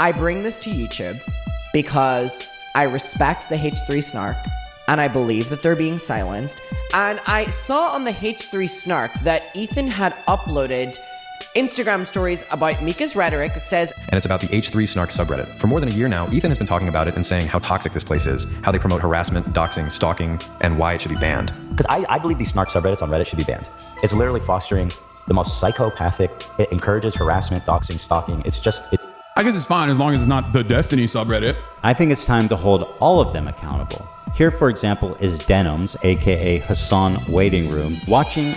I bring this to YouTube because I respect the H3 Snark and I believe that they're being silenced. And I saw on the H3 Snark that Ethan had uploaded Instagram stories about Mika's rhetoric. It says, and it's about the H3 Snark subreddit. For more than a year now, Ethan has been talking about it and saying how toxic this place is, how they promote harassment, doxing, stalking, and why it should be banned. Because I believe these Snark subreddits on Reddit should be banned. It's literally fostering the most psychopathic. It encourages harassment, doxing, stalking. I guess it's fine as long as it's not the Destiny subreddit. I think it's time to hold all of them accountable. Here, for example, is Denims, aka Hassan Waiting Room, watching.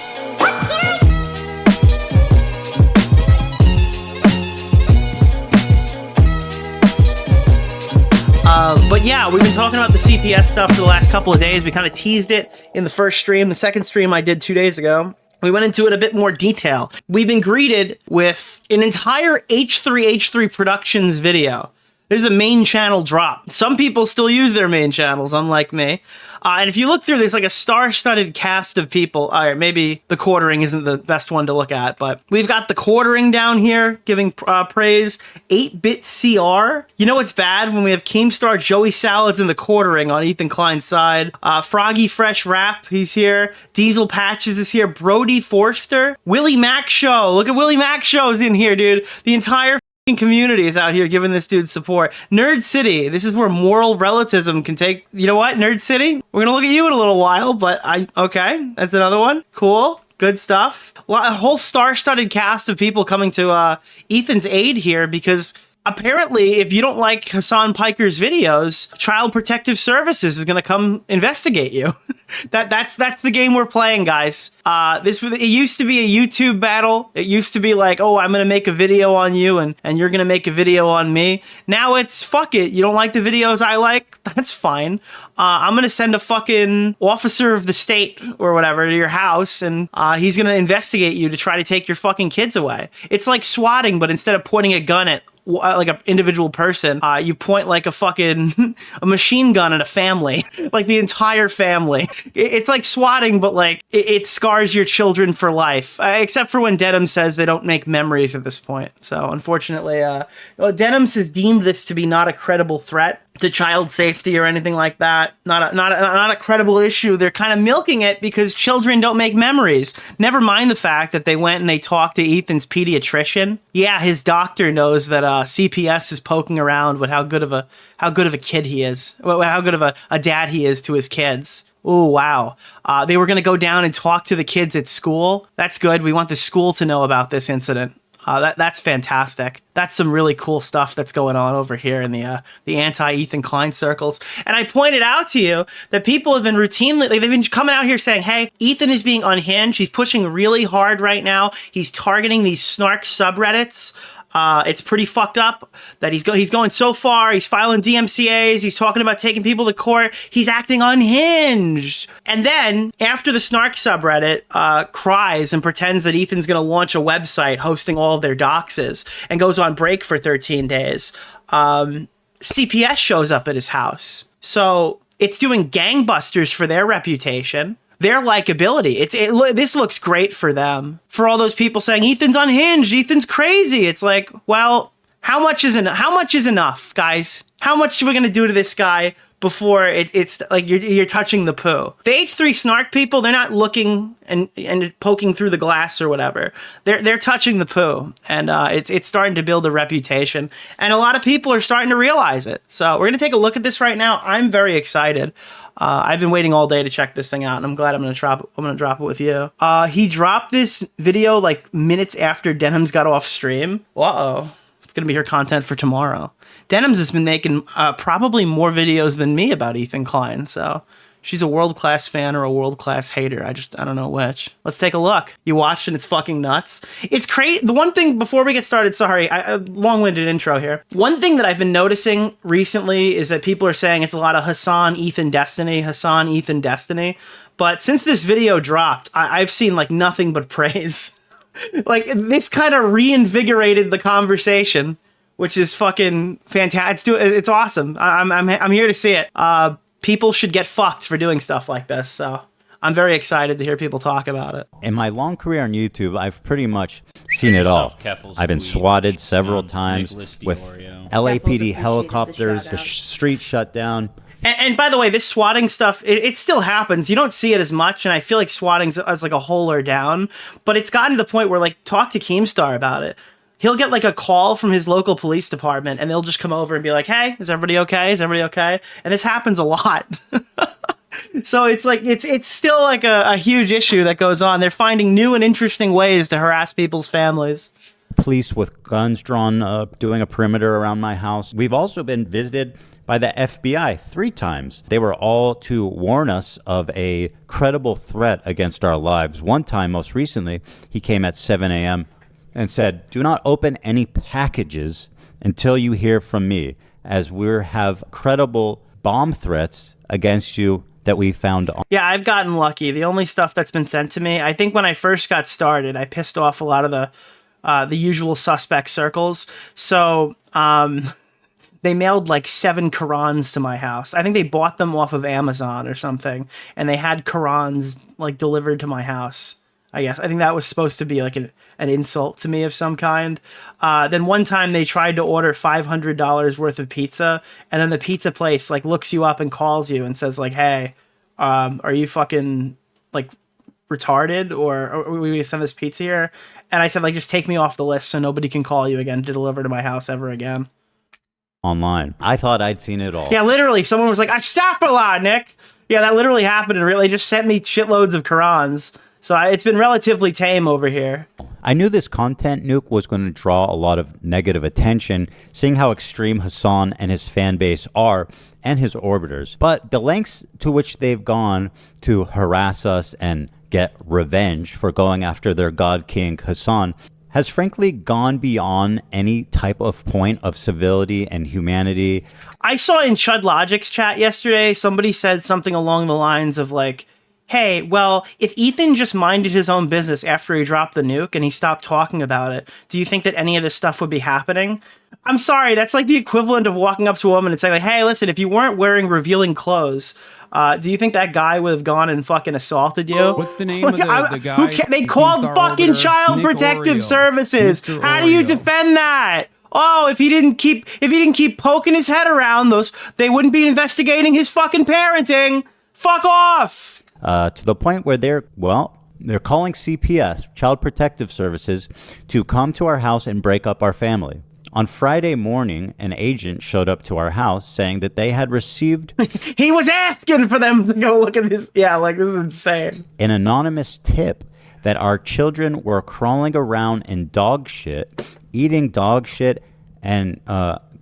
But yeah, we've been talking about the CPS stuff for the last couple of days. We kind of teased it in the first stream. The second stream I did 2 days ago, we went into it a bit more detail. We've been greeted with an entire H3 Productions video. There's a main channel drop. Some people still use their main channels, unlike me. And if you look through, there's like a star-studded cast of people. All right, maybe the quartering isn't the best one to look at, but we've got the quartering down here giving praise. 8-Bit CR. You know what's bad? When we have Keemstar, Joey Salads, and the quartering on Ethan Klein's side. Froggy Fresh Rap, he's here. Diesel Patches is here. Brody Forster. Willie Mac Show. Look at Willie Mac Show's in here, dude. The entire community is out here giving this dude support. Nerd City, this is where moral relativism can take. You know what, Nerd City? We're gonna look at you in a little while, but okay, that's another one. Cool, good stuff. Well, a whole star-studded cast of people coming to Ethan's aid here because apparently, if you don't like Hassan Piker's videos, Child Protective Services is going to come investigate you. That's the game we're playing, guys. It used to be a YouTube battle. It used to be like, oh, I'm going to make a video on you and you're going to make a video on me. Now it's, fuck it. You don't like the videos I like? That's fine. I'm going to send a fucking officer of the state or whatever to your house and he's going to investigate you to try to take your fucking kids away. It's like swatting, but instead of pointing a gun at like an individual person, you point like a fucking a machine gun at a family, like the entire family. It's like swatting, but like it scars your children for life, except for when Denims says they don't make memories at this point. So unfortunately, Denims has deemed this to be not a credible threat to child safety or anything like that. Not a credible issue. They're kind of milking it because children don't make memories. Never mind the fact that they went and they talked to Ethan's pediatrician. Yeah, his doctor knows that CPS is poking around with how good of a kid he is, how good of a dad he is to his kids. Oh, wow. They were going to go down and talk to the kids at school. That's good. We want the school to know about this incident. That's fantastic. That's some really cool stuff that's going on over here in the anti-Ethan Klein circles. And I pointed out to you that people have been routinely, they've been coming out here saying, hey, Ethan is being unhinged. He's pushing really hard right now. He's targeting these Snark subreddits. It's pretty fucked up that he's going so far. He's filing DMCAs. He's talking about taking people to court. He's acting unhinged. And then after the Snark subreddit cries and pretends that Ethan's going to launch a website hosting all of their doxes and goes on break for 13 days, CPS shows up at his house. So it's doing gangbusters for their reputation. Their likability. This looks great for them. For all those people saying Ethan's unhinged, Ethan's crazy. It's like, well, how much is enough, guys? How much are we gonna do to this guy before it's like you're touching the poo? The H3 Snark people, they're not looking and poking through the glass or whatever. They're touching the poo, and it's starting to build a reputation, and a lot of people are starting to realize it. So we're gonna take a look at this right now. I'm very excited. I've been waiting all day to check this thing out, and I'm glad I'm gonna drop it with you. He dropped this video like minutes after Denims got off stream. Uh-oh. It's gonna be her content for tomorrow. Denims has been making probably more videos than me about Ethan Klein, so she's a world-class fan or a world-class hater. I don't know which. Let's take a look. You watched and it's fucking nuts. It's crazy. The one thing, before we get started, sorry, long-winded intro here. One thing that I've been noticing recently is that people are saying it's a lot of Hassan, Ethan Destiny. But since this video dropped, I've seen like nothing but praise. Like this kind of reinvigorated the conversation, which is fucking fantastic. It's awesome. I'm here to see it. People should get fucked for doing stuff like this. So I'm very excited to hear people talk about it. In my long career on YouTube, I've pretty much seen it all. I've been swatted several times with LAPD helicopters, the street shut down. And by the way, this swatting stuff, it still happens. You don't see it as much, and I feel like swatting's as like a whole or down. But it's gotten to the point where, like, talk to Keemstar about it. He'll get like a call from his local police department, and they'll just come over and be like, "Hey, is everybody okay? Is everybody okay?" And this happens a lot. So it's like it's still like a huge issue that goes on. They're finding new and interesting ways to harass people's families. Police with guns drawn, doing a perimeter around my house. We've also been visited by the FBI 3 times. They were all to warn us of a credible threat against our lives. One time, most recently, he came at 7 a.m. and said, "Do not open any packages until you hear from me, as we have credible bomb threats against you that we found on." Yeah, I've gotten lucky. The only stuff that's been sent to me, I think when I first got started, I pissed off a lot of the usual suspect circles. So, they mailed like 7 Qurans to my house. I think they bought them off of Amazon or something, and they had Qurans like delivered to my house. I guess I think that was supposed to be like an insult to me of some kind. Then one time they tried to order $500 worth of pizza, and then the pizza place like looks you up and calls you and says like, "Hey, are you fucking like retarded, or are we gonna send this pizza here?" And I said like, "Just take me off the list so nobody can call you again to deliver to my house ever again." Online. I thought I'd seen it all. Yeah, literally, someone was like, "Astaghfirullah, Nick." Yeah, that literally happened, and really just sent me shitloads of Qurans. So it's been relatively tame over here. I knew this content, Nuke, was going to draw a lot of negative attention, seeing how extreme Hassan and his fan base are, and his orbiters. But the lengths to which they've gone to harass us and get revenge for going after their god king Hassan has frankly gone beyond any type of point of civility and humanity. I saw in Chud Logic's chat yesterday, somebody said something along the lines of like, "Hey, well, if Ethan just minded his own business after he dropped the nuke and he stopped talking about it, do you think that any of this stuff would be happening?" I'm sorry, that's like the equivalent of walking up to a woman and saying like, "Hey, listen, if you weren't wearing revealing clothes, do you think that guy would have gone and fucking assaulted you?" What's the name of the guy? They called fucking Orbiter? Child Nick Protective DeOrio. Services. Mr. How do you Oreo. defend that? Oh, if he didn't keep poking his head around those, they wouldn't be investigating his fucking parenting. Fuck off. To the point where they're calling CPS, Child Protective Services, to come to our house and break up our family. On Friday morning, an agent showed up to our house saying that they had received He was asking for them to go look at this. Yeah, like, this is insane. an anonymous tip that our children were crawling around in dog shit, eating dog shit, and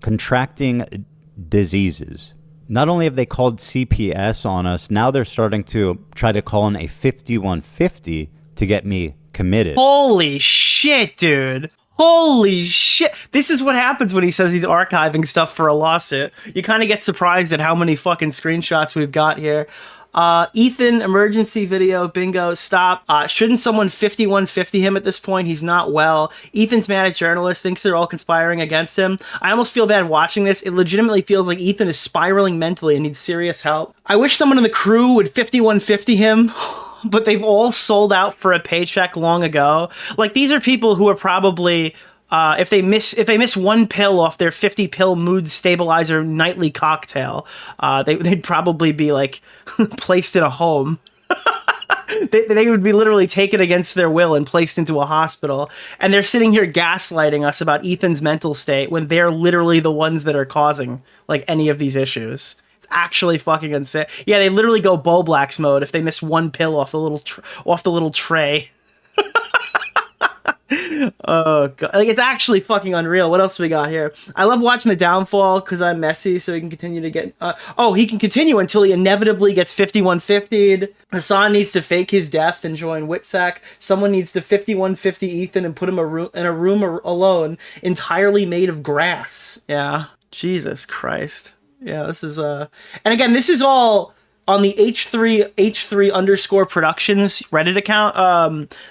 contracting diseases. Not only have they called CPS on us, now they're starting to try to call in a 5150 to get me committed. Holy shit, dude. Holy shit. This is what happens when he says he's archiving stuff for a lawsuit. You kind of get surprised at how many fucking screenshots we've got here. Ethan, emergency video, bingo, stop. Shouldn't someone 5150 him at this point? He's not well. Ethan's mad at journalists, thinks they're all conspiring against him. I almost feel bad watching this. It legitimately feels like Ethan is spiraling mentally and needs serious help. I wish someone in the crew would 5150 him. But they've all sold out for a paycheck long ago. Like, these are people who are probably, if they miss one pill off their 50 pill mood stabilizer nightly cocktail, they'd probably be like placed in a home. They would be literally taken against their will and placed into a hospital. And they're sitting here gaslighting us about Ethan's mental state when they're literally the ones that are causing like any of these issues. Actually fucking insane. Yeah, they literally go Boblax mode if they miss one pill off the little tray. Oh god, like, it's actually fucking unreal. What else do we got here? I love watching the downfall because I'm messy, so he can continue to get. He can continue until he inevitably gets 5150'd. Hassan needs to fake his death and join Witsec. Someone needs to 5150 Ethan and put him in a room alone, entirely made of grass. Yeah, Jesus Christ. Yeah, this is and again, this is all on the H3 underscore productions Reddit account,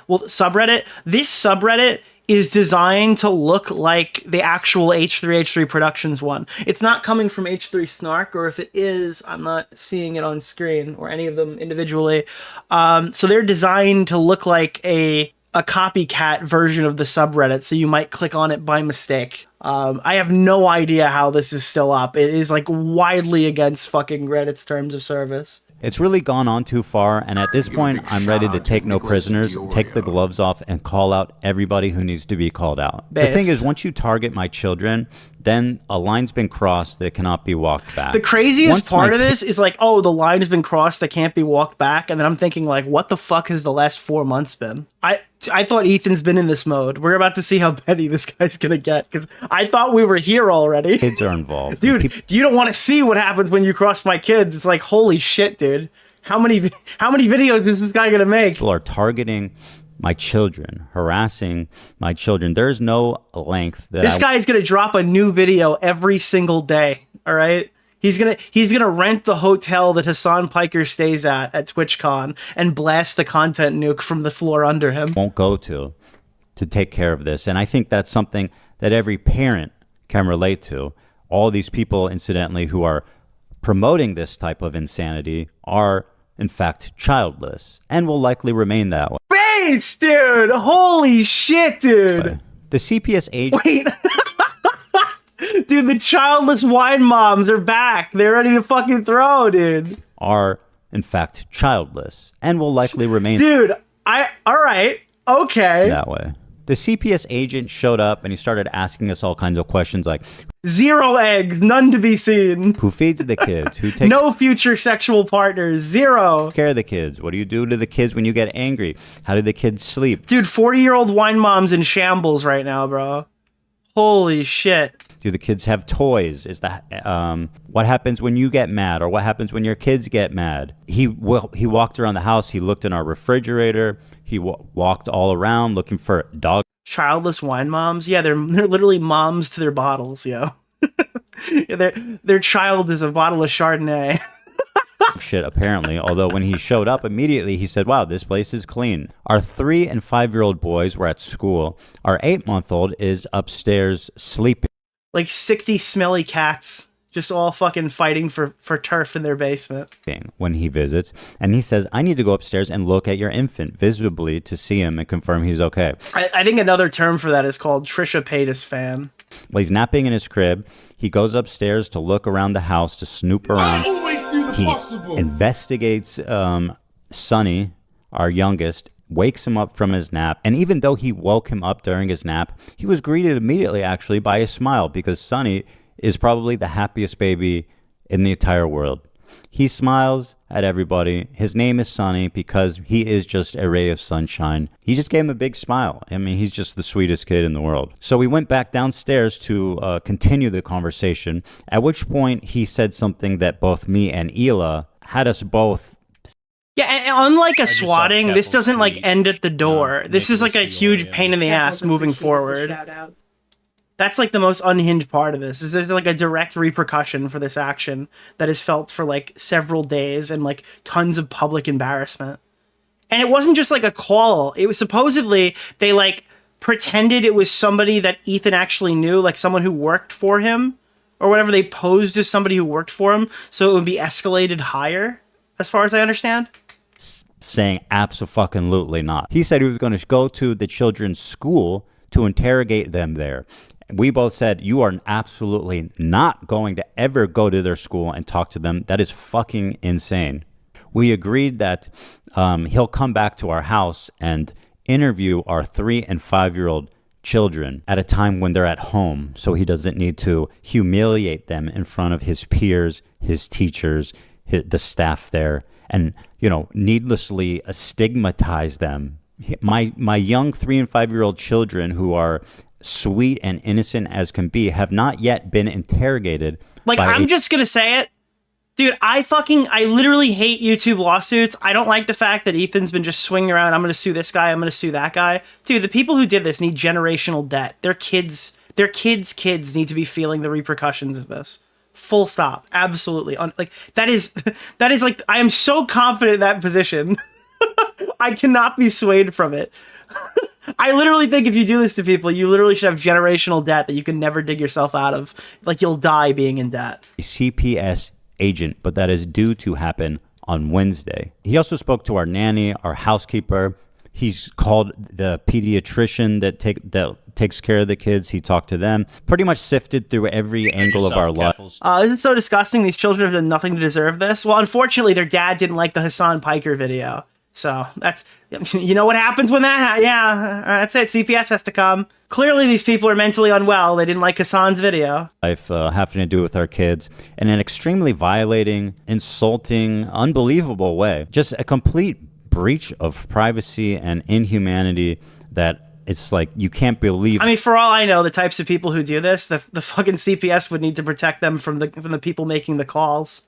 subreddit. This subreddit is designed to look like the actual H3 Productions one. It's not coming from H3 Snark, or if it is, I'm not seeing it on screen, or any of them individually. So they're designed to look like a copycat version of the subreddit, so you might click on it by mistake. I have no idea how this is still up. It is like widely against fucking Reddit's terms of service. It's really gone on too far, and at this point, I'm ready to take no prisoners, take the gloves off, and call out everybody who needs to be called out. The thing is, once you target my children, then a line's been crossed that cannot be walked back. The craziest part of this is like, oh, the line has been crossed that can't be walked back, and then I'm thinking like, what the fuck has the last 4 months been? I thought Ethan's been in this mode. We're about to see how petty this guy's gonna get, because I thought we were here already. Kids are involved. Dude, you don't want to see what happens when you cross my kids. It's like, holy shit, dude. How many videos is this guy gonna make? People are targeting my children, harassing my children. There's no length that this guy is gonna drop a new video every single day. All right. He's gonna rent the hotel that Hassan Piker stays at TwitchCon and blast the content nuke from the floor under him. Won't go to take care of this. And I think that's something that every parent can relate to. All these people, incidentally, who are promoting this type of insanity are, in fact, childless and will likely remain that way. Base, dude! Holy shit, dude! The CPS agent... Wait... Dude, the childless wine moms are back. They're ready to fucking throw, dude. Are, in fact, childless and will likely remain... Dude, all right, okay. That way. The CPS agent showed up and he started asking us all kinds of questions like... 0 eggs, none to be seen. Who feeds the kids? Who takes... No future sexual partners, 0. Care of the kids? What do you do to the kids when you get angry? How do the kids sleep? Dude, 40-year-old wine mom's in shambles right now, bro. Holy shit. Do the kids have toys? Is that what happens when you get mad, or what happens when your kids get mad? He walked around the house. He looked in our refrigerator. He walked all around looking for dog. Childless wine moms. Yeah, they're literally moms to their bottles, yo. Their child is a bottle of Chardonnay. Shit, apparently. Although when he showed up immediately, he said, wow, this place is clean. Our 3 and 5-year-old boys were at school. Our 8-month-old is upstairs sleeping. Like 60 smelly cats just all fucking fighting for turf in their basement. When he visits, and he says, I need to go upstairs and look at your infant visibly to see him and confirm he's okay. I think another term for that is called Trisha Paytas fan. Well, he's napping in his crib. He goes upstairs to look around the house, to snoop around. He investigates Sonny, our youngest, wakes him up from his nap. And even though he woke him up during his nap, he was greeted immediately, actually, by a smile, because Sonny is probably the happiest baby in the entire world. He smiles at everybody. His name is Sonny because he is just a ray of sunshine. He just gave him a big smile. I mean, he's just the sweetest kid in the world. So we went back downstairs to continue the conversation, at which point he said something that both me and Hila had us both... Yeah, and unlike a swatting, this doesn't like end at the door. This is like a huge pain in the ass moving forward. That's like the most unhinged part of this. Is there's like a direct repercussion for this action that is felt for like several days and like tons of public embarrassment. And it wasn't just like a call. It was supposedly they like pretended it was somebody that Ethan actually knew, like someone who worked for him or whatever. They posed as somebody who worked for him so it would be escalated higher, as far as I understand. Saying abso-fucking-lutely not. He said he was going to go to the children's school to interrogate them there. We both said, you are absolutely not going to ever go to their school and talk to them. That is fucking insane. We agreed that he'll come back to our house and interview our 3 and 5-year-old children at a time when they're at home, so he doesn't need to humiliate them in front of his peers, his teachers, the staff there, and, you know, needlessly stigmatize them. My young 3 and 5-year-old children, who are sweet and innocent as can be, have not yet been interrogated. Like, I'm just gonna say it. Dude, I literally hate YouTube lawsuits. I don't like the fact that Ethan's been just swinging around. I'm gonna sue this guy. I'm gonna sue that guy. Dude, the people who did this need generational debt. Their kids need to be feeling the repercussions of this. Full stop. Absolutely. Like, that is like, I am so confident in that position. I cannot be swayed from it. I literally think if you do this to people, you literally should have generational debt that you can never dig yourself out of. Like, you'll die being in debt. A CPS agent, but that is due to happen on Wednesday. He also spoke to our nanny, our housekeeper. He's called the pediatrician that takes care of the kids. He talked to them. Pretty much sifted through every angle of our life. Isn't it so disgusting? These children have done nothing to deserve this. Well, unfortunately, their dad didn't like the Hassan Piker video. So that's, you know what happens when that, that's it. CPS has to come. Clearly, these people are mentally unwell. They didn't like Hassan's video. Life having to do with our kids in an extremely violating, insulting, unbelievable way. Just a complete breach of privacy and inhumanity that it's like you can't believe. I mean, for all I know, the types of people who do this, the fucking CPS would need to protect them from the people making the calls.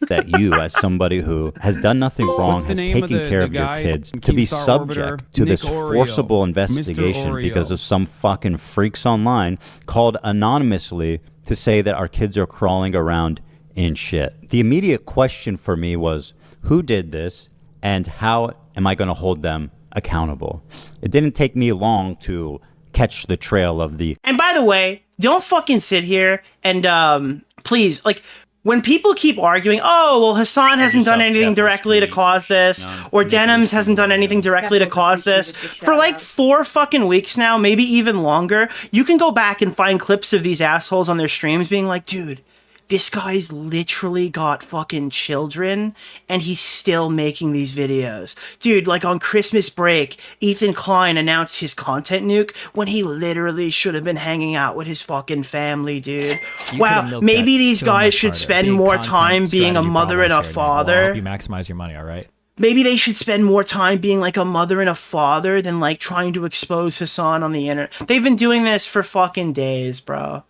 That you, as somebody who has done nothing wrong, has taken care of your kids, to be subject to this forcible investigation because of some fucking freaks online called anonymously to say that our kids are crawling around in shit. The immediate question for me was, who did this and how am I going to hold them accountable? It didn't take me long to catch the trail of the... And by the way, don't fucking sit here and please, like... When people keep arguing, oh, well, Hassan hasn't done anything directly to cause this, or Denims hasn't done anything directly to cause this, for like 4 fucking weeks now, maybe even longer, you can go back and find clips of these assholes on their streams being like, dude, this guy's literally got fucking children, and he's still making these videos. Dude, like on Christmas break, Ethan Klein announced his content nuke when he literally should have been hanging out with his fucking family, dude. Wow, maybe these guys should spend more time being a mother and a father. I'll help you maximize your money, all right? Maybe they should spend more time being like a mother and a father than like trying to expose Hassan on the internet. They've been doing this for fucking days, bro.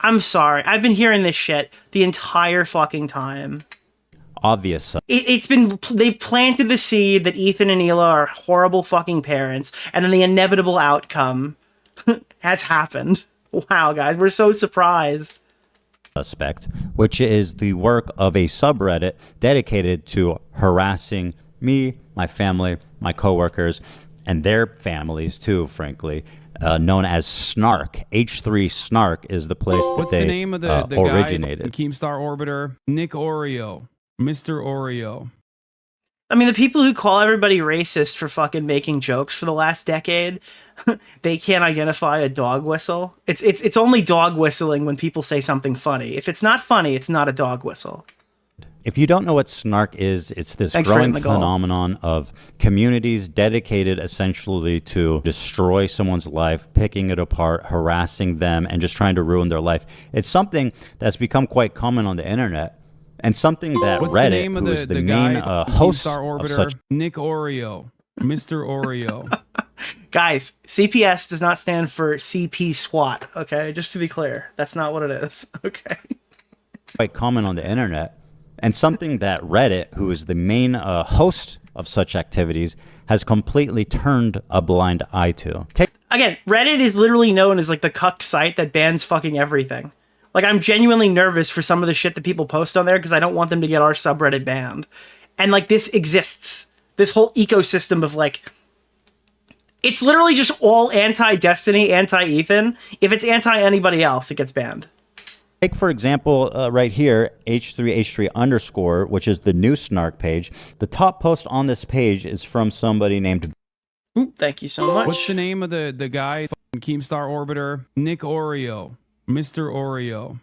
I'm sorry. I've been hearing this shit the entire fucking time. Obvious. They've planted the seed that Ethan and Hila are horrible fucking parents, and then the inevitable outcome has happened. Wow, guys, we're so surprised. Suspect, which is the work of a subreddit dedicated to harassing me, my family, my coworkers, and their families too, frankly. Known as Snark. H3 Snark is the place that What's they the name of the originated. Guy, Keemstar Orbiter, Nick Oreo, Mr. Oreo. I mean, the people who call everybody racist for fucking making jokes for the last decade, they can't identify a dog whistle. It's only dog whistling when people say something funny. If it's not funny, it's not a dog whistle. If you don't know what Snark is, it's this growing phenomenon of communities dedicated essentially to destroy someone's life, picking it apart, harassing them, and just trying to ruin their life. It's something that's become quite common on the internet, and something that Reddit, who is the main host of such... Nick Oreo, Mr. Oreo. Guys, CPS does not stand for CP SWAT, okay? Just to be clear, that's not what it is, okay? Quite common on the internet. And something that Reddit, who is the main host of such activities, has completely turned a blind eye to. Again, Reddit is literally known as like the cucked site that bans fucking everything. Like, I'm genuinely nervous for some of the shit that people post on there because I don't want them to get our subreddit banned. And like, this exists. This whole ecosystem of like... It's literally just all anti-Destiny, anti-Ethan. If it's anti-anybody else, it gets banned. Take, for example, right here, H3H3_, which is the new Snark page. The top post on this page is from somebody named... Ooh, thank you so much. What's the name of the guy? Keemstar Orbiter, Nick Oreo, Mr. Oreo.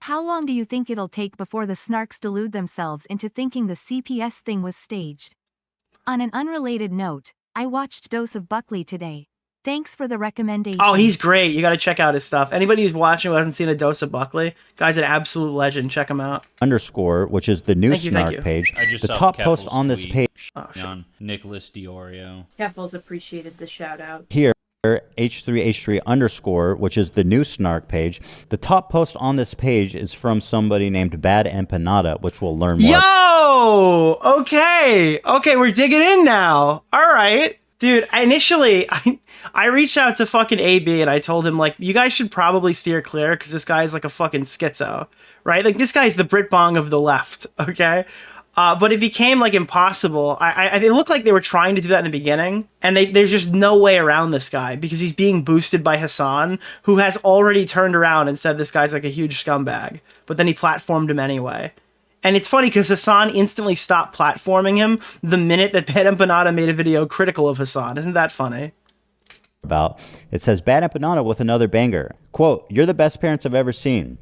How long do you think it'll take before the Snarks delude themselves into thinking the CPS thing was staged? On an unrelated note, I watched Dose of Buckley today. Thanks for the recommendation. Oh, he's great. You got to check out his stuff. Anybody who's watching who hasn't seen a Dose of Buckley, guy's an absolute legend. Check him out. ..., which is the new Snark page. The top post on this page... on Nicholas DeOrio. Keffels appreciated the shout out. Here, H3H3_, which is the new Snark page. The top post on this page is from somebody named Bad Empanada, which we'll learn more. Yo! Okay, we're digging in now. All right. Dude, I reached out to fucking AB and I told him, like, you guys should probably steer clear because this guy's like a fucking schizo, right? Like, this guy's the Brit Bong of the left, okay? But it became like impossible. It looked like they were trying to do that in the beginning, and there's just no way around this guy because he's being boosted by Hassan, who has already turned around and said this guy's like a huge scumbag. But then he platformed him anyway. And it's funny because Hassan instantly stopped platforming him the minute that Bad Empanada made a video critical of Hassan. Isn't that funny? About it says Bad Empanada with another banger. Quote, "You're the best parents I've ever seen,"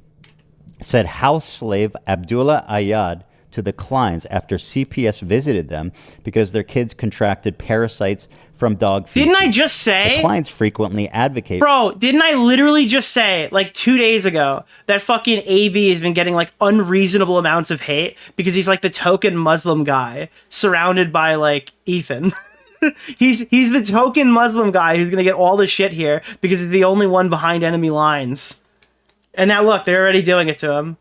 said house slave Abdullah Ayad to the Kleins after CPS visited them because their kids contracted parasites from dog feces. Didn't I just say? The Kleins frequently advocate. Bro, didn't I literally just say, like 2 days ago, that fucking AB has been getting like unreasonable amounts of hate because he's like the token Muslim guy surrounded by like Ethan. He's the token Muslim guy who's gonna get all the shit here because he's the only one behind enemy lines. And now look, they're already doing it to him.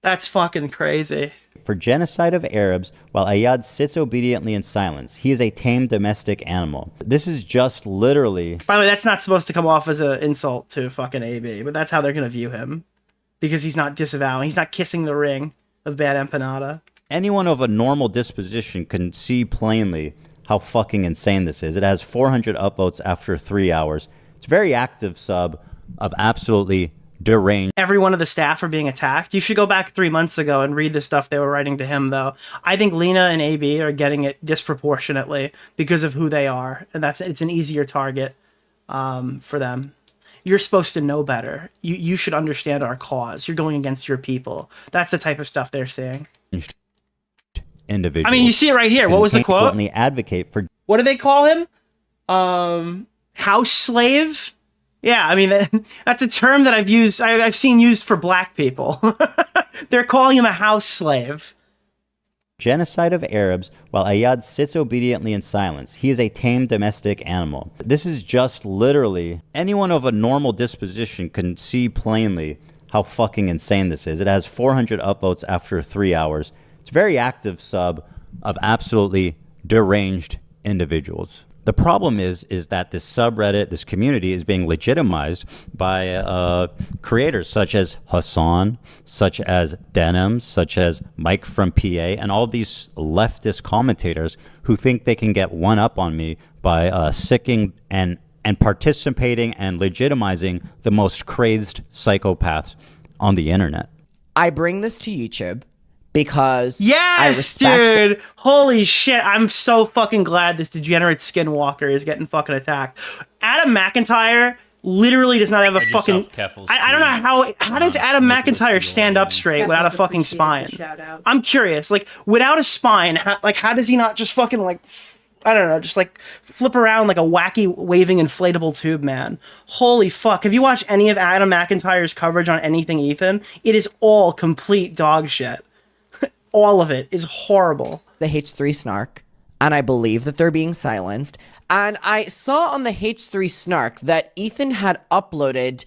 That's fucking crazy. For genocide of Arabs while Ayad sits obediently in silence. He is a tame domestic animal. This is just literally... By the way, that's not supposed to come off as an insult to fucking AB, but that's how they're going to view him. Because he's not disavowing. He's not kissing the ring of Bad Empanada. Anyone of a normal disposition can see plainly how fucking insane this is. It has 400 upvotes after 3 hours. It's a very active sub of absolutely deranged. Every one of the staff are being attacked. You should go back 3 months ago and read the stuff they were writing to him, though. I think Lena and AB are getting it disproportionately because of who they are, and it's an easier target for them. You're supposed to know better. You should understand our cause. You're going against your people. That's the type of stuff they're seeing. Individuals. I mean, you see it right here. What was the quote? Advocate for. What do they call him? House slave. Yeah, I mean, that's a term that I've seen used for black people. They're calling him a house slave. Genocide of Arabs while Ayad sits obediently in silence. He is a tame domestic animal. This is just literally... Anyone of a normal disposition can see plainly how fucking insane this is. It has 400 upvotes after 3 hours. It's a very active sub of absolutely deranged individuals. The problem is that this subreddit, this community, is being legitimized by creators such as Hassan, such as Denims, such as Mike from PA, and all these leftist commentators who think they can get one up on me by sicking and participating and legitimizing the most crazed psychopaths on the internet. I bring this to YouTube because yes, dude, holy shit, I'm so fucking glad this degenerate skinwalker is getting fucking attacked. Adam McIntyre literally does not have a fucking... I don't know how does Adam McIntyre stand up straight without a fucking spine? I'm curious, like, without a spine, how does he not just fucking, like, I don't know, just like flip around like a wacky waving inflatable tube man? Holy fuck. Have you watched any of Adam McIntyre's coverage on anything, Ethan? It is all complete dog shit. All of it is horrible. The H3 Snark, and I believe that they're being silenced. And I saw on the H3 Snark that Ethan had uploaded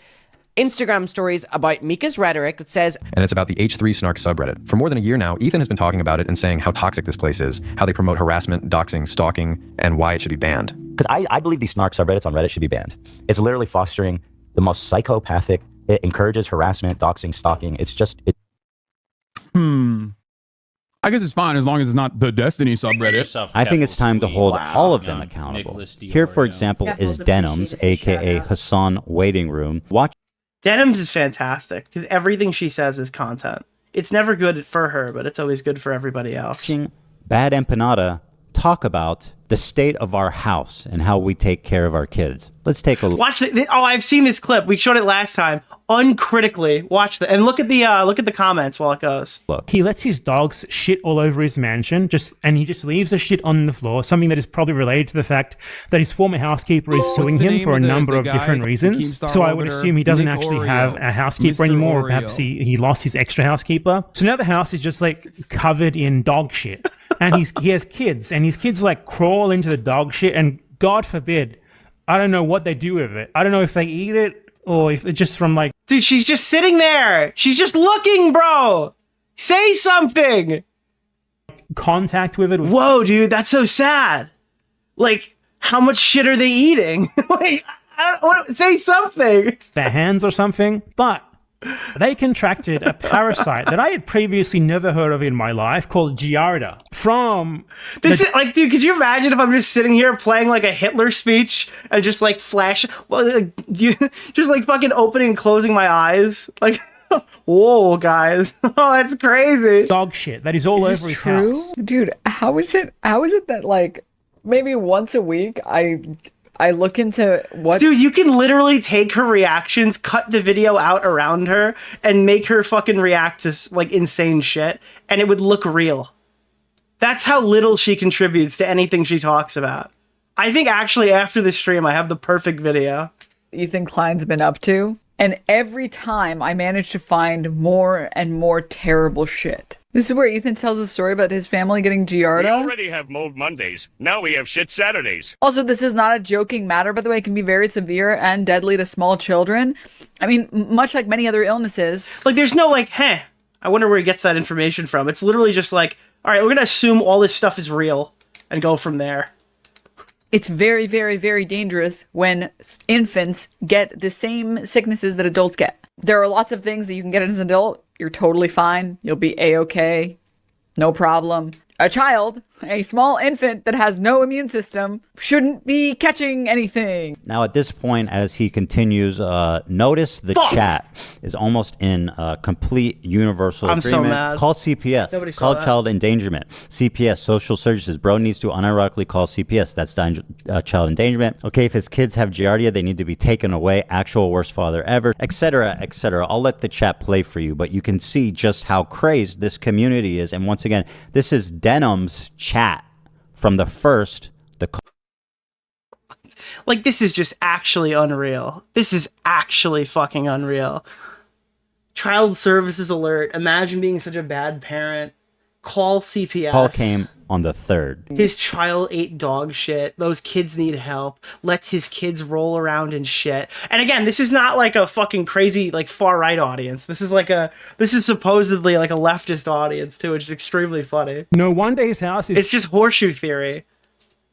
Instagram stories about Mika's rhetoric that says... And it's about the H3 Snark subreddit. For more than a year now, Ethan has been talking about it and saying how toxic this place is, how they promote harassment, doxing, stalking, and why it should be banned. Because I believe these Snark subreddits on Reddit should be banned. It's literally fostering the most psychopathic. It encourages harassment, doxing, stalking. It's just... I guess it's fine as long as it's not the Destiny subreddit. I think it's time to hold all of them accountable. Here, for example, is Denims, aka Hassan Waiting Room. Denims is fantastic because everything she says is content. It's never good for her, but it's always good for everybody else. Bad Empanada talk about the state of our house and how we take care of our kids. Let's take a look. Watch I've seen this clip. We showed it last time. Uncritically watch and look at the comments while it goes. Look. He lets his dogs shit all over his mansion, and he just leaves the shit on the floor, something that is probably related to the fact that his former housekeeper is suing him for a number of different reasons. So I would assume he doesn't actually have a housekeeper anymore, or perhaps he lost his extra housekeeper. So now the house is just like covered in dog shit. And he has kids, and his kids like crawl into the dog shit, and God forbid, I don't know what they do with it. I don't know if they eat it or if it's just from like... Dude, she's just sitting there. She's just looking, bro. Say something. Contact with it. Whoa, dude, that's so sad. Like, how much shit are they eating? Like, I don't want to say something. Their hands or something. But They contracted a parasite that I had previously never heard of in my life called Giardia from... This is like, dude, could you imagine if I'm just sitting here playing like a Hitler speech and just like flash, well, like, just like fucking opening and closing my eyes? Like, whoa, guys. Oh, that's crazy. Dog shit that is all over his house. Dude, how is it that like maybe once a week I look into what... Dude, you can literally take her reactions, cut the video out around her, and make her fucking react to, like, insane shit, and it would look real. That's how little she contributes to anything she talks about. I think, actually, after the stream, I have the perfect video. Ethan Klein's been up to, and every time I manage to find more and more terrible shit. This is where Ethan tells a story about his family getting Giardia. We already have Mold Mondays. Now we have Shit Saturdays. Also, this is not a joking matter, by the way. It can be very severe and deadly to small children. I mean, much like many other illnesses. Like, there's no, like, I wonder where he gets that information from. It's literally just like, all right, we're going to assume all this stuff is real and go from there. It's very, very, very dangerous when infants get the same sicknesses that adults get. There are lots of things that you can get as an adult. You're totally fine. You'll be a-okay. No problem. A child, a small infant that has no immune system, shouldn't be catching anything. Now, at this point, as he continues, notice the chat is almost in complete universal agreement. So mad. Call CPS. Nobody saw Call child endangerment. CPS, social services. Bro needs to unironically call CPS. That's child endangerment. Okay, if his kids have Giardia, they need to be taken away. Actual worst father ever, etc., etc. I'll let the chat play for you, but you can see just how crazed this community is. And once again, this is Denims chat from the first. Like, this is just actually unreal. This is actually fucking unreal. Child services alert. Imagine being such a bad parent. Call CPS. Call came on the 3rd. His child ate dog shit. Those kids need help. Lets his kids roll around in shit. And again, this is not like a fucking crazy, like, far-right audience. This is supposedly like a leftist audience, too, which is extremely funny. No wonder his house is... It's just Horseshoe Theory.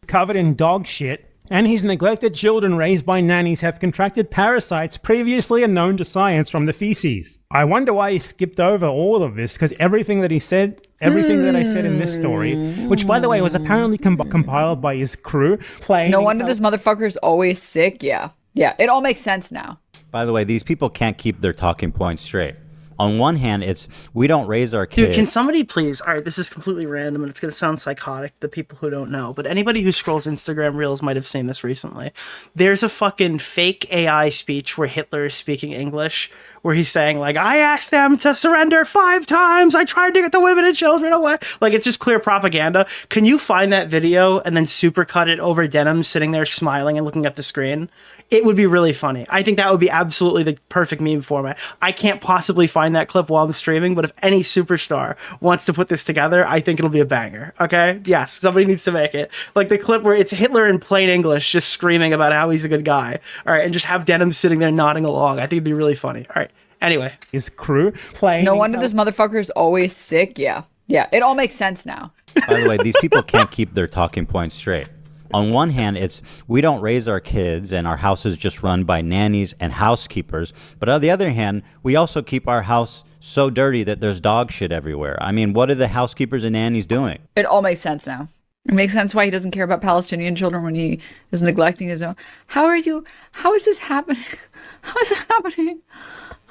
...covered in dog shit. And his neglected children raised by nannies have contracted parasites previously unknown to science from the feces. I wonder why he skipped over all of this, because everything that I said in this story, which, by the way, was apparently compiled by his crew, playing... No wonder this motherfucker's always sick. Yeah, it all makes sense now. By the way, these people can't keep their talking points straight. On one hand, it's, we don't raise our kids... Dude, can somebody please... All right, this is completely random, and it's going to sound psychotic to people who don't know, but anybody who scrolls Instagram Reels might have seen this recently. There's a fucking fake AI speech where Hitler is speaking English, where he's saying, like, I asked them to surrender 5 times, I tried to get the women and children away. Like, it's just clear propaganda. Can you find that video and then supercut it over Denims sitting there smiling and looking at the screen? It would be really funny. I think that would be absolutely the perfect meme format. I can't possibly find that clip while I'm streaming, but if any superstar wants to put this together, I think it'll be a banger, okay? Yes, somebody needs to make it. Like the clip where it's Hitler in plain English just screaming about how he's a good guy, all right, and just have Denim sitting there nodding along. I think it'd be really funny. All right, anyway. His crew playing... No wonder this motherfucker's always sick. Yeah, it all makes sense now. By the way, these people can't keep their talking points straight. On one hand, it's, we don't raise our kids and our house is just run by nannies and housekeepers. But on the other hand, we also keep our house so dirty that there's dog shit everywhere. I mean, what are the housekeepers and nannies doing? It all makes sense now. It makes sense why he doesn't care about Palestinian children when he is neglecting his own. How is this happening? How is it happening?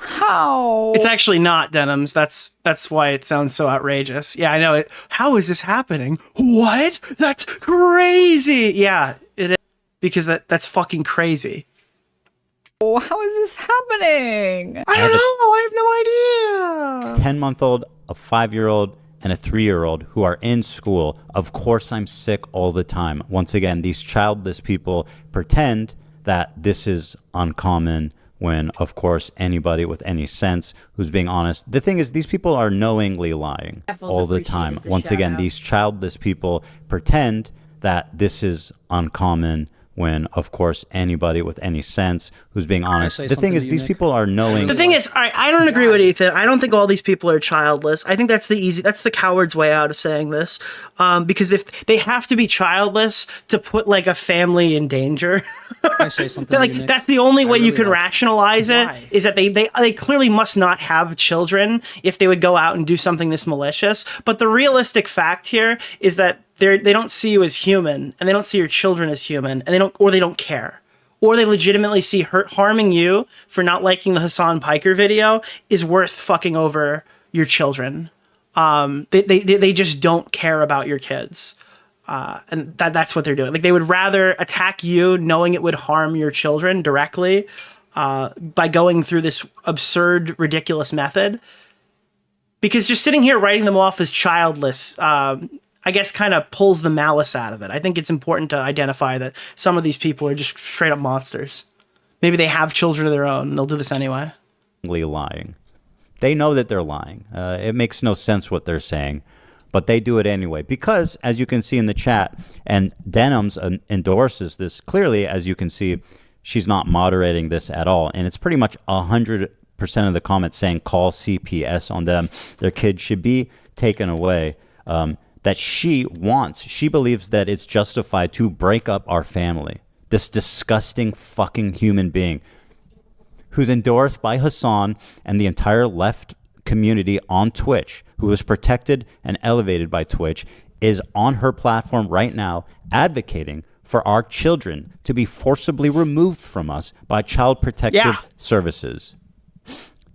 How? It's actually not Denims. That's why it sounds so outrageous. Yeah, I know it. How is this happening? What? That's crazy. Yeah, it is. Because that's fucking crazy. Oh, how is this happening? I don't know. I have no idea. 10-month-old, a 5-year-old, and a 3-year-old who are in school. Of course, I'm sick all the time. Once again, these childless people pretend that this is uncommon when, of course, anybody with any sense who's being honest. The thing is, these people are knowingly lying all the time. Once again, these childless people pretend that this is uncommon when, of course, anybody with any sense who's being honest. The thing is, these people are knowing. The thing is, I don't agree with Ethan. I don't think all these people are childless. I think that's the coward's way out of saying this, because if they have to be childless to put like a family in danger. I say something. That's the only way you can rationalize it. Is that they clearly must not have children if they would go out and do something this malicious. But the realistic fact here is that they don't see you as human, and they don't see your children as human, and they don't care, or they legitimately see harming you for not liking the Hassan Piker video is worth fucking over your children. They just don't care about your kids. And that's what they're doing. Like, they would rather attack you knowing it would harm your children directly by going through this absurd, ridiculous method. Because just sitting here writing them off as childless, I guess, kind of pulls the malice out of it. I think it's important to identify that some of these people are just straight up monsters. Maybe they have children of their own, and they'll do this anyway. Lying. They know that they're lying. It makes no sense what they're saying. But they do it anyway because, as you can see in the chat, and Denims endorses this clearly, as you can see, she's not moderating this at all. And it's pretty much 100% of the comments saying call CPS on them. Their kids should be taken away. That she believes that it's justified to break up our family. This disgusting fucking human being who's endorsed by Hassan and the entire left community on Twitch, who is protected and elevated by Twitch, is on her platform right now advocating for our children to be forcibly removed from us by child protective services.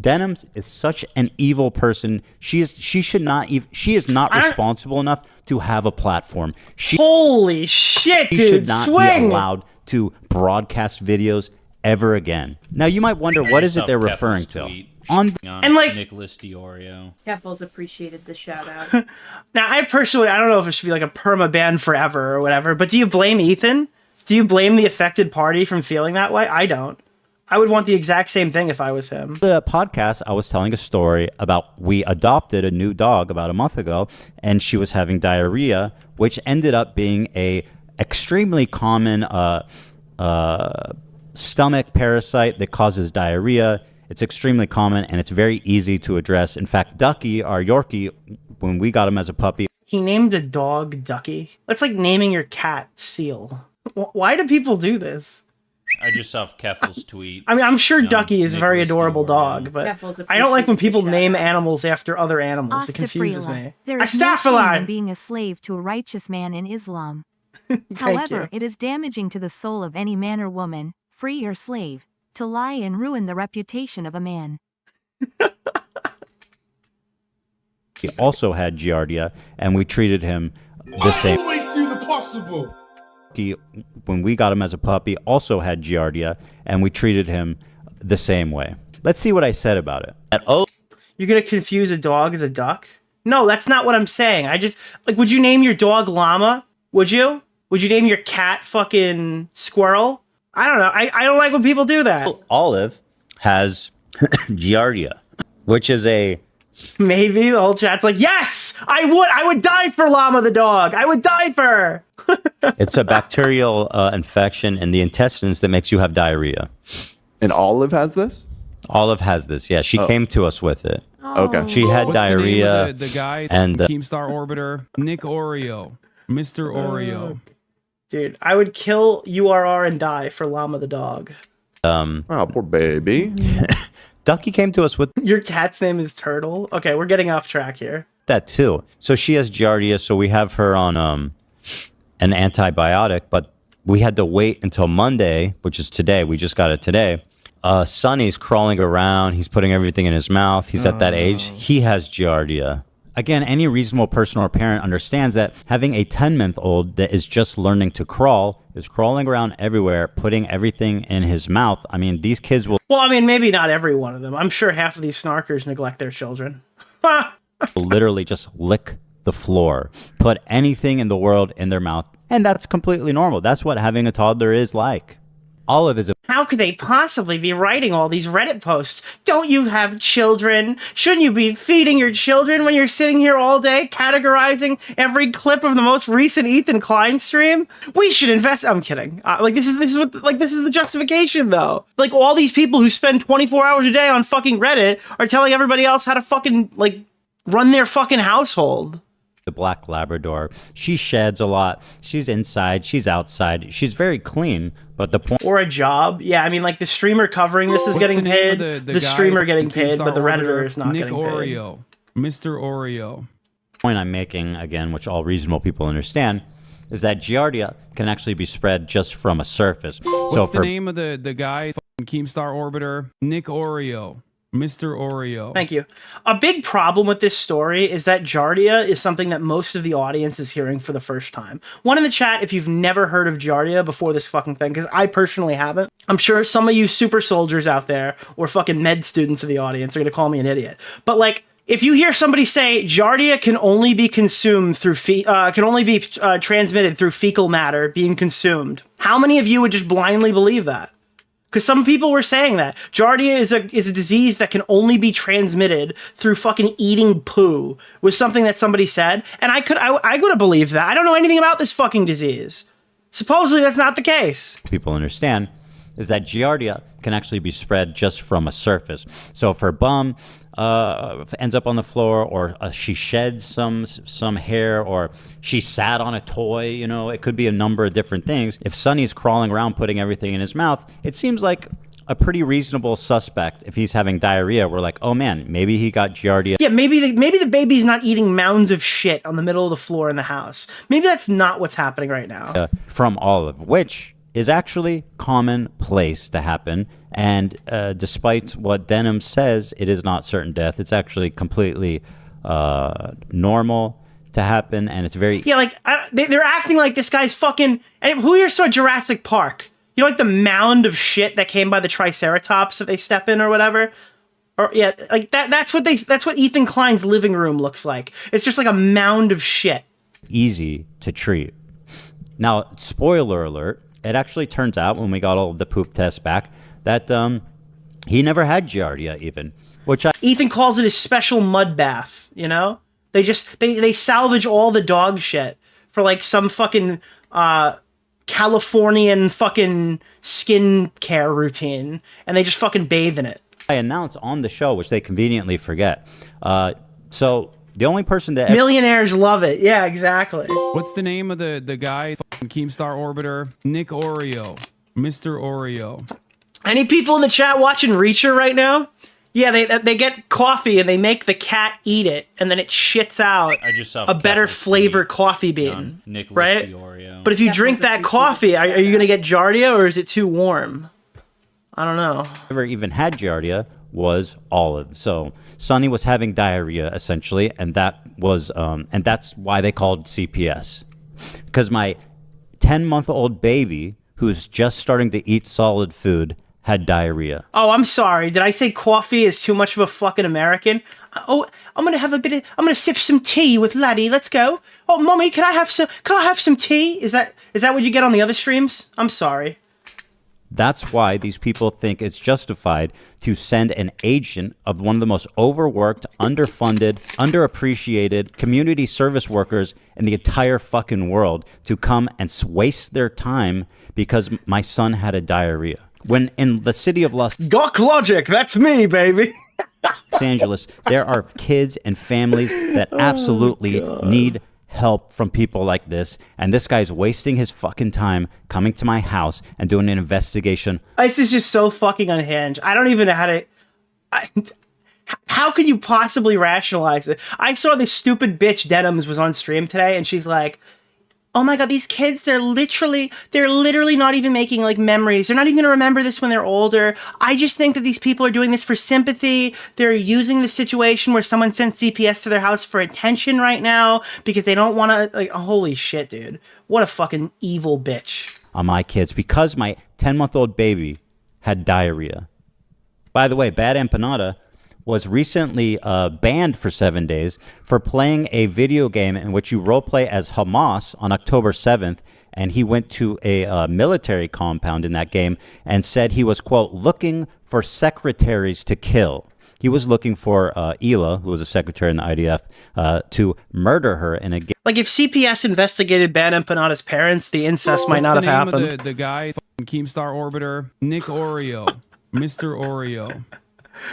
Denims is such an evil person. She is not responsible enough to have a platform. Holy shit, dude! She should not swing. be allowed to broadcast videos ever again. Now you might wonder, what is it they're referring to? And like Nicholas DeOrio. Keffels appreciated the shout out. Now, I don't know if it should be like a perma ban forever or whatever, but do you blame Ethan? Do you blame the affected party from feeling that way? I don't. I would want the exact same thing if I was him. The podcast, I was telling a story about, we adopted a new dog about a month ago, and she was having diarrhea, which ended up being a extremely common stomach parasite that causes diarrhea. It's extremely common, and it's very easy to address. In fact, Ducky, our Yorkie, when we got him as a puppy... He named a dog Ducky. That's like naming your cat Seal. Why do people do this? I just saw Keffel's tweet. I mean, I'm sure Ducky is a very adorable dog, but I don't like when people name animals after other animals. It confuses me. There is no shame in being a slave to a righteous man in Islam. However, it is damaging to the soul of any man or woman, free or slave, to lie and ruin the reputation of a man. He also had Giardia, and we treated him the same. Always do the possible. When we got him as a puppy, also had Giardia, and we treated him the same way. Let's see what I said about it. You're gonna confuse a dog as a duck? No, that's not what I'm saying. I just, like, would you name your dog Llama? Would you? Would you name your cat fucking Squirrel? I don't know. I don't like when people do that. Olive has Giardia, which is a... Maybe the whole chat's like, yes, I would die for Llama the dog. I would die for her. It's a bacterial infection in the intestines that makes you have diarrhea. And Olive has this? Olive has this, yeah. She came to us with it. Okay. She had diarrhea. The guy, and Keemstar Orbiter, Nick Oreo, Mr. Oreo. Dude, I would kill URR and die for Llama the dog. Oh, poor baby. Ducky came to us with... Your cat's name is Turtle? Okay, we're getting off track here. That too. So she has Giardia, so we have her on an antibiotic, but we had to wait until Monday, which is today. We just got it today. Sonny's crawling around. He's putting everything in his mouth. He's at that age. He has Giardia. Again, any reasonable person or parent understands that having a 10-month-old that is just learning to crawl is crawling around everywhere, putting everything in his mouth. I mean, these kids will... Well, I mean, maybe not every one of them. I'm sure half of these snarkers neglect their children. literally just lick the floor, put anything in the world in their mouth, and that's completely normal. That's what having a toddler is like. Olive is a How could they possibly be writing all these Reddit posts? Don't you have children? Shouldn't you be feeding your children when you're sitting here all day categorizing every clip of the most recent Ethan Klein stream? We should invest. I'm kidding. This is the justification though. Like all these people who spend 24 hours a day on fucking Reddit are telling everybody else how to fucking run their fucking household. the black Labrador. She sheds a lot. She's inside. She's outside. She's very clean. But the point, or a job, yeah. I mean, like the streamer covering this is getting paid. The streamer getting paid, but the Redditor is not getting paid. Oreo, Mr. Oreo. Point I'm making again, which all reasonable people understand, is that Giardia can actually be spread just from a surface. What's the name of the guy? Keemstar Orbiter, Nick Oreo. Mr. Oreo. Thank you. A big problem with this story is that Giardia is something that most of the audience is hearing for the first time. One in the chat if you've never heard of Giardia before this fucking thing, because I personally haven't. I'm sure some of you super soldiers out there or fucking med students of the audience are going to call me an idiot. But like, if you hear somebody say Giardia can only be consumed through transmitted through fecal matter being consumed, how many of you would just blindly believe that? Because some people were saying that Giardia is a disease that can only be transmitted through fucking eating poo, was something that somebody said, and I could have believed that. I don't know anything about this fucking disease. Supposedly that's not the case. People understand is that Giardia can actually be spread just from a surface. So if her bum ends up on the floor, or she sheds some hair, or she sat on a toy, you know, it could be a number of different things. If Sonny's crawling around putting everything in his mouth, it seems like a pretty reasonable suspect. If he's having diarrhea, we're like, oh man, maybe he got Giardia. Yeah, maybe the baby's not eating mounds of shit on the middle of the floor in the house. Maybe that's not what's happening right now. From Olive, which is actually commonplace to happen. And despite what Denims says, it is not certain death. It's actually completely normal to happen, and it's very... Yeah, like, they're acting like this guy's fucking... And who here saw Jurassic Park? You know, like the mound of shit that came by the Triceratops that they step in or whatever? Or, yeah, like, that's what Ethan Klein's living room looks like. It's just like a mound of shit. Easy to treat. Now, spoiler alert, it actually turns out when we got all of the poop tests back that he never had Giardia even, which Ethan calls it his special mud bath, you know? They salvage all the dog shit for like some fucking Californian fucking skin care routine, and they just fucking bathe in it. I announced on the show, which they conveniently forget. So the only person that... Millionaires love it. Yeah, exactly. What's the name of the guy? Keemstar Orbiter, Nick Oreo, Mr. Oreo. Any people in the chat watching Reacher right now? Yeah, they get coffee and they make the cat eat it, and then it shits out a better flavor coffee bean, Nicholas right? DeOrio. But if you drink that coffee, are you gonna get Giardia, or is it too warm? I don't know. Never even had Giardia was Olive. So Sonny was having diarrhea essentially, and that's why they called CPS, because my 10-month-old baby who's just starting to eat solid food had diarrhea. Oh, I'm sorry. Did I say coffee is too much of a fucking American? Oh, I'm gonna sip some tea with Laddie. Let's go. Oh, mommy, can I have some tea? Is that what you get on the other streams? I'm sorry. That's why these people think it's justified to send an agent of one of the most overworked, underfunded, underappreciated community service workers in the entire fucking world to come and waste their time because my son had a diarrhea. When in the city of Gawk Logic, that's me, baby. Los Angeles, there are kids and families that absolutely need help from people like this, and this guy's wasting his fucking time coming to my house and doing an investigation. This is just so fucking unhinged. I don't even know how to... how could you possibly rationalize it? I saw this stupid bitch Denims was on stream today, and she's like, oh my god, these kids, they're literally not even making like memories. They're not even gonna remember this when they're older. I just think that these people are doing this for sympathy. They're using the situation where someone sent CPS to their house for attention right now because they don't want to, like, holy shit, dude. What a fucking evil bitch. On my kids, because my 10-month-old baby had diarrhea. By the way, Bad Empanada was recently banned for 7 days for playing a video game in which you roleplay as Hamas on October 7th, and he went to a military compound in that game and said he was, quote, looking for secretaries to kill. He was looking for Hila, who was a secretary in the IDF, to murder her in a game. Like, if CPS investigated Bad Empanada's parents, the incest might not have happened. The guy, Keemstar Orbiter, Nick Oreo, Mr. Oreo.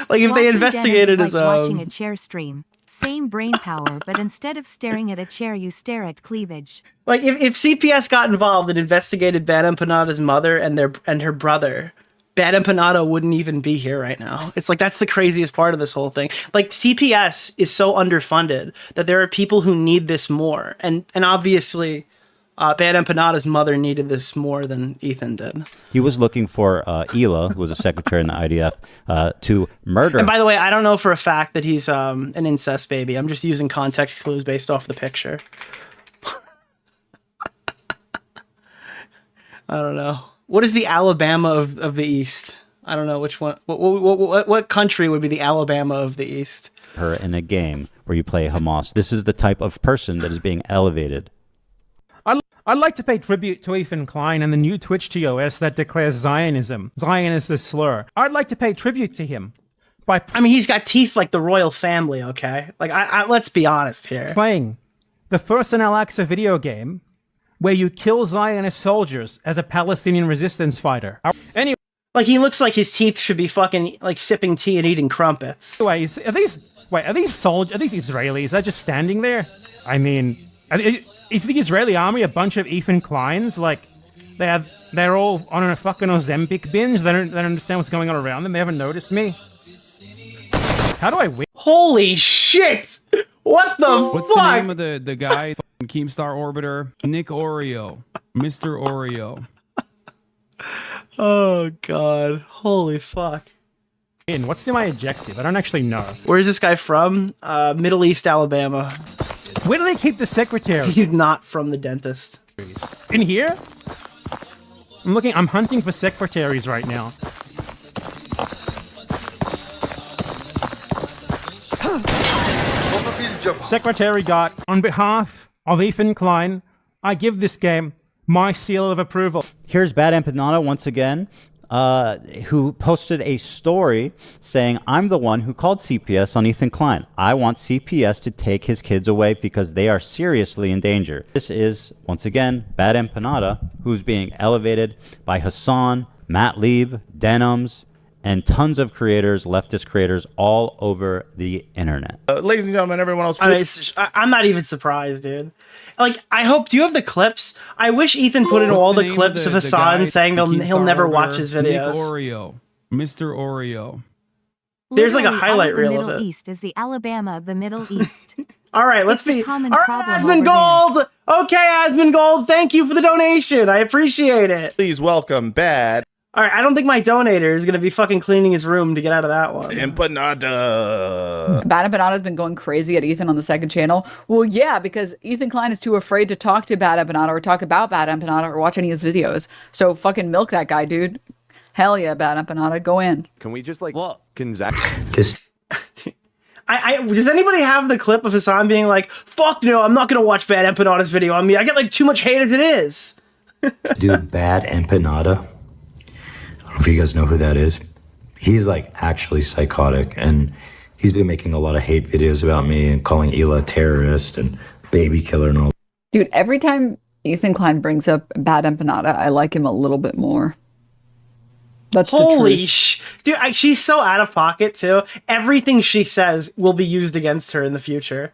Like, if they investigated Denim his is like watching a chair stream. Same brain power, but instead of staring at a chair, you stare at cleavage. Like, if CPS got involved and investigated Bad Empanada's mother and her brother, Bad Empanada wouldn't even be here right now. It's like, that's the craziest part of this whole thing. Like, CPS is so underfunded that there are people who need this more. And obviously, Bad Empanada's mother needed this more than Ethan did. He was looking for Hila, who was a secretary in the IDF, to murder. And by the way, I don't know for a fact that he's an incest baby. I'm just using context clues based off the picture. I don't know. What is the Alabama of the East? I don't know which one. What country would be the Alabama of the East? Her in a game where you play Hamas. This is the type of person that is being elevated. I'd like to pay tribute to Ethan Klein and the new Twitch TOS that declares Zionism. Zion is the slur. I'd like to pay tribute to him. I mean, he's got teeth like the royal family, okay? Like, let's be honest here. Playing the first in Al-Aqsa video game where you kill Zionist soldiers as a Palestinian resistance fighter. Anyway, like, he looks like his teeth should be fucking, like, sipping tea and eating crumpets. Anyways, are these Israelis? They're just standing there? I mean, is the Israeli army a bunch of Ethan Kleins? Like, they're all on a fucking Ozempic binge? They don't understand what's going on around them? They haven't noticed me? How do I win? Holy shit! What the fuck? What's the name of the guy? Keemstar Orbiter, Nick Oreo, Mr. Oreo. Oh god, holy fuck. What's my objective? I don't actually know. Where's this guy from? Middle East, Alabama. Where do they keep the secretary? He's not from the dentist. In here? I'm hunting for secretaries right now. Secretary got, on behalf of Ethan Klein, I give this game my seal of approval. Here's Bad Empanada once again, who posted a story saying, I'm the one who called CPS on Ethan Klein. I want CPS to take his kids away because they are seriously in danger. This is, once again, Bad Empanada, who's being elevated by Hassan, Matt Lieb, Denims, and tons of creators, leftist creators, all over the internet. Ladies and gentlemen, everyone else. I'm not even surprised, dude. Like, I hope. Do you have the clips? I wish Ethan put in all the clips of Hassan saying he'll never watch his videos. Nick Oreo, Mr. Oreo. There's like a highlight reel of it. The Middle East is the Alabama of the Middle East. All right, let's be. All right, Asmongold. Okay, Asmongold. Thank you for the donation. I appreciate it. Please welcome Bad. All right, I don't think my donator is going to be fucking cleaning his room to get out of that one. Empanada. Bad Empanada's been going crazy at Ethan on the second channel. Well, yeah, because Ethan Klein is too afraid to talk to Bad Empanada or talk about Bad Empanada or watch any of his videos. So fucking milk that guy, dude. Hell yeah, Bad Empanada, go in. Can we just like This. Does anybody have the clip of Hassan being like, fuck no, I'm not going to watch Bad Empanada's video on me. I get like too much hate as it is. Dude, Bad Empanada. I don't know if you guys know who that is. He's like actually psychotic, and he's been making a lot of hate videos about me and calling Hila a terrorist and baby killer and all. Dude, every time Ethan Klein brings up Bad Empanada, I like him a little bit more. That's holy dude. She's so out of pocket too. Everything she says will be used against her in the future.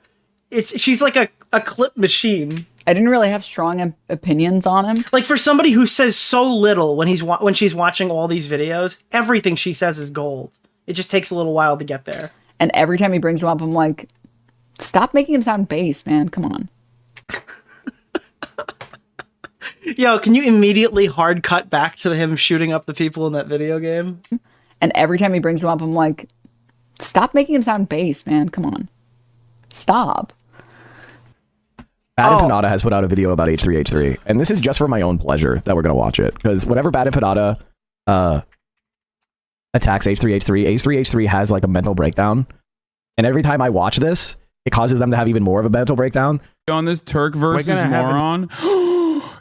She's like a clip machine. I didn't really have strong opinions on him. Like, for somebody who says so little when she's watching all these videos, everything she says is gold. It just takes a little while to get there. And every time he brings him up, I'm like, stop making him sound base, man. Come on. Yo, can you immediately hard cut back to him shooting up the people in that video game? And every time he brings him up, I'm like, stop making him sound base, man. Come on. Stop. Bad Empanada has put out a video about H3H3, and this is just for my own pleasure that we're going to watch it, because whenever Bad Empanada attacks H3H3, H3H3 has like a mental breakdown, and every time I watch this, it causes them to have even more of a mental breakdown. On this Turk versus moron.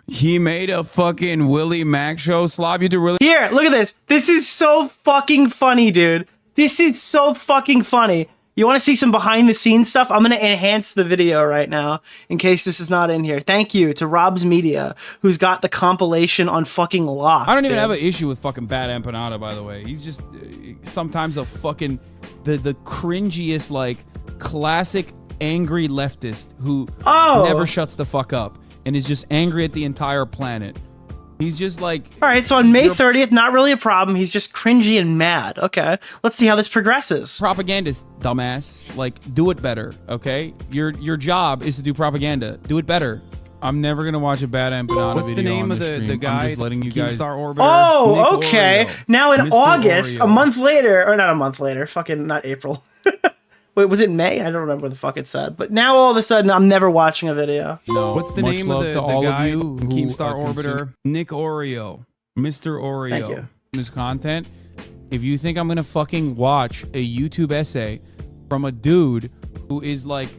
He made a fucking Willie Mac show. Slob, you do really. Here, look at this. This is so fucking funny, dude. This is so fucking funny. You want to see some behind the scenes stuff? I'm going to enhance the video right now in case this is not in here. Thank you to Rob's Media, who's got the compilation on fucking lock. I don't even have an issue with fucking Bad Empanada, by the way. He's just sometimes a fucking the cringiest, like, classic angry leftist who never shuts the fuck up and is just angry at the entire planet. He's just like... All right, so on May 30th, not really a problem. He's just cringy and mad. Okay, let's see how this progresses. Propagandist, dumbass. Like, do it better, okay? Your job is to do propaganda. Do it better. I'm never going to watch a Bad Empanada What's video the name on of the the guy? I'm just letting you guys... Oh, okay. Now in August, a month later, or not a month later, fucking not April. Wait, was it May? I don't remember what the fuck it said. But now all of a sudden, I'm never watching a video. No. What's the name of the guy who Keemstar Orbiter? Nick DeOrio. Mr. Oreo. Thank you. This content. If you think I'm going to fucking watch a YouTube essay from a dude who is like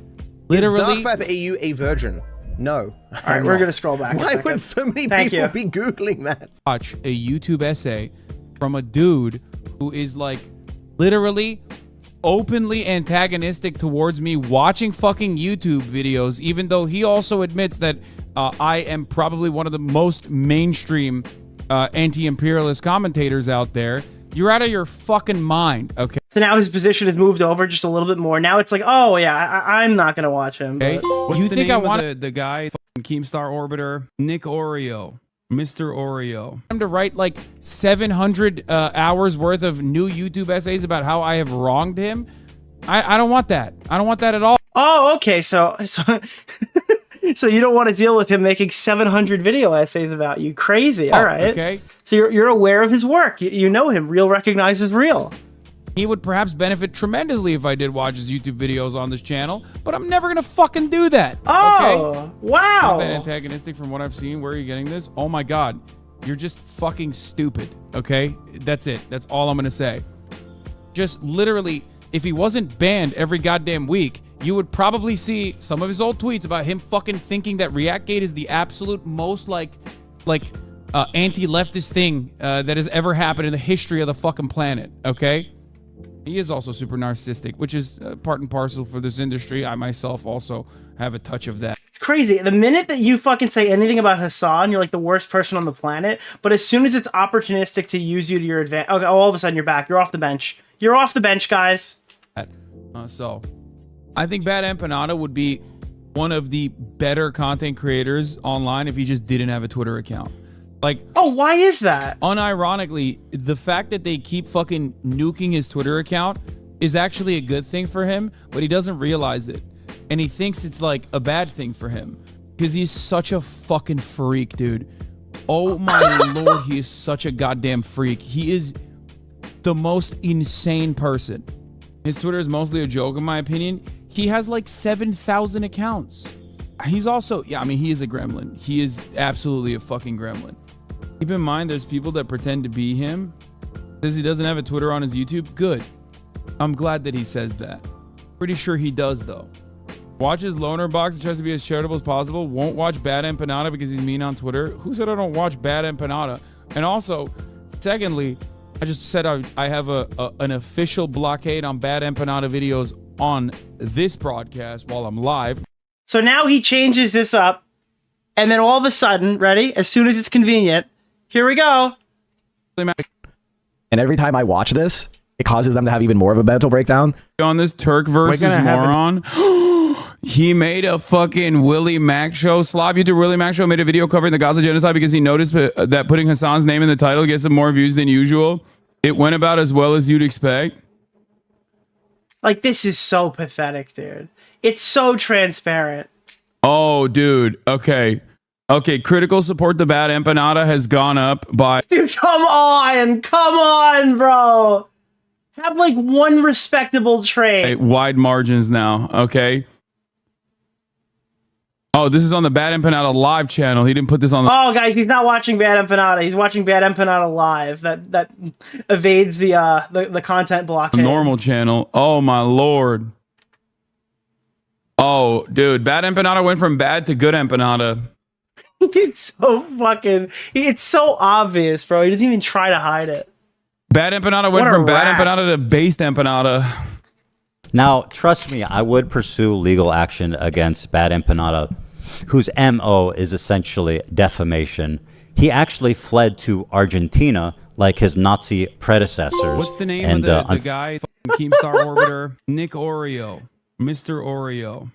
literally... Is Dark Vibe EU a virgin? No. All right, we're going to scroll back Why would so many people be Googling that? Watch a YouTube essay from a dude who is like literally openly antagonistic towards me watching fucking YouTube videos, even though he also admits that I am probably one of the most mainstream anti-imperialist commentators out there. You're out of your fucking mind, okay? So now his position has moved over just a little bit more. Now it's like, oh yeah, I'm not gonna watch him. Okay. But... You think I want the guy, Keemstar Orbiter, Nick DeOrio, Mr. Oreo? I'm to write like 700 hours worth of new YouTube essays about how I have wronged him. I don't want that. I don't want that at all. Oh, okay. So so you don't want to deal with him making 700 video essays about you? Crazy. All right. Okay. So you're aware of his work. You know him. Real recognizes real. He would perhaps benefit tremendously if I did watch his YouTube videos on this channel, but I'm never gonna fucking do that. Oh, okay? Wow. Not that antagonistic from what I've seen. Where are you getting this? Oh my God, you're just fucking stupid. Okay, that's it. That's all I'm gonna say. Just literally, if he wasn't banned every goddamn week, you would probably see some of his old tweets about him fucking thinking that ReactGate is the absolute most anti-leftist thing that has ever happened in the history of the fucking planet. Okay. He is also super narcissistic, which is part and parcel for this industry. I myself also have a touch of that. It's crazy. The minute that you fucking say anything about Hassan, you're like the worst person on the planet. But as soon as it's opportunistic to use you to your advantage, okay, all of a sudden you're back. You're off the bench. You're off the bench, guys. So I think Bad Empanada would be one of the better content creators online if he just didn't have a Twitter account. Like, oh, why is that? Unironically, the fact that they keep fucking nuking his Twitter account is actually a good thing for him, but he doesn't realize it. And he thinks it's like a bad thing for him because he's such a fucking freak, dude. Oh my Lord, he is such a goddamn freak. He is the most insane person. His Twitter is mostly a joke, in my opinion. He has like 7,000 accounts. He's also, yeah, I mean, he is a gremlin. He is absolutely a fucking gremlin. Keep in mind, there's people that pretend to be him. Says he doesn't have a Twitter on his YouTube. Good. I'm glad that he says that. Pretty sure he does, though. Watches Loner Box and tries to be as charitable as possible. Won't watch Bad Empanada because he's mean on Twitter. Who said I don't watch Bad Empanada? And also, secondly, I just said I have an official blockade on Bad Empanada videos on this broadcast while I'm live. So now he changes this up, and then all of a sudden, ready? As soon as it's convenient, here we go. And every time I watch this, it causes them to have even more of a mental breakdown. On this Turk versus moron, he made a fucking Willie Mac show. Slob, you do Willie Mac show made a video covering the Gaza genocide because he noticed that putting Hassan's name in the title gets him more views than usual. It went about as well as you'd expect. Like, this is so pathetic, dude. It's so transparent. Oh, dude. Okay. Critical support to Bad Empanada has gone up by... Dude, come on, bro. Have like one respectable trade. Wide margins now. Okay. Oh, this is on the Bad Empanada live channel. He didn't put this on the... Oh, guys, he's not watching Bad Empanada. He's watching Bad Empanada live. That evades the content blockade. Normal channel. Oh, my Lord. Oh, dude. Bad Empanada went from bad to good Empanada. He's so fucking. It's so obvious, bro. He doesn't even try to hide it. Bad Empanada went from bad Empanada to based Empanada. Now, trust me, I would pursue legal action against Bad Empanada, whose MO is essentially defamation. He actually fled to Argentina like his Nazi predecessors. What's the name of the guy? Keemstar Orbiter? Nick Oreo. Mr. Oreo.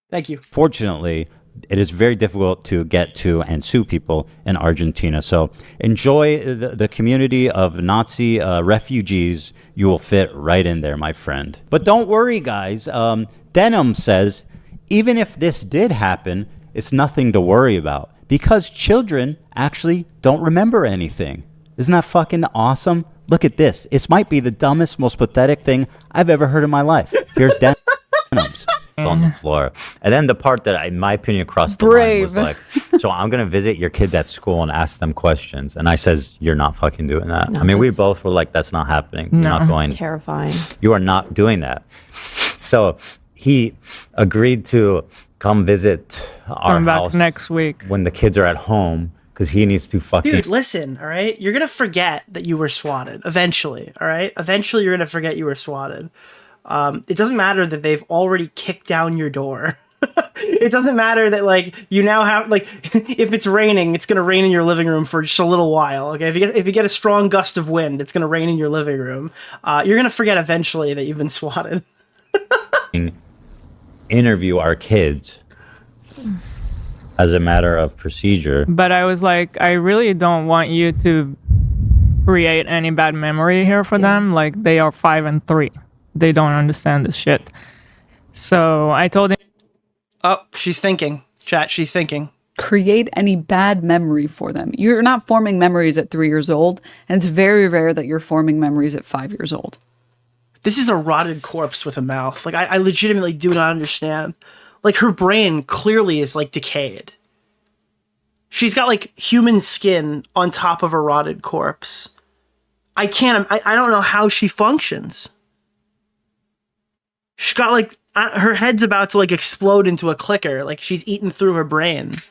Thank you. Fortunately, it is very difficult to get to and sue people in Argentina. So enjoy the community of Nazi refugees. You will fit right in there, my friend. But don't worry, guys. Denims says, even if this did happen, it's nothing to worry about because children actually don't remember anything. Isn't that fucking awesome? Look at this. It might be the dumbest, most pathetic thing I've ever heard in my life. Here's Denims. On the floor. And then the part that, in my opinion, crossed the line was like, so I'm going to visit your kids at school and ask them questions. And I says, you're not fucking doing that. No, I mean, we both were like, that's not happening. You're not going. Terrifying. You are not doing that. So he agreed to come visit our house next week when the kids are at home because he needs to fucking. Dude, listen, all right? You're going to forget that you were swatted eventually, all right? Eventually, you're going to forget you were swatted. It doesn't matter that they've already kicked down your door. It doesn't matter that, like, you now have, like, if it's raining, it's going to rain in your living room for just a little while, okay? If you get a strong gust of wind, it's going to rain in your living room. You're going to forget eventually that you've been swatted. Interview our kids as a matter of procedure. But I was like, I really don't want you to create any bad memory here for them. Like, they are 5 and 3. They don't understand this shit. So I told him. Oh, she's thinking. Chat, she's thinking. Create any bad memory for them. You're not forming memories at 3 years old, and it's very rare that you're forming memories at 5 years old. This is a rotted corpse with a mouth. Like, I legitimately do not understand. Like, her brain clearly is, like, decayed. She's got, like, human skin on top of a rotted corpse. I don't know how she functions. She's got, like, her head's about to, like, explode into a clicker. Like, she's eaten through her brain.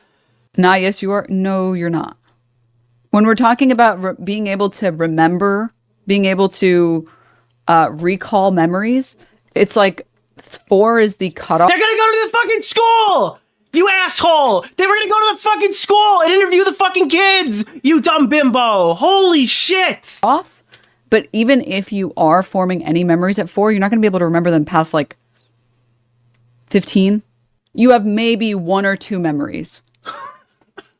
Nah, yes, you are. No, you're not. When we're talking about being able to remember, being able to recall memories, it's like 4 is the cutoff. They're gonna go to the fucking school! You asshole! They were gonna go to the fucking school and interview the fucking kids! You dumb bimbo! Holy shit! Off. But even if you are forming any memories at 4, you're not going to be able to remember them past like 15. You have maybe 1 or 2 memories.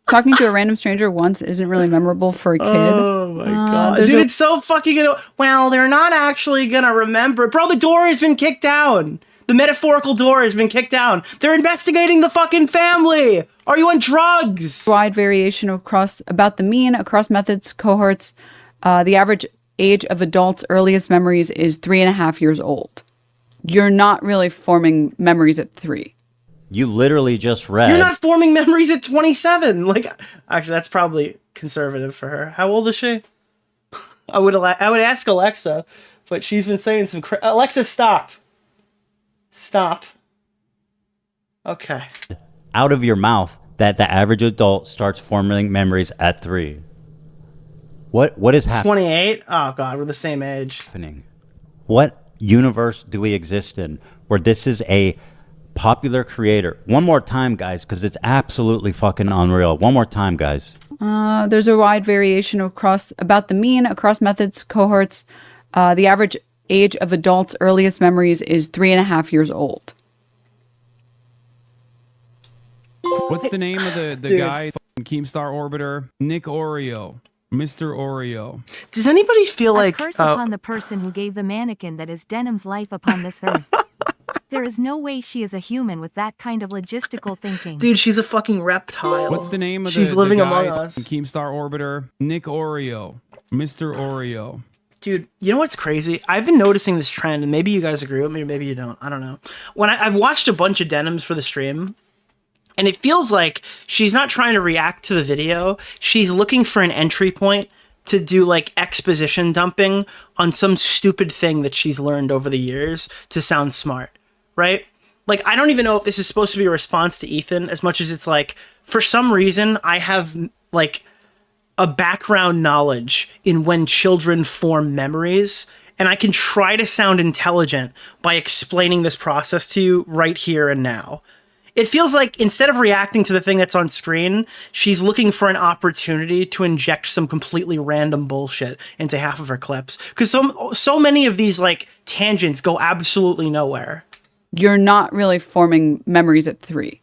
Talking to a random stranger once isn't really memorable for a kid. Oh my god. Dude, it's so fucking... Well, they're not actually gonna remember. Bro, the door has been kicked down. The metaphorical door has been kicked down. They're investigating the fucking family. Are you on drugs? Wide variation across about the mean, across methods, cohorts. The average age of adults' earliest memories is 3.5 years old. You're not really forming memories at 3. You literally just read. You're not forming memories at 27. Like, actually, that's probably conservative for her. How old is she? I would ask Alexa, but she's been saying some. Alexa, stop. Stop. Okay. Out of your mouth that the average adult starts forming memories at 3. What is happening? 28? Oh god, we're the same age. What universe do we exist in where this is a popular creator? One more time, guys, because it's absolutely fucking unreal. One more time, guys. There's a wide variation across about the mean, across methods, cohorts. The average age of adults' earliest memories is 3.5 years old. What's the name of the guy? Keemstar Orbiter? Nick Oreo. Mr. Oreo. Does anybody feel like... curse upon the person who gave the mannequin that is Denims' life upon this earth. There is no way she is a human with that kind of logistical thinking. Dude, she's a fucking reptile. What's the name of She's living among us. Keemstar Orbiter? Nick Oreo. Mr. Oreo. Dude, you know what's crazy? I've been noticing this trend, and maybe you guys agree with me, maybe you don't. I don't know. When I've watched a bunch of Denims for the stream, and it feels like she's not trying to react to the video. She's looking for an entry point to do like exposition dumping on some stupid thing that she's learned over the years to sound smart, right? like, I don't even know if this is supposed to be a response to Ethan as much as it's like, for some reason, I have like a background knowledge in when children form memories, and I can try to sound intelligent by explaining this process to you right here and now. It feels like instead of reacting to the thing that's on screen, she's looking for an opportunity to inject some completely random bullshit into half of her clips. Because so many of these like tangents go absolutely nowhere. You're not really forming memories at 3.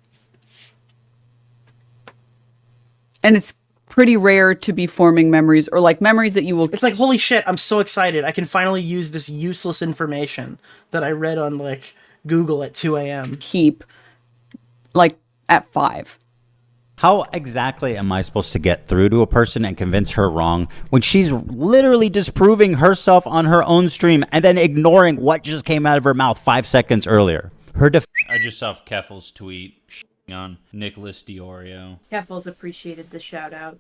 And it's pretty rare to be forming memories, or like memories that you will... It's like, holy shit, I'm so excited. I can finally use this useless information that I read on like Google at 2 a.m. Keep like at 5. How exactly am I supposed to get through to a person and convince her wrong when she's literally disproving herself on her own stream and then ignoring what just came out of her mouth 5 seconds earlier? I just saw Keffel's tweet on Nicholas DeOrio. Keffels appreciated the shout out.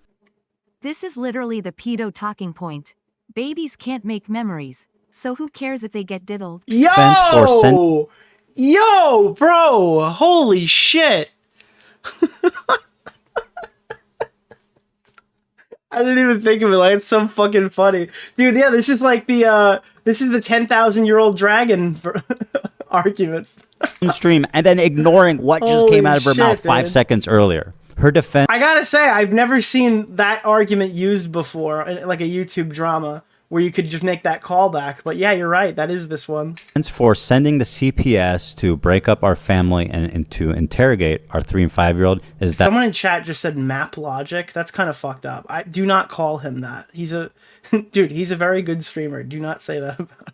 This is literally the pedo talking point. Babies can't make memories, so who cares if they get diddled? Yo! Yo, bro! Holy shit! I didn't even think of it. Like, it's so fucking funny. Dude, yeah, this is like the, this is the 10,000-year-old dragon argument. Stream and then ignoring what just came out of her mouth 5 seconds earlier. Her defense... I gotta say, I've never seen that argument used before in like a YouTube drama where you could just make that callback. But yeah, you're right. That is this one. For sending the CPS to break up our family and to interrogate our 3 and 5-year-old is that... Someone in chat just said map logic. That's kind of fucked up. I do not call him that. He's a... Dude, he's a very good streamer. Do not say that about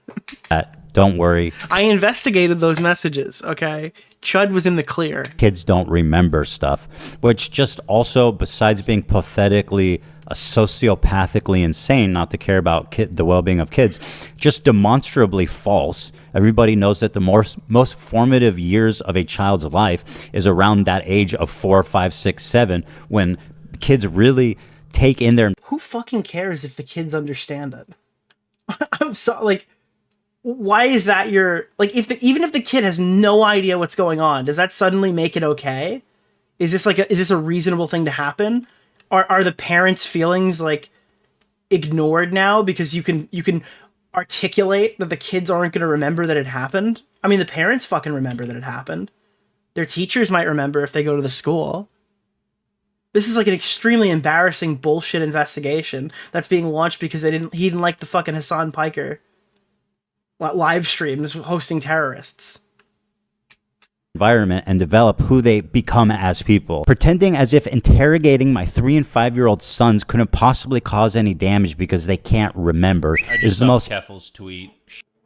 him. Don't worry. I investigated those messages, okay? Chud was in the clear. Kids don't remember stuff, which just also, besides being pathetically, sociopathically insane not to care about the well-being of kids, just demonstrably false. Everybody knows that the most formative years of a child's life is around that age of 4, 5, 6, 7, when kids really take in their... Who fucking cares if the kids understand it? I'm so, like... Why is that your... Like, even if the kid has no idea what's going on, does that suddenly make it okay? Is this like is this a reasonable thing to happen? Are the parents' feelings like ignored now because you can articulate that the kids aren't going to remember that it happened? I mean, the parents fucking remember that it happened. Their teachers might remember if they go to the school. This is like an extremely embarrassing bullshit investigation that's being launched because he didn't like the fucking Hassan Piker live streams hosting terrorists. Environment and develop who they become as people. Pretending as if interrogating my 3 and 5-year-old sons couldn't possibly cause any damage because they can't remember is the most... Keffel's tweet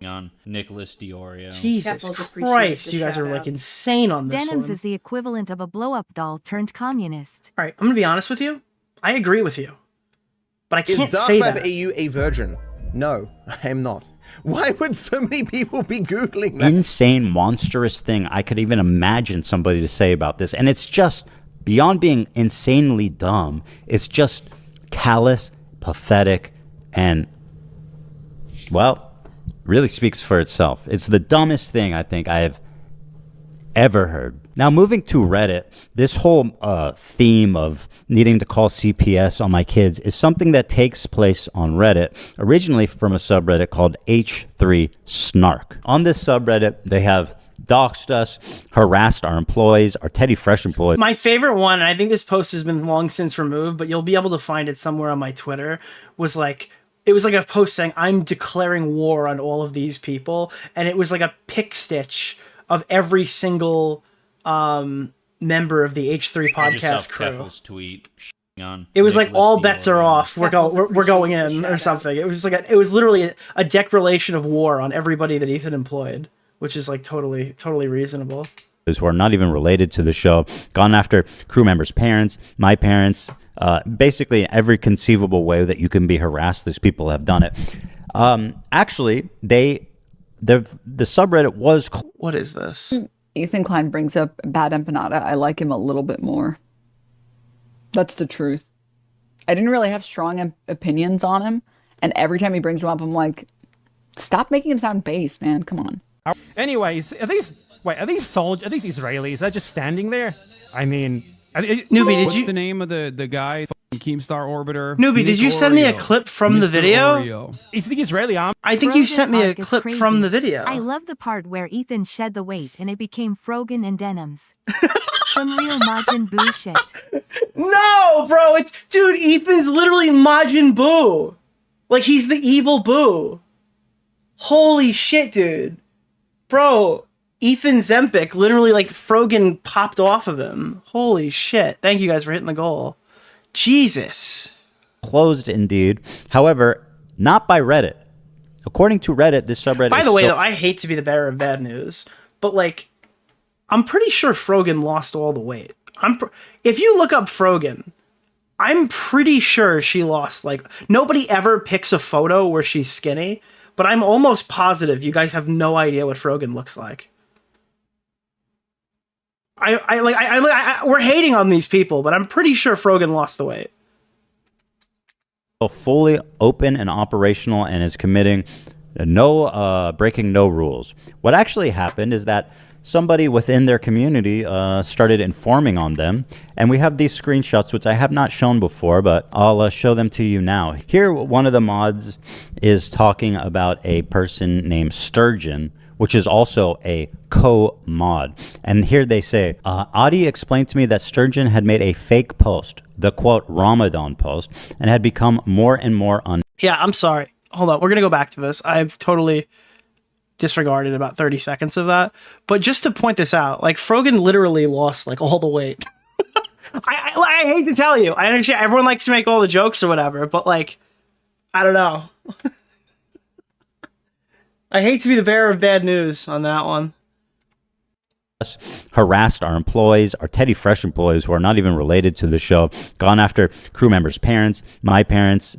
on Nicholas DeOrio. Jesus Christ, you guys are like insane on this Denims one. is the equivalent of a blow-up doll turned communist. All right, I'm gonna be honest with you. I agree with you, but I can't Is say Dark that. EU a virgin? No, I am not. Why would so many people be Googling that? Insane, monstrous thing I could even imagine somebody to say about this. And it's just, beyond being insanely dumb, it's just callous, pathetic, and, well, really speaks for itself. It's the dumbest thing I think I have ever heard. Now, moving to Reddit, this whole theme of needing to call CPS on my kids is something that takes place on Reddit, originally from a subreddit called H3 Snark. On this subreddit, they have doxed us, harassed our employees, our Teddy Fresh employees. My favorite one, and I think this post has been long since removed, but you'll be able to find it somewhere on my Twitter, was like, it was like a post saying, I'm declaring war on all of these people, and it was like a pick stitch of every single member of the H3 podcast crew. Tweet on it was like Nicholas all bets are DeOrio. off. We're going in or something. It was just like it was literally a declaration of war on everybody that Ethan employed, which is like totally reasonable. Who are not even related to the show, gone after crew members' parents, my parents, basically in every conceivable way that you can be harassed. These people have done it. Actually, the subreddit was... What is this? Ethan Klein brings up Bad Empanada. I like him a little bit more. That's the truth. I didn't really have strong opinions on him, and every time he brings him up, I'm like, stop making him sound base, man. Come on. Anyways, Wait, are these soldiers? Are these Israelis? They're just standing there? I mean, Newbie, What's the name of the guy? Keemstar Orbiter. Newbie, did you send me a clip from the video? Oreo. Is the Israeli army? I think you sent me a arc is clip crazy. from the video. I love the part where Ethan shed the weight and it became Frogan and Denims. Some real Majin Buu shit. No, bro, dude, Ethan's literally Majin Buu. Like, he's the evil Buu. Holy shit, dude. Bro, Ethan Zempic literally, like, Frogan popped off of him. Holy shit. Thank you guys for hitting the goal. Jesus. Closed indeed. However, not by Reddit. According to Reddit, this subreddit By is the way, still- though, I hate to be the bearer of bad news, but, like, I'm pretty sure Frogan lost all the weight. If you look up Frogan, I'm pretty sure she lost, like, nobody ever picks a photo where she's skinny, but I'm almost positive you guys have no idea what Frogan looks like. We're hating on these people, but I'm pretty sure Frogan lost the weight. fully open and operational and is committing breaking no rules. What actually happened is that somebody within their community started informing on them, and we have these screenshots which I have not shown before, but I'll show them to you now. Here, one of the mods is talking about a person named Sturgeon, which is also a co-mod. And here they say, Adi explained to me that Sturgeon had made a fake post, the quote Ramadan post, and had become more and more Yeah, I'm sorry. Hold on. We're going to go back to this. I've totally disregarded about 30 seconds of that. But just to point this out, like, Frogan literally lost, like, all the weight. I hate to tell you. I understand everyone likes to make all the jokes or whatever, but, like, I don't know. I hate to be the bearer of bad news on that one. Harassed our employees, our Teddy Fresh employees who are not even related to the show, gone after crew members' parents, my parents,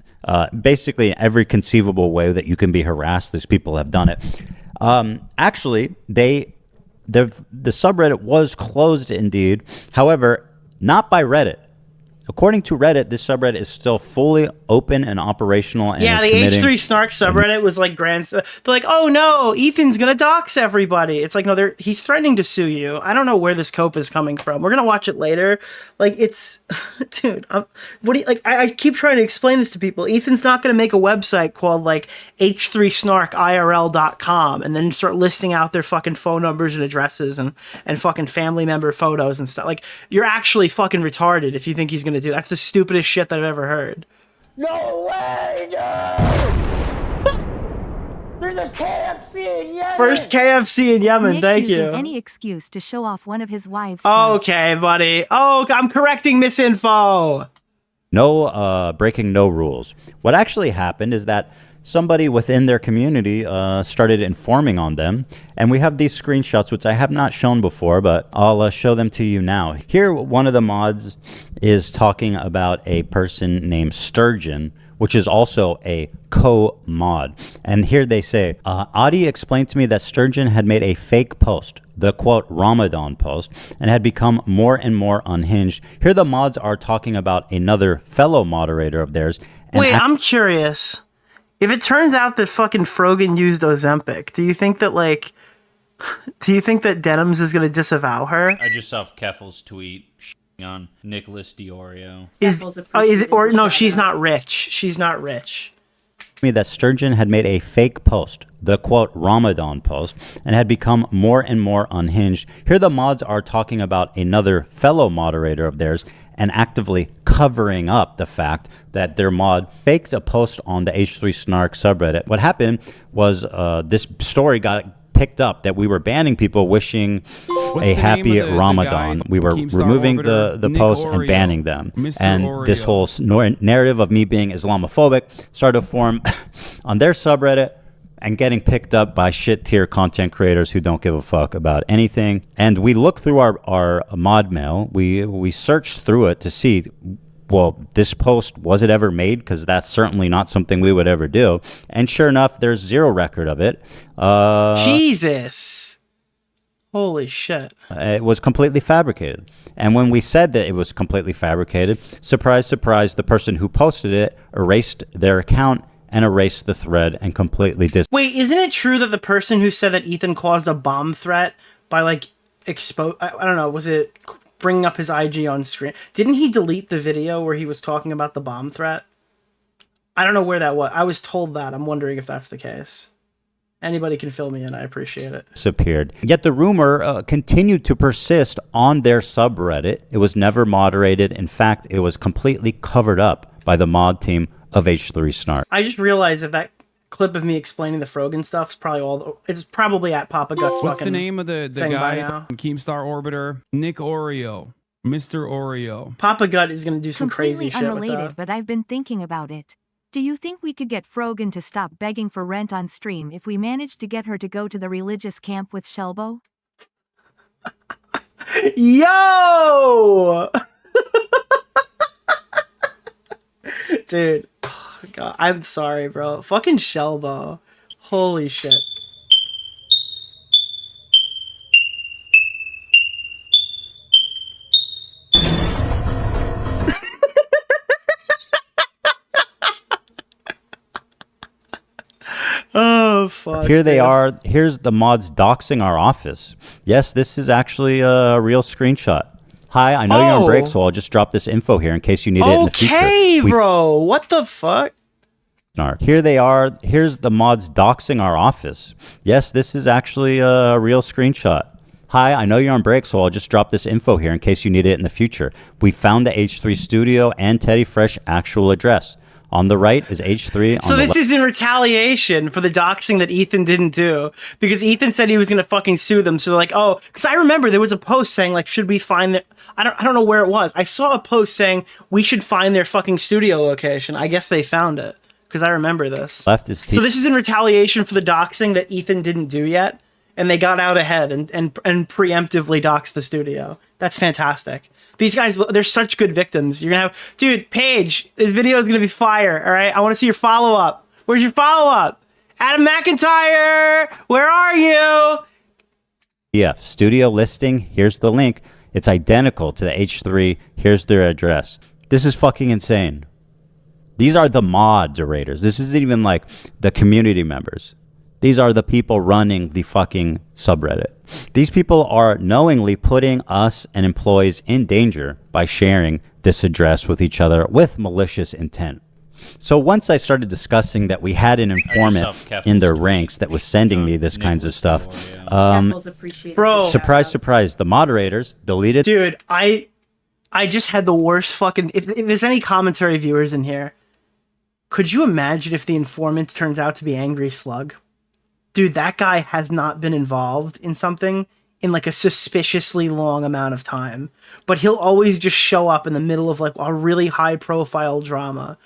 basically every conceivable way that you can be harassed, these people have done it. Actually, the subreddit was closed indeed. However, not by Reddit. According to Reddit, this subreddit is still fully open and operational. And yeah, the H3 Snark subreddit was like they're like, oh no, Ethan's gonna dox everybody. It's like, no, he's threatening to sue you. I don't know where this cope is coming from. We're gonna watch it later. Like, it's, dude, what do you, like, I keep trying to explain this to people. Ethan's not gonna make a website called like h3snarkirl.com and then start listing out their fucking phone numbers and addresses and fucking family member photos and stuff. Like, you're actually fucking retarded if you think he's gonna do. That's the stupidest shit that I've ever heard. No way, dude! There's a KFC in Yemen! First KFC in Yemen, Nick thank using you. any excuse to show off one of his wives. Okay, buddy. Oh, I'm correcting misinfo. Breaking no rules. What actually happened is that somebody within their community started informing on them, and we have these screenshots which I have not shown before, but I'll show them to you now. Here, one of the mods is talking about a person named Sturgeon, which is also a co-mod. And here they say, Adi explained to me that Sturgeon had made a fake post, the quote Ramadan post, and had become more and more unhinged. Here the mods are talking about another fellow moderator of theirs. Wait, I'm curious. If it turns out that fucking Frogan used Ozempic, do you think that Denims is going to disavow her? I just saw Keffel's tweet on Nicholas DeOrio. Is it, or no, she's not rich. She's not rich. Me that Sturgeon had made a fake post, the quote Ramadan post, and had become more and more unhinged. Here the mods are talking about another fellow moderator of theirs and actively covering up the fact that their mod faked a post on the H3 Snark subreddit. What happened was this story got picked up that we were banning people wishing a happy Ramadan. We were removing the posts and banning them. And this whole narrative of me being Islamophobic started to form on their subreddit and getting picked up by shit tier content creators who don't give a fuck about anything. And we looked through our mod mail. We searched through it to see, well, this post, was it ever made? Because that's certainly not something we would ever do. And sure enough, there's zero record of it. Jesus. Holy shit. It was completely fabricated. And when we said that it was completely fabricated, surprise, surprise, the person who posted it erased their account and erased the thread and completely Wait, isn't it true that the person who said that Ethan caused a bomb threat by like I don't know, was it bringing up his IG on screen? Didn't he delete the video where he was talking about the bomb threat? I don't know where that was. I was told that. I'm wondering if that's the case. Anybody can fill me in. I appreciate it. Disappeared. Yet the rumor continued to persist on their subreddit. It was never moderated. In fact, it was completely covered up by the mod team of H3 Snark. I just realized that clip of me explaining the Frogan stuff is probably it's probably at Papa Guts. What's the name of the guy from Keemstar Orbiter? Nick Oreo. Mr. Oreo. Papa Gut is going to do some crazy shit with that. But I've been thinking about it. Do you think we could get Frogan to stop begging for rent on stream if we managed to get her to go to the religious camp with Shelbo? Yo! Dude. Oh, God, I'm sorry, bro. Fucking Shelbo. Holy shit. Oh, fuck. Here they are. Here's the mods doxing our office. Yes, this is actually a real screenshot. Hi, I know you're on break, so I'll just drop this info here in case you need it in the future. Okay, bro. What the fuck? Here they are. Here's the mods doxing our office. Yes, this is actually a real screenshot. Hi, I know you're on break, so I'll just drop this info here in case you need it in the future. We found the H3 studio and Teddy Fresh actual address. On the right is H3. So this is in retaliation for the doxing that Ethan didn't do, because Ethan said he was going to fucking sue them. So they're like, oh, because I remember there was a post saying like, should we find that? I don't know where it was. I saw a post saying we should find their fucking studio location. I guess they found it because I remember this. Leftist. So this is in retaliation for the doxing that Ethan didn't do yet, and they got out ahead and preemptively doxed the studio. That's fantastic. These guys, they're such good victims. You're going to have... Dude, Paige, this video is going to be fire, all right? I want to see your follow-up. Where's your follow-up? Adam McIntyre, where are you? Yeah, studio listing. Here's the link. It's identical to the H3. Here's their address. This is fucking insane. These are the moderators. This isn't even like the community members. These are the people running the fucking subreddit. These people are knowingly putting us and employees in danger by sharing this address with each other with malicious intent. So once I started discussing that we had an informant in their ranks that was sending me this kinds of stuff, bro, surprise, surprise, the moderators deleted. Dude, I just had the worst fucking... If there's any commentary viewers in here, could you imagine if the informant turns out to be Angry Slug? Dude, that guy has not been involved in something in like a suspiciously long amount of time, but he'll always just show up in the middle of like a really high profile drama.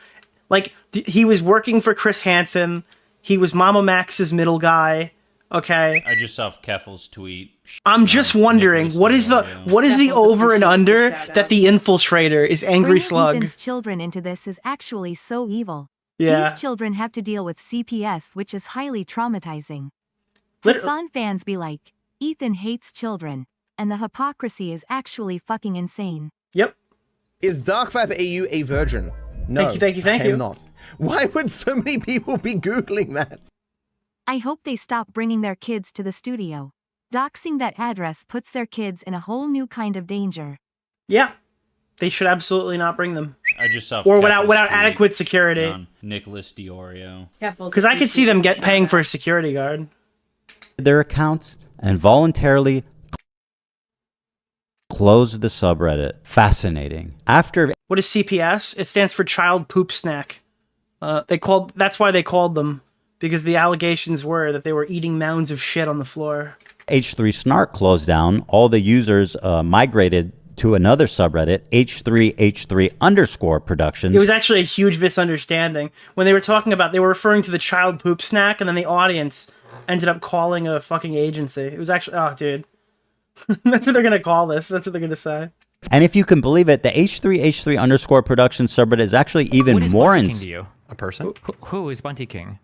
Like he was working for Chris Hansen. He was Mama Max's middle guy. Okay. I just saw Keffel's tweet. I'm just wondering, what is the over and under that the infiltrator is Angry Slug? Ethan's children into this is actually so evil. Yeah. These children have to deal with CPS, which is highly traumatizing. Hassan fans be like, Ethan hates children, and the hypocrisy is actually fucking insane. Yep. Is Darkvibe AU a virgin? No. Thank you. I am not. Why would so many people be Googling that? I hope they stop bringing their kids to the studio. Doxing that address puts their kids in a whole new kind of danger. Yeah. They should absolutely not bring them. I just saw or without adequate security. Nicholas DeOrio. Because I could see them paying for a security guard. Their accounts and voluntarily closed the subreddit. Fascinating. After what is CPS? It stands for Child Poop Snack. That's why they called them, because the allegations were that they were eating mounds of shit on the floor. H3 Snark closed down, all the users migrated to another subreddit, H3H3_productions. It was actually a huge misunderstanding. When they were talking about, they were referring to the child poop snack, and then the audience ended up calling a fucking agency. It was actually, oh, dude. That's what they're going to call this. That's what they're going to say. And if you can believe it, the H3H3_productions subreddit is actually even more King to you? A person? Who is Bunty King?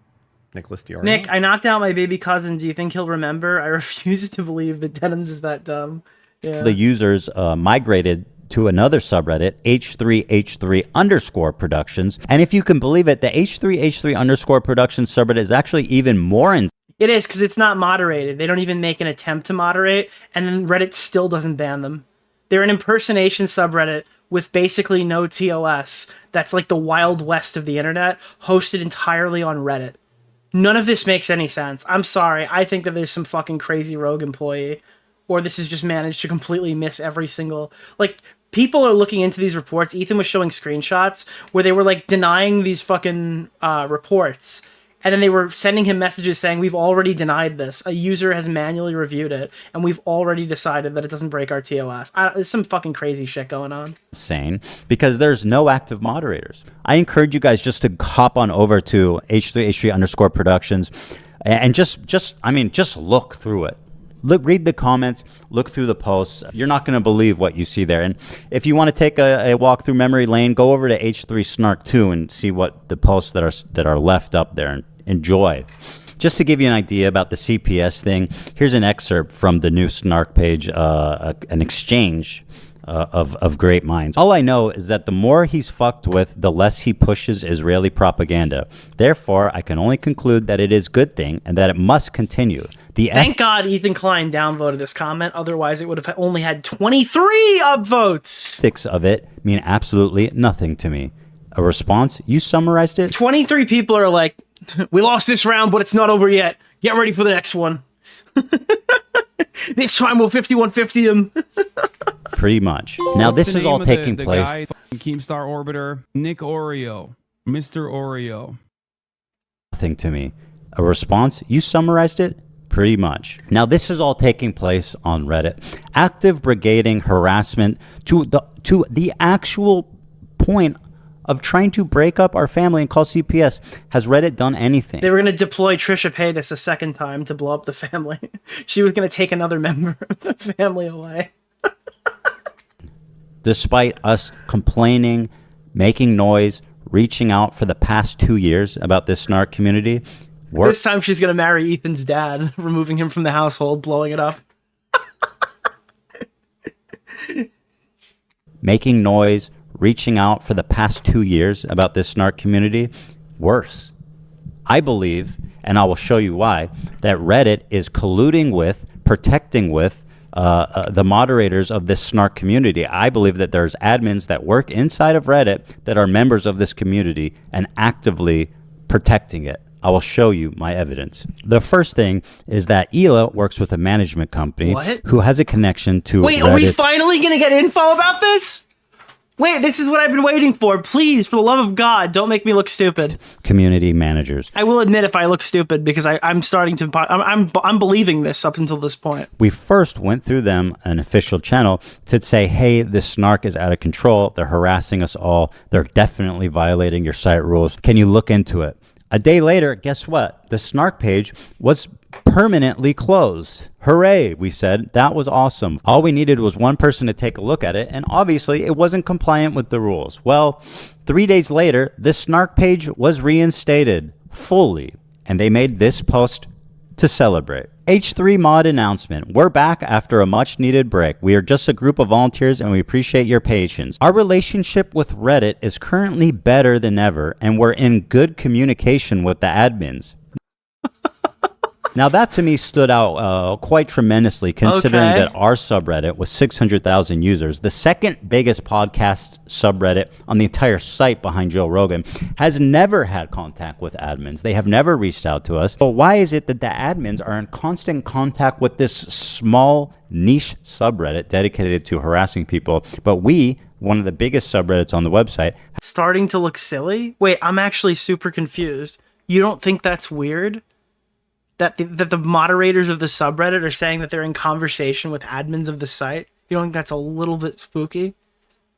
Nicholas DeOrio. Nick, I knocked out my baby cousin. Do you think he'll remember? I refuse to believe that Denims is that dumb. Yeah. The users migrated to another subreddit, H3H3_productions. And if you can believe it, the H3H3_productions subreddit is actually even more It is, because it's not moderated. They don't even make an attempt to moderate, and then Reddit still doesn't ban them. They're an impersonation subreddit with basically no TOS. That's like the Wild West of the internet, hosted entirely on Reddit. None of this makes any sense. I'm sorry. I think that there's some fucking crazy rogue employee, or this has just managed to completely miss every single... Like, people are looking into these reports. Ethan was showing screenshots where they were, like, denying these fucking reports. And then they were sending him messages saying, we've already denied this. A user has manually reviewed it, and we've already decided that it doesn't break our TOS. There's some fucking crazy shit going on. Insane, because there's no active moderators. I encourage you guys just to hop on over to H3H3_productions and just look through it. Read the comments, look through the posts. You're not going to believe what you see there. And if you want to take a walk through memory lane, go over to H3 Snark 2 and see what the posts that are left up there, and enjoy. Just to give you an idea about the CPS thing, here's an excerpt from the new Snark page, an exchange of great minds. All I know is that the more he's fucked with, the less he pushes Israeli propaganda. Therefore, I can only conclude that it is a good thing and that it must continue. Thank God Ethan Klein downvoted this comment. Otherwise, it would have only had 23 upvotes. Ethics of it mean absolutely nothing to me. A response? You summarized it? 23 people are like, we lost this round, but it's not over yet. Get ready for the next one. This time we'll 5150 him. Pretty much. Now, this is all taking place. Guy, Keemstar Orbiter, Nick Oreo, Mr. Oreo. Nothing to me. A response? You summarized it? Pretty much. Now, this is all taking place on Reddit. Active brigading harassment to the actual point of trying to break up our family and call CPS. Has Reddit done anything? They were going to deploy Trisha Paytas a second time to blow up the family. She was going to take another member of the family away. Despite us complaining, making noise, reaching out for the past 2 years about this Snark community. This time she's going to marry Ethan's dad, removing him from the household, blowing it up. Making noise, reaching out for the past 2 years about this Snark community. Worse. I believe, and I will show you why, that Reddit is colluding with, protecting with, the moderators of this Snark community. I believe that there's admins that work inside of Reddit that are members of this community and actively protecting it. I will show you my evidence. The first thing is that Hila works with a management company who has a connection to Wait, Reddit. are we finally going to get info about this? Wait, this is what I've been waiting for. Please, for the love of God, don't make me look stupid. Community managers. I will admit if I look stupid, because I'm starting to... I'm believing this up until this point. We first went through them, an official channel, to say, hey, this Snark is out of control. They're harassing us all. They're definitely violating your site rules. Can you look into it? A day later, guess what? The Snark page was permanently closed. Hooray, we said. That was awesome. All we needed was one person to take a look at it, and obviously it wasn't compliant with the rules. Well, 3 days later, the Snark page was reinstated fully, and they made this post to celebrate. H3 mod announcement. We're back after a much needed break. We are just a group of volunteers and we appreciate your patience. Our relationship with Reddit is currently better than ever, and we're in good communication with the admins. Now, that to me stood out quite tremendously, considering that our subreddit was 600,000 users, the second biggest podcast subreddit on the entire site behind Joe Rogan, has never had contact with admins. They have never reached out to us. But why is it that the admins are in constant contact with this small niche subreddit dedicated to harassing people, but we, one of the biggest subreddits on the website... Starting to look silly? Wait, I'm actually super confused. You don't think that's weird? That the moderators of the subreddit are saying that they're in conversation with admins of the site? You don't think that's a little bit spooky?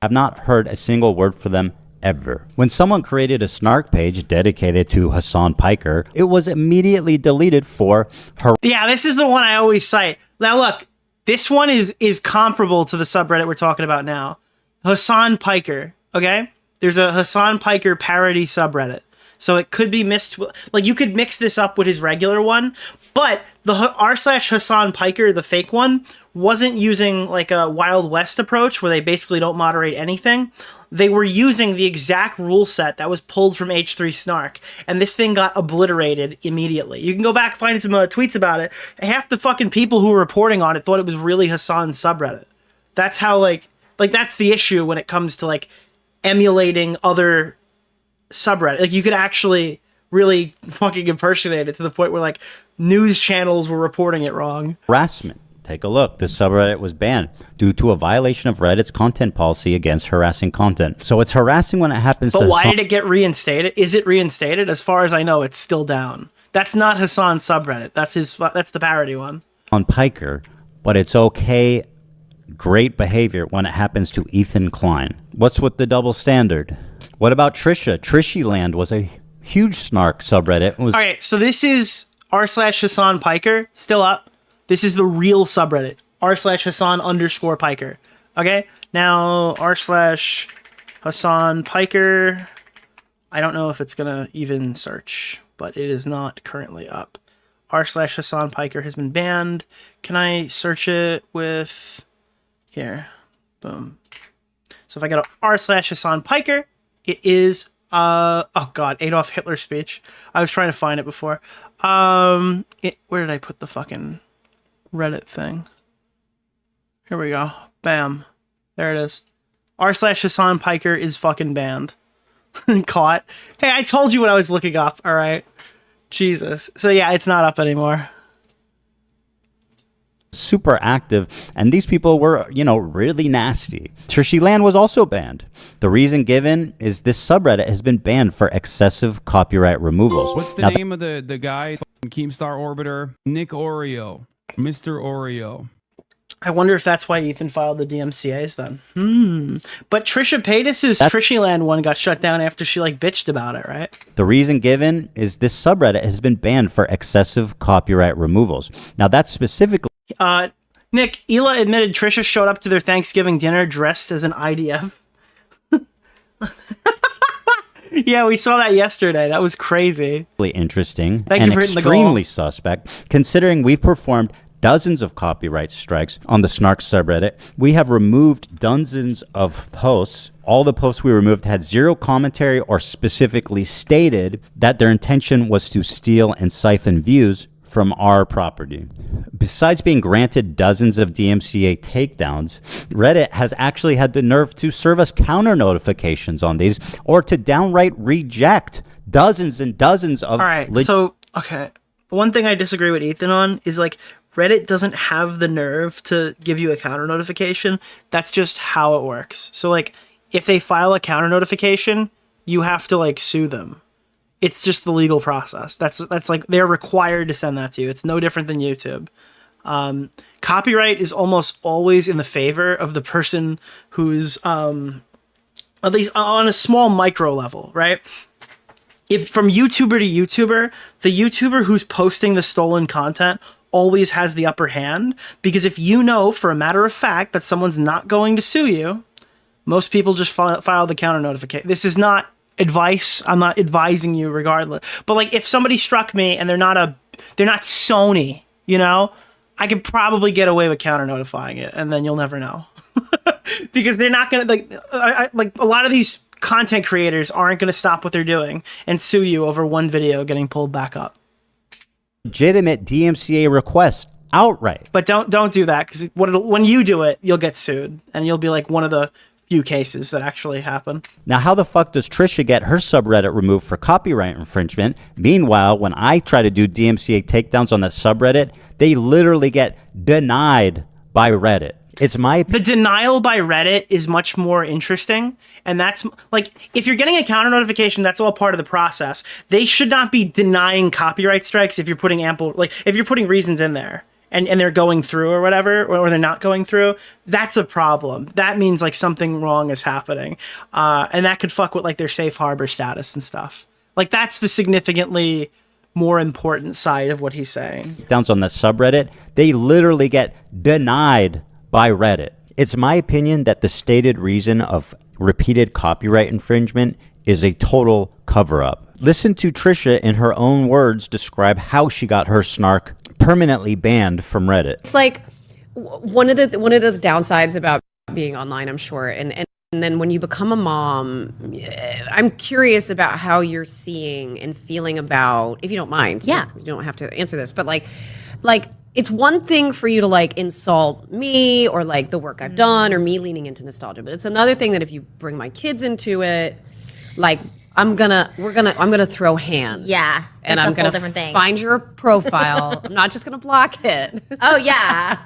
I've not heard a single word from them ever. When someone created a Snark page dedicated to Hassan Piker, it was immediately deleted for her. Yeah, this is the one I always cite. Now look, this one is comparable to the subreddit we're talking about now. Hassan Piker, okay? There's a Hassan Piker parody subreddit. So it could be mixed, like you could mix this up with his regular one, but the r/Hassan Piker, the fake one, wasn't using like a Wild West approach where they basically don't moderate anything. They were using the exact rule set that was pulled from H3 Snark, and this thing got obliterated immediately. You can go back and find some tweets about it. Half the fucking people who were reporting on it thought it was really Hassan's subreddit. That's how like that's the issue when it comes to like emulating other subreddit. Like you could actually really fucking impersonate it to the point where like news channels were reporting it wrong. Harassment. Take a look. The subreddit was banned due to a violation of Reddit's content policy against harassing content. So it's harassing when it happens to But why did it get reinstated? Is it reinstated? As far as I know, it's still down. That's not Hassan's subreddit. That's the parody one. On Piker, but it's okay, great behavior when it happens to Ethan Klein. What's with the double standard? What about Trisha? Trishyland was a huge Snark subreddit. All right, so this is r/Hassan Piker, still up. This is the real subreddit, r/Hassan_Piker. Okay, now r/Hassan Piker. I don't know if it's gonna even search, but it is not currently up. r/Hassan Piker has been banned. Can I search it with here? Boom. So if I go to r/Hassan Piker, it is oh god, Adolf Hitler speech. I was trying to find it before. Where did I put the fucking Reddit thing? Here we go. Bam. There it is. r/Hassan Piker is fucking banned. Caught. Hey, I told you what I was looking up, alright? Jesus. So yeah, it's not up anymore. Super active, and these people were, really nasty. Trishyland was also banned. The reason given is this subreddit has been banned for excessive copyright removals. What's the name of the guy? Keemstar Orbiter? Nick Oreo. Mr. Oreo. I wonder if that's why Ethan filed the DMCAs then. But Trisha Paytas' Trishyland one got shut down after she bitched about it, right? The reason given is this subreddit has been banned for excessive copyright removals. Now that's specifically... Nick, Hila admitted Trisha showed up to their Thanksgiving dinner dressed as an IDF. Yeah, we saw that yesterday. That was crazy. Interesting Thank and you for hitting the extremely goal. suspect, considering we've performed dozens of copyright strikes on the Snark subreddit. We have removed dozens of posts. All the posts we removed had zero commentary or specifically stated that their intention was to steal and siphon views from our property. Besides being granted dozens of DMCA takedowns, Reddit has actually had the nerve to serve us counter notifications on these or to downright reject dozens and dozens of... All right, okay. One thing I disagree with Ethan on is Reddit doesn't have the nerve to give you a counter notification. That's just how it works. So if they file a counter notification, you have to sue them. It's just the legal process. That's they're required to send that to you. It's no different than YouTube. Copyright is almost always in the favor of the person who's at least on a small micro level, right? If from YouTuber to YouTuber, the YouTuber who's posting the stolen content always has the upper hand, because if you know for a matter of fact that someone's not going to sue you, most people just file the counter notification. This is not advice. I'm not advising you regardless. But if somebody struck me and they're not Sony, I could probably get away with counter notifying it, and then you'll never know. Because they're not gonna a lot of these content creators aren't gonna stop what they're doing and sue you over one video getting pulled back up. Legitimate DMCA request outright. But don't do that, because when you do it, you'll get sued, and you'll be one of the few cases that actually happen. Now, how the fuck does Trisha get her subreddit removed for copyright infringement? Meanwhile, when I try to do DMCA takedowns on that subreddit, they literally get denied by Reddit. It's the denial by Reddit is much more interesting, and that's if you're getting a counter notification, that's all part of the process. They should not be denying copyright strikes if you're putting if you're putting reasons in there. And they're going through or whatever, or they're not going through, that's a problem. That means something wrong is happening. And that could fuck with their safe harbor status and stuff. That's the significantly more important side of what he's saying. Downs on the subreddit, they literally get denied by Reddit. It's my opinion that the stated reason of repeated copyright infringement is a total cover-up. Listen to Trisha in her own words describe how she got her Snark permanently banned from Reddit. It's one of the downsides about being online, I'm sure, and then when you become a mom, I'm curious about how you're seeing and feeling about, if you don't mind. Yeah. You don't have to answer this, but like it's one thing for you to like insult me or like the work I've done or me leaning into nostalgia, but it's another thing that if you bring my kids into it, like I'm gonna throw hands. Yeah. And it's I'm a whole gonna different thing. find your profile. I'm not just gonna block it. Oh yeah.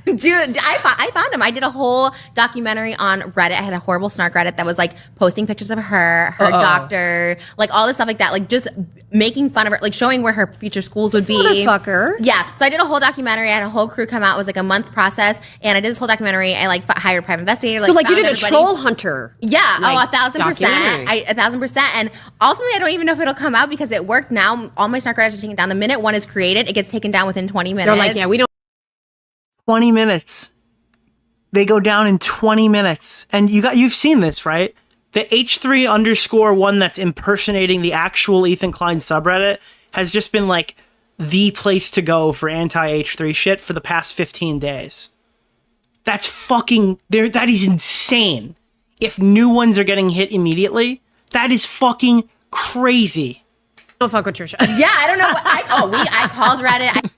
Dude, I found him. I did a whole documentary on Reddit. I had a horrible Snark Reddit that was like posting pictures of her doctor, like all this stuff like that, like just making fun of her, like showing where her future schools would be. Motherfucker. Yeah. So I did a whole documentary. I had a whole crew come out. It was like a month process, and I did this whole documentary. I like hired a private investigator. So like you found did a troll hunter. Yeah. Like, 1,000%. 1,000%. And ultimately, I don't even know if it'll come out because it worked. Now all my Snark Reddits are taken down. The minute one is created, it gets taken down within 20 minutes. They're like, yeah, we don't. 20 minutes. They go down in 20 minutes. And you've seen this, right? The H3_1 that's impersonating the actual Ethan Klein subreddit has just been like the place to go for anti-H3 shit for the past 15 days. That's fucking that is insane. If new ones are getting hit immediately, that is fucking crazy. Don't fuck with Trisha. Yeah, I don't know. I called Reddit.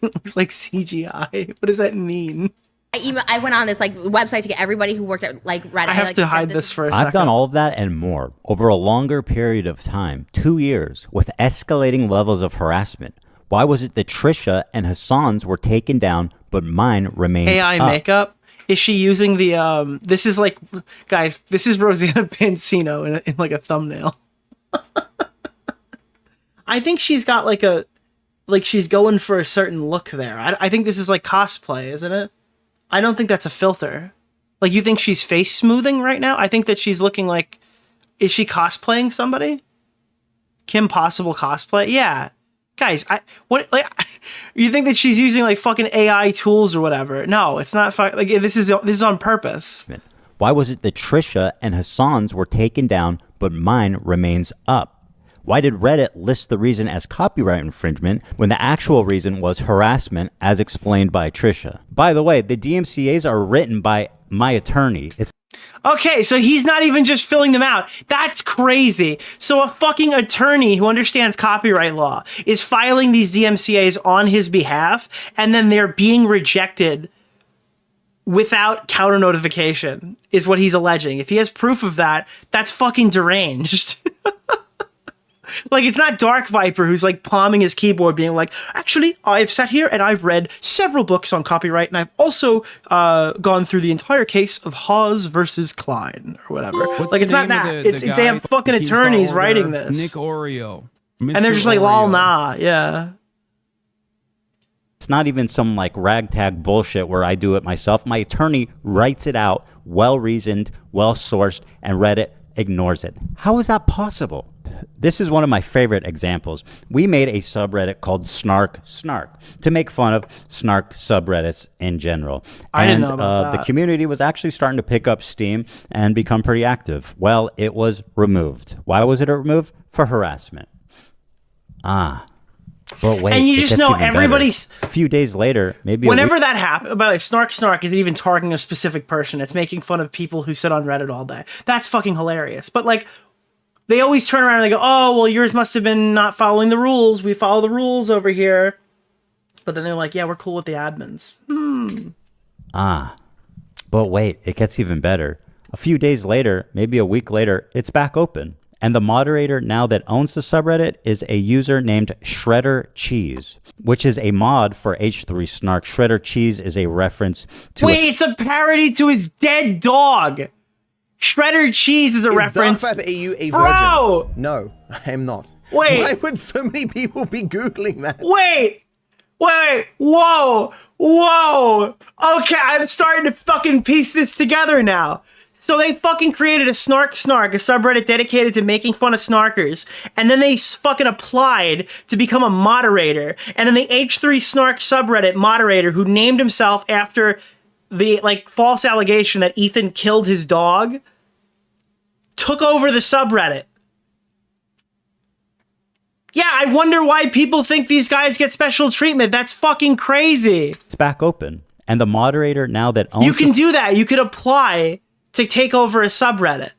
It looks like CGI. What does that mean? I went on this like website to get everybody who worked at like Reddit. I have to hide this for a second. I've done all of that and more over a longer period of time, 2 years, with escalating levels of harassment. Why was it that Trisha and Hassan's were taken down, but mine remains AI up? makeup? Is she using the this is like, guys, this is Rosanna Pansino in like a thumbnail. I think she's got like she's going for a certain look there. I think this is like cosplay, isn't it? I don't think that's a filter. Like, you think she's face smoothing right now? I think that she's looking like, is she cosplaying somebody? Kim Possible cosplay? Yeah. Guys, you think that she's using like fucking AI tools or whatever? No, it's not. Like, this is on purpose. Why was it that Trisha and Hassan's were taken down, but mine remains up? Why did Reddit list the reason as copyright infringement when the actual reason was harassment, as explained by Trisha? By the way, the DMCAs are written by my attorney. Okay, so he's not even just filling them out. That's crazy. So a fucking attorney who understands copyright law is filing these DMCAs on his behalf, and then they're being rejected without counter notification, is what he's alleging. If he has proof of that, that's fucking deranged. Like, it's not Dark Viper who's like palming his keyboard being like, actually, I've sat here and I've read several books on copyright, and I've also gone through the entire case of Hawes versus Klein or whatever. Like, it's not that. They have fucking attorneys writing this. Nick DeOrio. And they're just like, lol, nah, yeah. It's not even some like ragtag bullshit where I do it myself. My attorney writes it out, well-reasoned, well-sourced, and Reddit ignores it. How is that possible? This is one of my favorite examples. We made a subreddit called Snark to make fun of Snark subreddits in general. I didn't know about the that. community was actually starting to pick up steam and become pretty active. Well, it was removed. Why was it removed? For harassment. But wait, And you it just gets know even better. everybody's- A few days later, maybe Whenever that happens, by the way, Snark isn't even targeting a specific person. It's making fun of people who sit on Reddit all day. That's fucking hilarious. But like, they always turn around and they go, oh, well, yours must have been not following the rules. We follow the rules over here. But then they're like, yeah, we're cool with the admins. But wait, it gets even better. A few days later, maybe a week later, it's back open. And the moderator now that owns the subreddit is a user named Shredder Cheese, which is a mod for H3 Snark. Shredder Cheese is a reference to it's a parody to his dead dog. Shredder Cheese is a reference. Dark Viper EU a virgin? Bro! No, I am not. Wait. Why would so many people be Googling that? Wait, whoa. Okay, I'm starting to fucking piece this together now. So they fucking created a Snark, a subreddit dedicated to making fun of snarkers, and then they fucking applied to become a moderator, and then the H3 Snark subreddit moderator who named himself after the like false allegation that Ethan killed his dog took over the subreddit. Yeah, I wonder why people think these guys get special treatment. That's fucking crazy. It's back open. And the moderator now that owns You can do that. You could apply to take over a subreddit.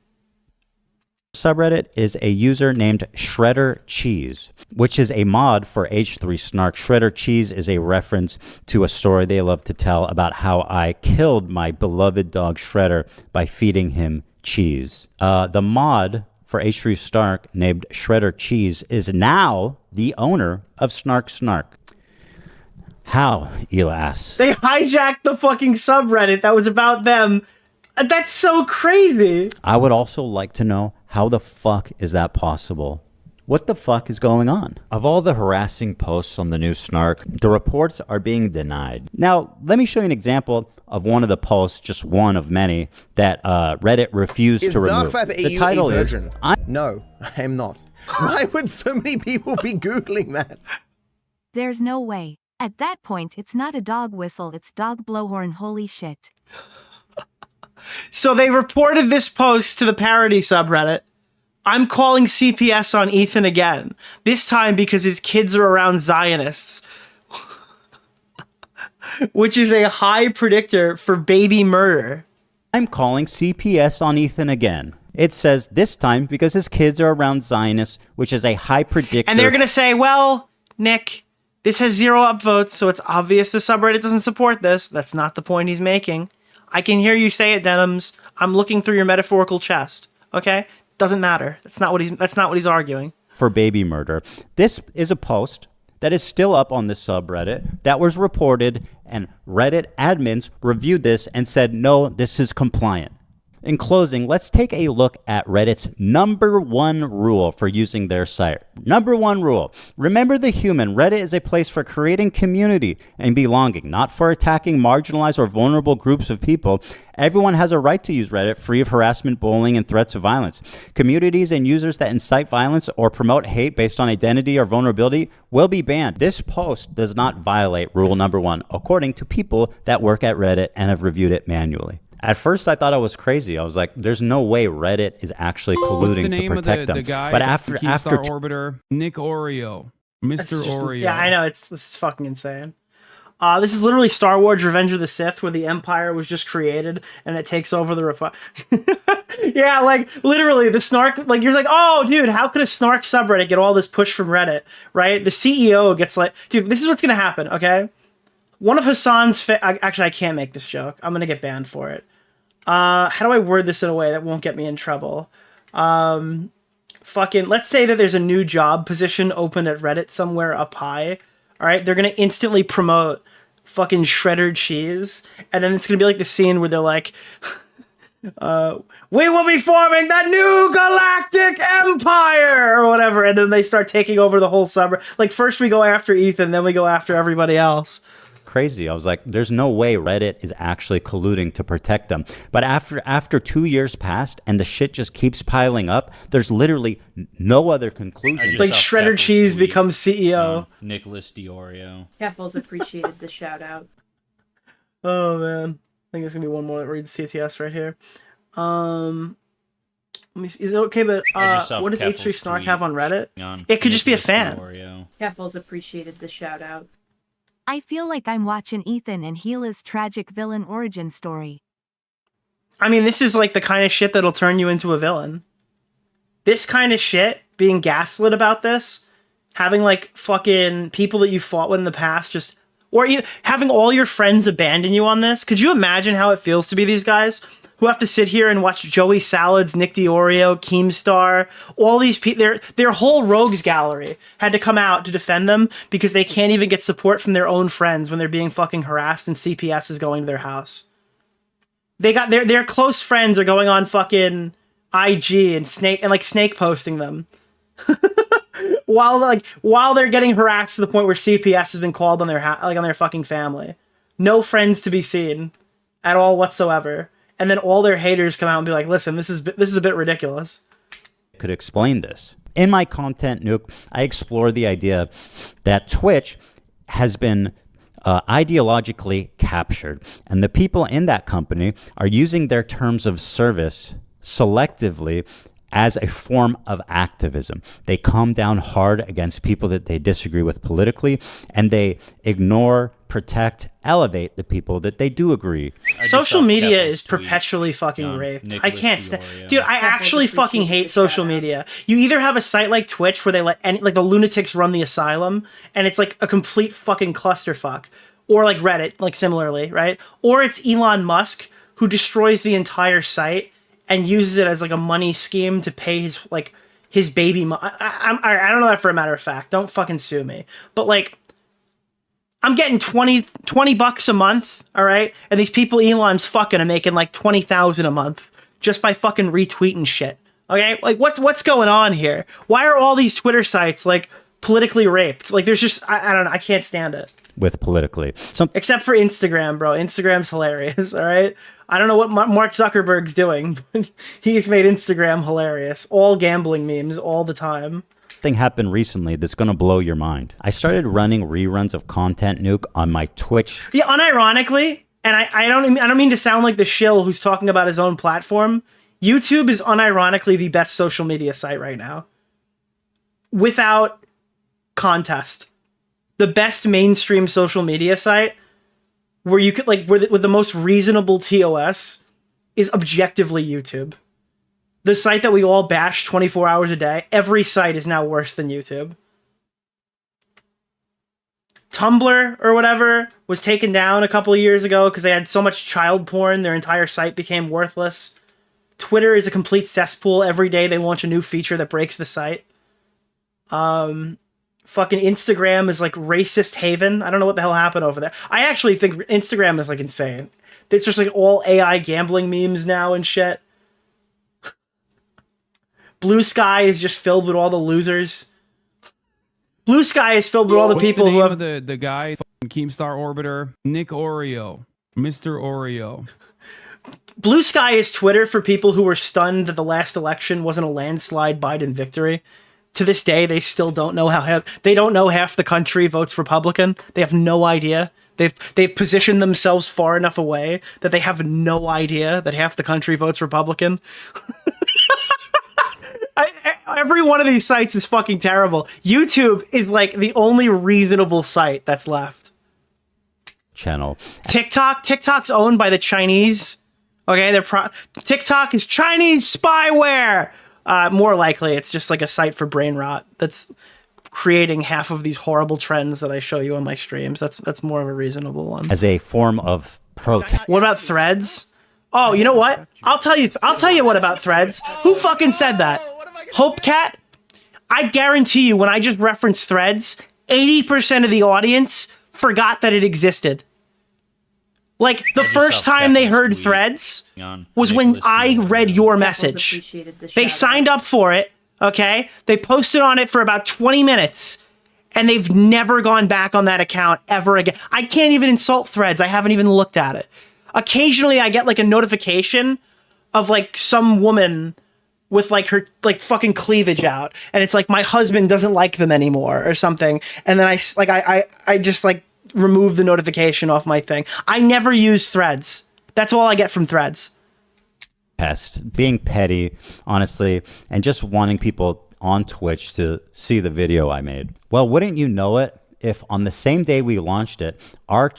subreddit is a user named Shredder Cheese, which is a mod for H3 Snark. Shredder Cheese is a reference to a story they love to tell about how I killed my beloved dog Shredder by feeding him cheese. The mod for H3 Snark named Shredder Cheese is now the owner of Snark. How, Elas? They hijacked the fucking subreddit that was about them. That's so crazy. I would also like to know, how the fuck is that possible? What the fuck is going on? Of all the harassing posts on the new Snark, the reports are being denied. Now, let me show you an example of one of the posts, just one of many, that Reddit refused to remove. The title is... No, I am not. Why would so many people be Googling that? There's no way. At that point, it's not a dog whistle, it's dog blowhorn. Holy shit. So they reported this post to the parody subreddit. I'm calling CPS on Ethan again. This time because his kids are around Zionists. Which is a high predictor for baby murder. I'm calling CPS on Ethan again. It says this time because his kids are around Zionists, which is a high predictor. And they're going to say, well, Nick, this has 0 upvotes, so it's obvious the subreddit doesn't support this. That's not the point he's making. I can hear you say it, Denims. I'm looking through your metaphorical chest. Okay? Doesn't matter. That's not what he's arguing. For baby murder. This is a post that is still up on the subreddit that was reported, and Reddit admins reviewed this and said, no, this is compliant. In closing, let's take a look at Reddit's #1 rule for using their site. #1 rule. Remember the human. Reddit is a place for creating community and belonging, not for attacking marginalized or vulnerable groups of people. Everyone has a right to use Reddit free of harassment, bullying, and threats of violence. Communities and users that incite violence or promote hate based on identity or vulnerability will be banned. This post does not violate rule #1, according to people that work at Reddit and have reviewed it manually. At first, I thought I was crazy. I was like, "There's no way Reddit is actually colluding to protect them." The guy, but after orbiter, Nick DeOrio, Mr. Oreo. Yeah, I know. This is fucking insane. This is literally Star Wars: Revenge of the Sith, where the Empire was just created and it takes over the Republic. Yeah, like literally the Snark. Like you're like, oh, dude, how could a Snark subreddit get all this push from Reddit? Right? The CEO gets like, dude, this is what's gonna happen. Okay, one of Hassan's. Actually, I can't make this joke. I'm gonna get banned for it. How do I word this in a way that won't get me in trouble? Let's say that there's a new job position open at Reddit somewhere up high. All right, they're gonna instantly promote fucking Shredder Cheese, and then it's gonna be like the scene where they're like, "We will be forming the new galactic empire" or whatever, and then they start taking over the whole subreddit. Like first we go after Ethan, then we go after everybody else. Crazy. I was like, there's no way Reddit is actually colluding to protect them. But after 2 years passed and the shit just keeps piling up, there's literally no other conclusion. Like Shredder Cheese becomes CEO. Nicholas DeOrio. Keffels appreciated the shout out. Oh man. I think there's gonna be one more that reads CTS right here. Is it okay, but what does H3 Snark have on Reddit? It could just be a fan. Keffels appreciated the shout out. I feel like I'm watching Ethan and Gila's tragic villain origin story. I mean, this is like the kind of shit that'll turn you into a villain. This kind of shit, being gaslit about this, having like fucking people that you fought with in the past just, or having all your friends abandon you on this. Could you imagine how it feels to be these guys who have to sit here and watch Joey Salads, Nick DeOrio, Keemstar, all these people, their whole rogues gallery had to come out to defend them because they can't even get support from their own friends when they're being fucking harassed and CPS is going to their house. They got their close friends are going on fucking IG and snake posting them. while they're getting harassed to the point where CPS has been called on their on their fucking family. No friends to be seen at all whatsoever. And then all their haters come out and be like, listen, this is a bit ridiculous. Could explain this. In my content, Nuke, I explore the idea that Twitch has been ideologically captured. And the people in that company are using their terms of service selectively as a form of activism. They come down hard against people that they disagree with politically, and they ignore protect, elevate the people that they do agree. Social media is perpetually fucking raped. I can't stand. Dude, I actually fucking hate social media. You either have a site like Twitch where they let like the lunatics run the asylum, and it's like a complete fucking clusterfuck, or like Reddit, like similarly, right? Or it's Elon Musk who destroys the entire site and uses it as like a money scheme to pay his baby. I don't know that for a matter of fact. Don't fucking sue me. But like, I'm getting 20 bucks a month, all right? And these people Elon's fucking are making like 20,000 a month just by fucking retweeting shit. Okay? Like what's going on here? Why are all these Twitter sites like politically raped? Like there's just I don't know, I can't stand it. With politically. Except for Instagram, bro. Instagram's hilarious, all right? I don't know what Mark Zuckerberg's doing, but he's made Instagram hilarious. All gambling memes all the time. Thing happened recently that's going to blow your mind. I started running reruns of Content Nuke on my Twitch. Yeah, unironically, and I don't mean to sound like the shill who's talking about his own platform. YouTube is unironically the best social media site right now. Without contest. The best mainstream social media site where you could with the most reasonable TOS is objectively YouTube. The site that we all bash 24 hours a day, every site is now worse than YouTube. Tumblr or whatever was taken down a couple of years ago because they had so much child porn, their entire site became worthless. Twitter is a complete cesspool. Every day they launch a new feature that breaks the site. Fucking Instagram is like racist haven. I don't know what the hell happened over there. I actually think Instagram is like insane. It's just like all AI gambling memes now and shit. Blue Sky is just filled with all the losers. Blue Sky is filled with all the people who have the guy, Keemstar Orbiter, Nick Oreo, Mr. Oreo. Blue Sky is Twitter for people who were stunned that the last election wasn't a landslide Biden victory. To this day, they still don't know they don't know half the country votes Republican. They have no idea. They've positioned themselves far enough away that they have no idea that half the country votes Republican. Every one of these sites is fucking terrible. YouTube is like the only reasonable site that's left. Channel. TikTok's owned by the Chinese. Okay, TikTok is Chinese spyware. More likely, it's just like a site for brain rot that's creating half of these horrible trends that I show you on my streams. That's more of a reasonable one. As a form of protest. What about Threads? Oh, you know what? I'll tell you what about Threads. Who fucking said that? Hope Cat? I guarantee you, when I just referenced Threads, 80% of the audience forgot that it existed. Like, the first time they heard Threads was when I read your message. They signed up for it, okay? They posted on it for about 20 minutes, and they've never gone back on that account ever again. I can't even insult Threads. I haven't even looked at it. Occasionally, I get, like, a notification of, like, some woman with, like, her, like, fucking cleavage out, and it's like, my husband doesn't like them anymore, or something, and then I just, like, remove the notification off my thing. I never use Threads. That's all I get from Threads. Being petty, honestly, and just wanting people on Twitch to see the video I made. Well, wouldn't you know it, if on the same day we launched it, our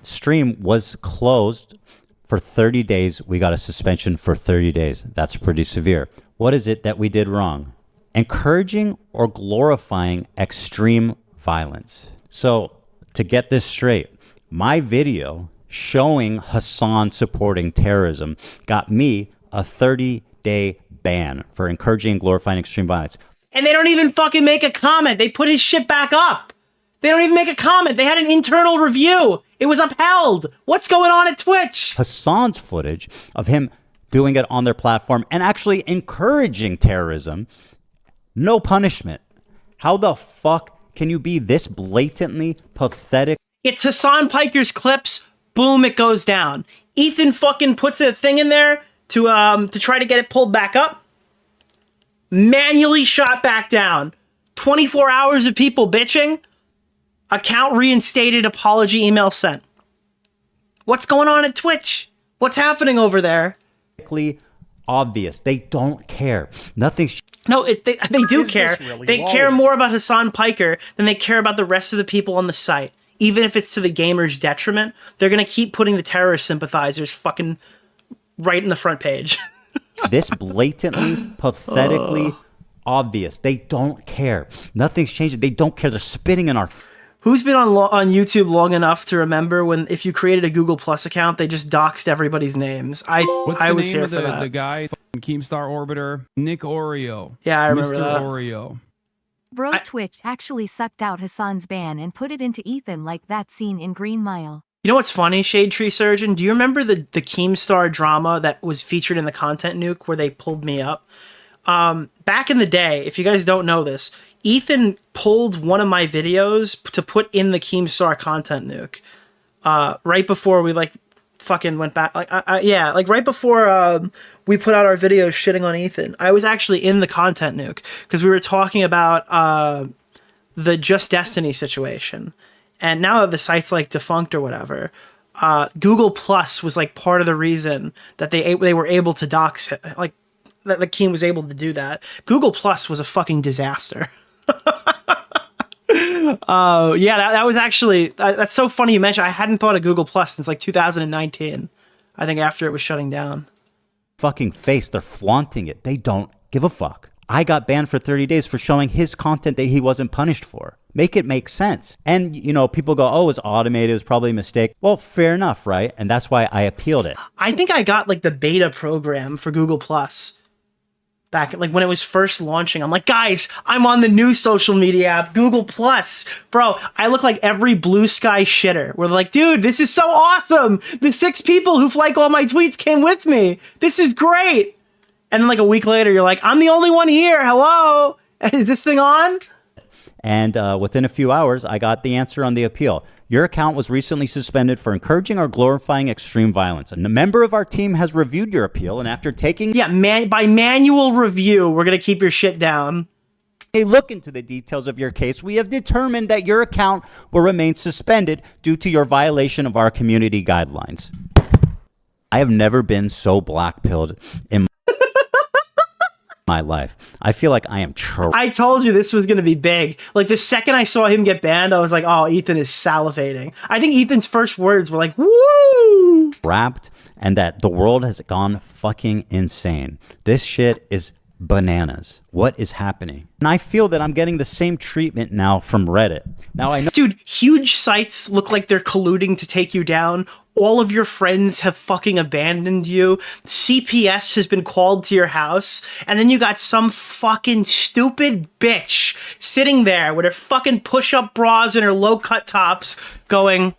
stream was closed for 30 days. We got a suspension for 30 days. That's pretty severe. What is it that we did wrong? Encouraging or glorifying extreme violence. So, to get this straight, my video showing Hassan supporting terrorism got me a 30-day ban for encouraging and glorifying extreme violence. And they don't even fucking make a comment. They put his shit back up. They don't even make a comment. They had an internal review. It was upheld. What's going on at Twitch? Hassan's footage of him doing it on their platform and actually encouraging terrorism, no punishment. How the fuck can you be this blatantly pathetic? It's Hassan Piker's clips. Boom, it goes down. Ethan fucking puts a thing in there to try to get it pulled back up. Manually shot back down. 24 hours of people bitching. Account reinstated, apology email sent. What's going on at Twitch? What's happening over there? Obvious. They don't care. Nothing's... No, they do care. They care more about Hassan Piker than they care about the rest of the people on the site. even if it's to the gamer's detriment, they're going to keep putting the terrorist sympathizers fucking right in the front page. This blatantly, pathetically obvious. They don't care. Nothing's changing. They don't care. They're spitting in our... Who's been on YouTube long enough to remember when if you created a Google Plus account, they just doxed everybody's names? I was here for that. The guy, Keemstar Orbiter, Nick Oreo. Yeah, I remember Mr. that. Oreo. Bro, Twitch actually sucked out Hassan's ban and put it into Ethan like that scene in Green Mile. You know what's funny, Shade Tree Surgeon? Do you remember the Keemstar drama that was featured in the Content Nuke where they pulled me up? Back in the day, if you guys don't know this, Ethan pulled one of my videos to put in the Keemstar Content Nuke. Right before we fucking went back, right before we put out our videos shitting on Ethan. I was actually in the Content Nuke because we were talking about the Just Destiny situation. And now that the site's defunct or whatever, Google Plus was part of the reason that they were able to dox it. That the Keem was able to do that. Google Plus was a fucking disaster. Oh, yeah, that was actually... that's so funny you mentioned. I hadn't thought of Google Plus since 2019. I think after it was shutting down. Fucking face. They're flaunting it. They don't give a fuck. I got banned for 30 days for showing his content that he wasn't punished for. Make it make sense. And, people go, oh, it was automated. It was probably a mistake. Well, fair enough, right? And that's why I appealed it. I think I got the beta program for Google Plus. Back when it was first launching, I'm like, guys, I'm on the new social media app, Google Plus. Bro, I look like every blue sky shitter. We're like, dude, this is so awesome. The 6 people who like all my tweets came with me. This is great. And then a week later, you're like, I'm the only one here. Hello? Is this thing on? And within a few hours, I got the answer on the appeal. Your account was recently suspended for encouraging or glorifying extreme violence. And a member of our team has reviewed your appeal, and after taking... Yeah, by manual review, we're going to keep your shit down. A look into the details of your case, we have determined that your account will remain suspended due to your violation of our community guidelines. I have never been so black-pilled in my life. I feel like I am I told you this was going to be big. The second I saw him get banned, I was like, oh, Ethan is salivating. I think Ethan's first words were woo! Wrapped, and that the world has gone fucking insane. This shit is bananas. What is happening? And I feel that I'm getting the same treatment now from Reddit. Now I know... Dude, huge sites look like they're colluding to take you down. All of your friends have fucking abandoned you. CPS has been called to your house. And then you got some fucking stupid bitch sitting there with her fucking push-up bras and her low-cut tops going,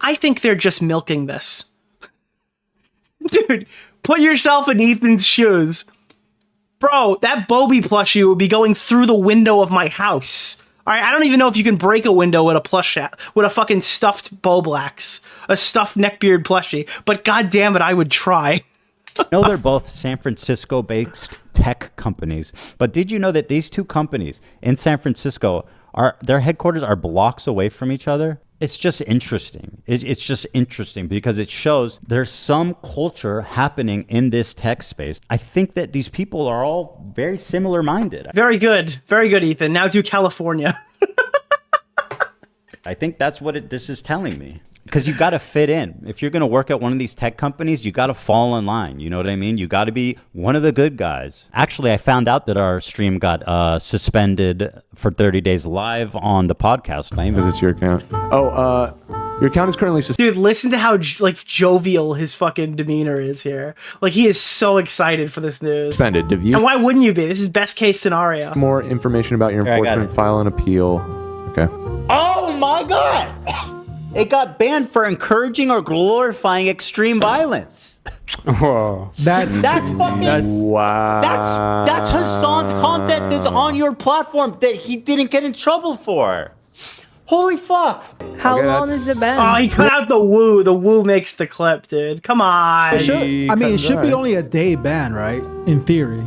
I think they're just milking this. Dude, put yourself in Ethan's shoes. Bro, that Bobby plushie would be going through the window of my house. All right, I don't even know if you can break a window with a fucking stuffed Boblax, a stuffed neckbeard plushie. But god damn it, I would try. I know they're both San Francisco-based tech companies, but did you know that these two companies in San Francisco their headquarters are blocks away from each other? It's just interesting. It's just interesting because it shows there's some culture happening in this tech space. I think that these people are all very similar minded. Very good, Ethan. Now do California. I think that's what this is telling me. Because you got to fit in. If you're going to work at one of these tech companies, you got to fall in line. You know what I mean? You got to be one of the good guys. Actually, I found out that our stream got suspended for 30 days live on the podcast. Is this your account? Oh, your account is currently suspended. Dude, listen to how jovial his fucking demeanor is here. He is so excited for this news. Suspended. And why wouldn't you be? This is best case scenario. More information about your enforcement, file an appeal. Okay. Oh my God! It got banned for encouraging or glorifying extreme violence. Whoa. That's fucking... Wow. That's Hassan's content that's on your platform that he didn't get in trouble for. Holy fuck. How long is the ban? Oh, he cut out the woo. The woo makes the clip, dude. Come on. It should be only a day ban, right? In theory.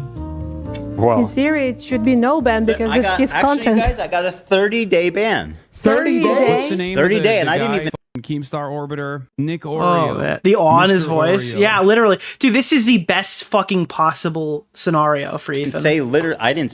Wow. In theory, it should be no ban because it's his content. Guys, I got a 30-day ban. 30 days? What's the name 30 of day, and I didn't even... Keemstar Orbiter, Nick Oreo. The awe in his Mr. voice. Oreo. Yeah, literally. Dude, this is the best fucking possible scenario for Ethan. I didn't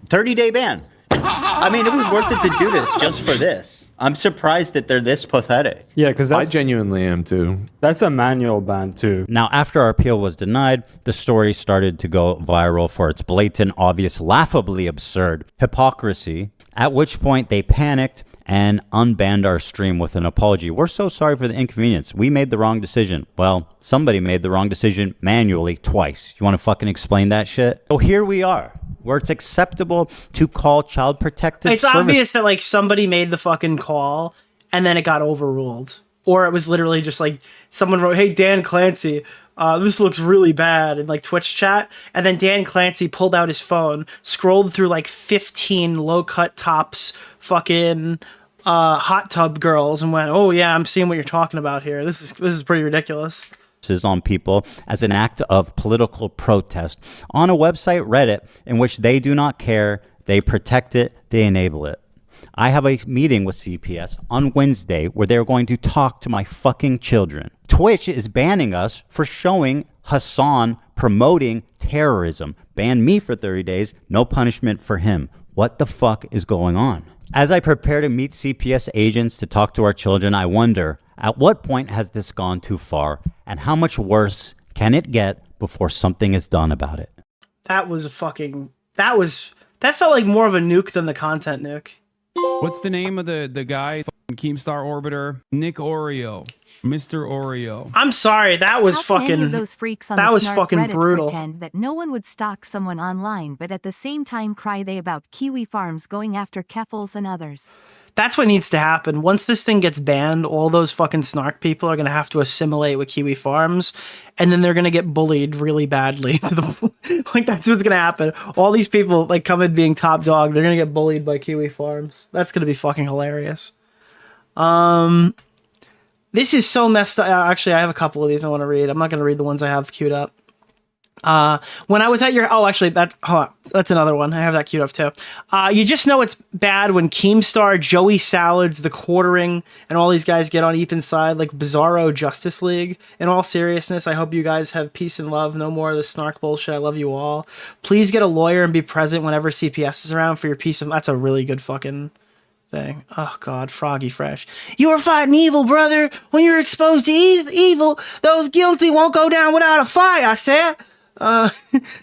30-day ban. I mean, it was worth it to do this just for this. I'm surprised that they're this pathetic. Yeah, because I genuinely am too. That's a manual ban too. Now, after our appeal was denied, the story started to go viral for its blatant, obvious, laughably absurd hypocrisy, at which point they panicked and unbanned our stream with an apology. We're so sorry for the inconvenience. We made the wrong decision. Well, somebody made the wrong decision manually twice. You want to fucking explain that shit? So here we are, where it's acceptable to call child protective It's service. obvious that like somebody made the fucking call and then it got overruled. Or it was literally just like someone wrote, "Hey, Dan Clancy, this looks really bad," in like Twitch chat. And then Dan Clancy pulled out his phone, scrolled through like 15 low-cut tops fucking hot tub girls and went, "Oh yeah, I'm seeing what you're talking about here. This is pretty ridiculous." On people as an act of political protest on a website, Reddit, in which they do not care, they protect it, they enable it. I have a meeting with CPS on Wednesday where they're going to talk to my fucking children. Twitch is banning us for showing Hassan promoting terrorism. Ban me for 30 days, no punishment for him. What the fuck is going on? As I prepare to meet CPS agents to talk to our children, I wonder, at what point has this gone too far? And how much worse can it get before something is done about it? That was a fucking... That felt like more of a nuke than the content nuke. What's the name of the guy? Keemstar Orbiter? Nick Oreo. Mr. Oreo. I'm sorry, that was How can any fucking... of those freaks on that the was Snark fucking Reddit brutal. Pretend that no one would stalk someone online, but at the same time cry they about Kiwi Farms going after Keffels and others. That's what needs to happen. Once this thing gets banned, all those fucking Snark people are going to have to assimilate with Kiwi Farms, and then they're going to get bullied really badly. Like, that's what's going to happen. All these people, like, come in being top dog, they're going to get bullied by Kiwi Farms. That's going to be fucking hilarious. This is so messed up. Actually, I have a couple of these I want to read. I'm not going to read the ones I have queued up. When I was at your... Oh, actually, that's another one. I have that queued up, too. You just know it's bad when Keemstar, Joey Salads, The Quartering, and all these guys get on Ethan's side, like Bizarro Justice League. In all seriousness, I hope you guys have peace and love. No more of this snark bullshit. I love you all. Please get a lawyer and be present whenever CPS is around for your peace of... That's a really good fucking... thing. Oh god, Froggy Fresh. You are fighting evil, brother. When you're exposed to evil, those guilty won't go down without a fight, I said.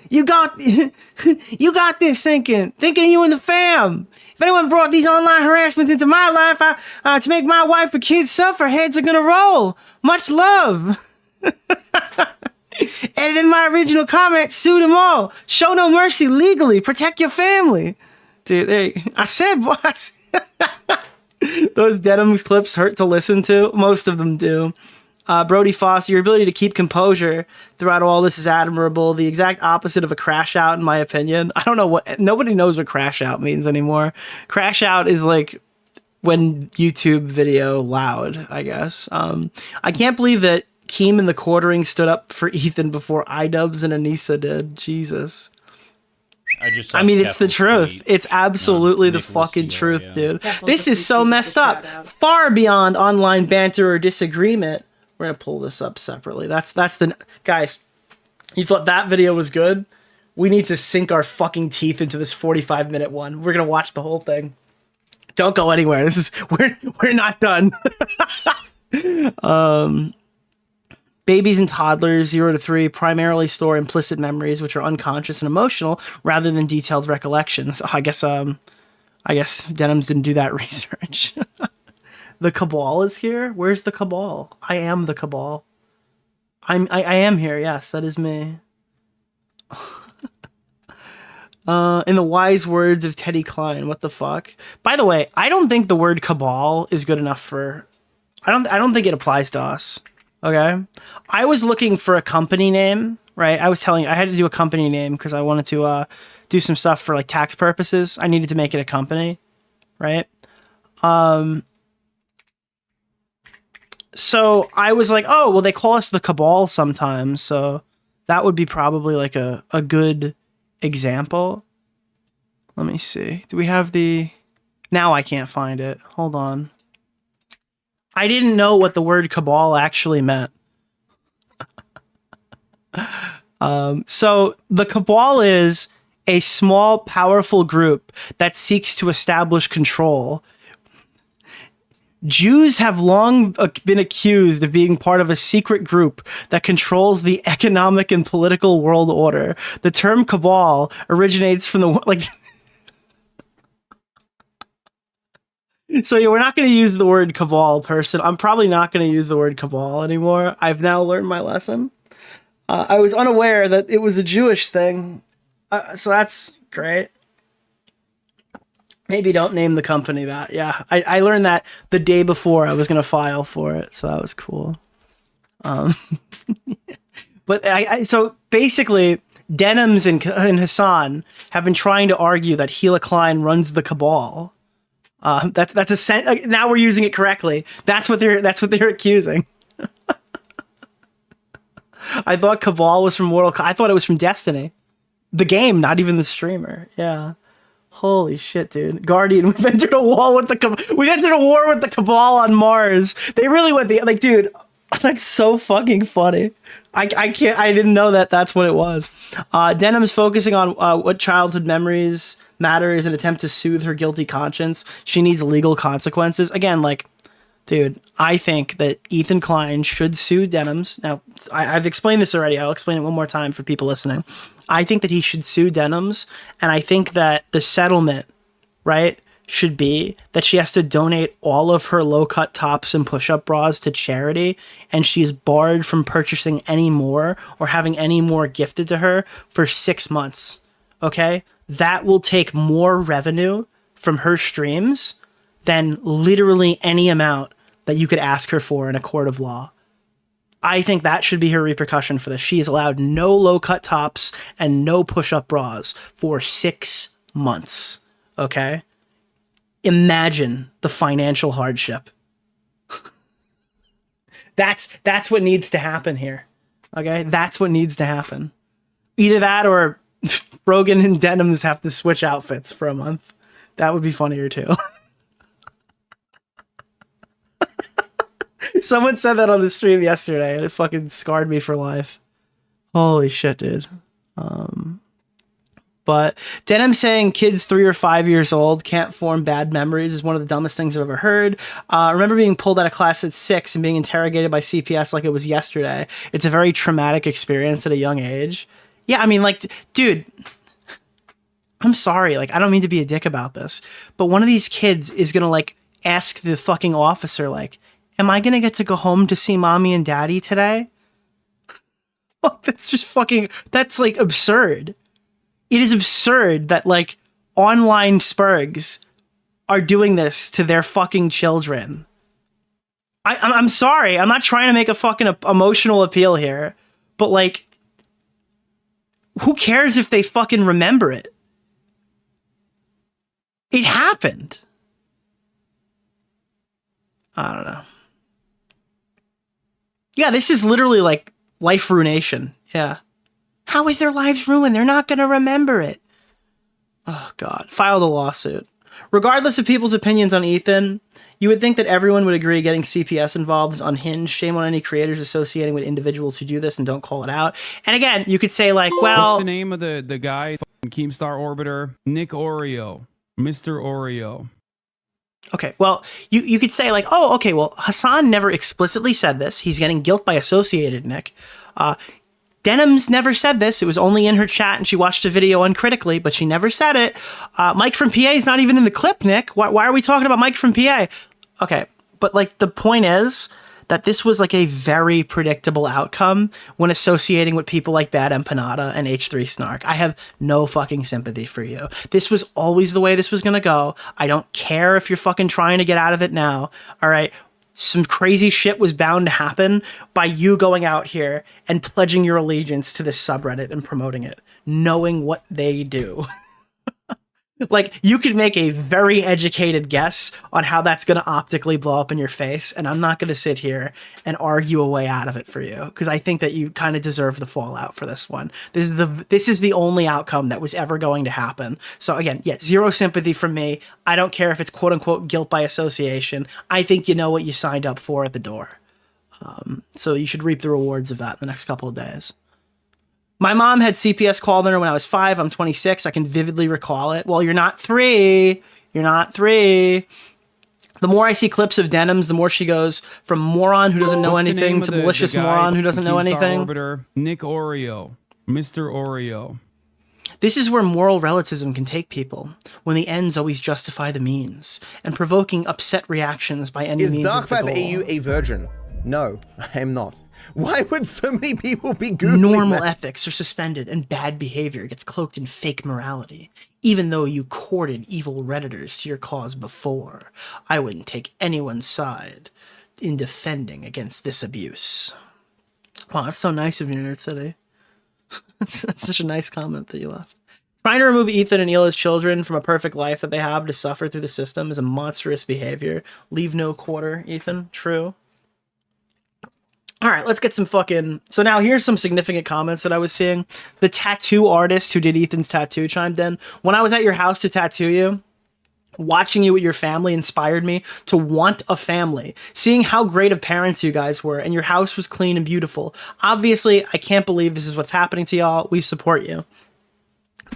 You got this thinking of you and the fam. If anyone brought these online harassments into my life, to make my wife and kids suffer, heads are gonna roll. Much love. Edit in my original comments, sue them all. Show no mercy legally. Protect your family. Dude, I said, boss. Those Denims clips hurt to listen to. Most of them do. Brody Foster, your ability to keep composure throughout all this is admirable. The exact opposite of a crash out, in my opinion. I don't know what... Nobody knows what crash out means anymore. Crash out is like when YouTube video loud, I guess. I can't believe that Keem and The Quartering stood up for Ethan before iDubbbz and Anissa did. Jesus. I mean, it's the truth. It's absolutely the fucking truth, dude. This is so messed up. Far beyond online banter or disagreement. We're gonna pull this up separately. That's the... Guys, you thought that video was good? We need to sink our fucking teeth into this 45-minute one. We're gonna watch the whole thing. Don't go anywhere. This is... We're not done. Babies and toddlers 0 to 3 primarily store implicit memories which are unconscious and emotional rather than detailed recollections. I guess Denims didn't do that research. The Cabal is here? Where's the Cabal? I am the Cabal. I am here, yes, that is me. In the wise words of Teddy Klein, what the fuck? By the way, I don't think the word Cabal is good enough for... I don't think it applies to us. Okay, I was looking for a company name, right? I was telling you I had to do a company name because I wanted to do some stuff for like tax purposes. I needed to make it a company, right? So I was like, oh, well, they call us the Cabal sometimes, so that would be probably like a good example. Let me see. Do we have the... Now I can't find it. Hold on. I didn't know what the word Cabal actually meant. So the Cabal is a small, powerful group that seeks to establish control. Jews have long been accused of being part of a secret group that controls the economic and political world order. The term cabal originates from the like. So yeah, we're not going to use the word cabal, person. I'm probably not going to use the word cabal anymore. I've now learned my lesson. I was unaware that it was a Jewish thing, so that's great. Maybe don't name the company that. Yeah, I learned that the day before I was going to file for it, so that was cool. But so basically, Denims and Hassan have been trying to argue that Gila Klein runs the cabal. That's a now we're using it correctly. That's what they're accusing. I thought Cabal was from Mortal Kombat. I thought it was from Destiny, the game, not even the streamer. Yeah, holy shit, dude. Guardian, we've entered a war with the Cabal on Mars. They really went like, dude. That's so fucking funny. I didn't know that that's what it was. Denim's focusing on what childhood memories matter is an attempt to soothe her guilty conscience. She needs legal consequences. Again, like, dude, I think that Ethan Klein should sue Denims. Now, I've explained this already. I'll explain it one more time for people listening. I think that he should sue Denims, and I think that the settlement, right, should be that she has to donate all of her low-cut tops and push-up bras to charity, and she's barred from purchasing any more or having any more gifted to her for 6 months, okay? That will take more revenue from her streams than literally any amount that you could ask her for in a court of law. I think that should be her repercussion for this. She is allowed no low-cut tops and no push-up bras for 6 months, okay? Imagine the financial hardship. That's what needs to happen here. Okay? That's what needs to happen. Either that or Rogan and Denims have to switch outfits for a month. That would be funnier too. Someone said that on the stream yesterday and it fucking scarred me for life. Holy shit, dude. But Denim saying kids 3 or 5 years old can't form bad memories is one of the dumbest things I've ever heard. I remember being pulled out of class at 6 and being interrogated by CPS like it was yesterday. It's a very traumatic experience at a young age. Yeah, I mean, like, dude, I'm sorry. Like, I don't mean to be a dick about this, but one of these kids is going to, like, ask the fucking officer, like, am I going to get to go home to see mommy and daddy today? That's just fucking, that's, like, absurd. It is absurd that, like, online spurgs are doing this to their fucking children. I'm sorry. I'm not trying to make a fucking emotional appeal here, but, like, who cares if they fucking remember it? It happened. I don't know. Yeah, this is literally, like, life ruination. Yeah. How is their lives ruined? They're not going to remember it. Oh, God. File the lawsuit. Regardless of people's opinions on Ethan, you would think that everyone would agree getting CPS involved is unhinged. Shame on any creators associating with individuals who do this and don't call it out. And again, you could say, like, well... What's the name of the guy? Keemstar Orbiter? Nick Oreo. Mr. Oreo. Okay, well, you could say, like, oh, okay, well, Hassan never explicitly said this. He's getting guilt by associated, Nick. Denims never said this. It was only in her chat and she watched a video uncritically, but she never said it. Mike from PA is not even in the clip, Nick. Why are we talking about Mike from PA? Okay, but, like, the point is that this was, like, a very predictable outcome when associating with people like Bad Empanada and H3 Snark. I have no fucking sympathy for you. This was always the way this was gonna go. I don't care if you're fucking trying to get out of it now, all right? Some crazy shit was bound to happen by you going out here and pledging your allegiance to this subreddit and promoting it, knowing what they do. Like, you could make a very educated guess on how that's going to optically blow up in your face, and I'm not going to sit here and argue a way out of it for you, because I think that you kind of deserve the fallout for this one. This is the only outcome that was ever going to happen. So again, yeah, zero sympathy from me. I don't care if it's quote-unquote guilt by association. I think you know what you signed up for at the door. So you should reap the rewards of that in the next couple of days. My mom had CPS called on her when I was 5. I'm 26. I can vividly recall it. Well, you're not 3. You're not 3. The more I see clips of Denims, the more she goes from moron who doesn't know anything to malicious moron who doesn't know anything. Orbiter, Nick Oreo, Mr. Oreo. This is where moral relativism can take people, when the ends always justify the means, and provoking upset reactions by any means is the goal. Is DarkFab AU a virgin? No, I am not. Why would so many people be Googling Normal that? ethics are suspended and bad behavior gets cloaked in fake morality. Even though you courted evil Redditors to your cause before, I wouldn't take anyone's side in defending against this abuse. Wow, that's so nice of you, Nerd City. That's such a nice comment that you left. Trying to remove Ethan and Hila's children from a perfect life that they have to suffer through the system is a monstrous behavior. Leave no quarter, Ethan. True. All right, let's get some fucking... So now here's some significant comments that I was seeing. The tattoo artist who did Ethan's tattoo chimed in. When I was at your house to tattoo you, watching you with your family inspired me to want a family. Seeing how great of parents you guys were, and your house was clean and beautiful. Obviously, I can't believe this is what's happening to y'all. We support you.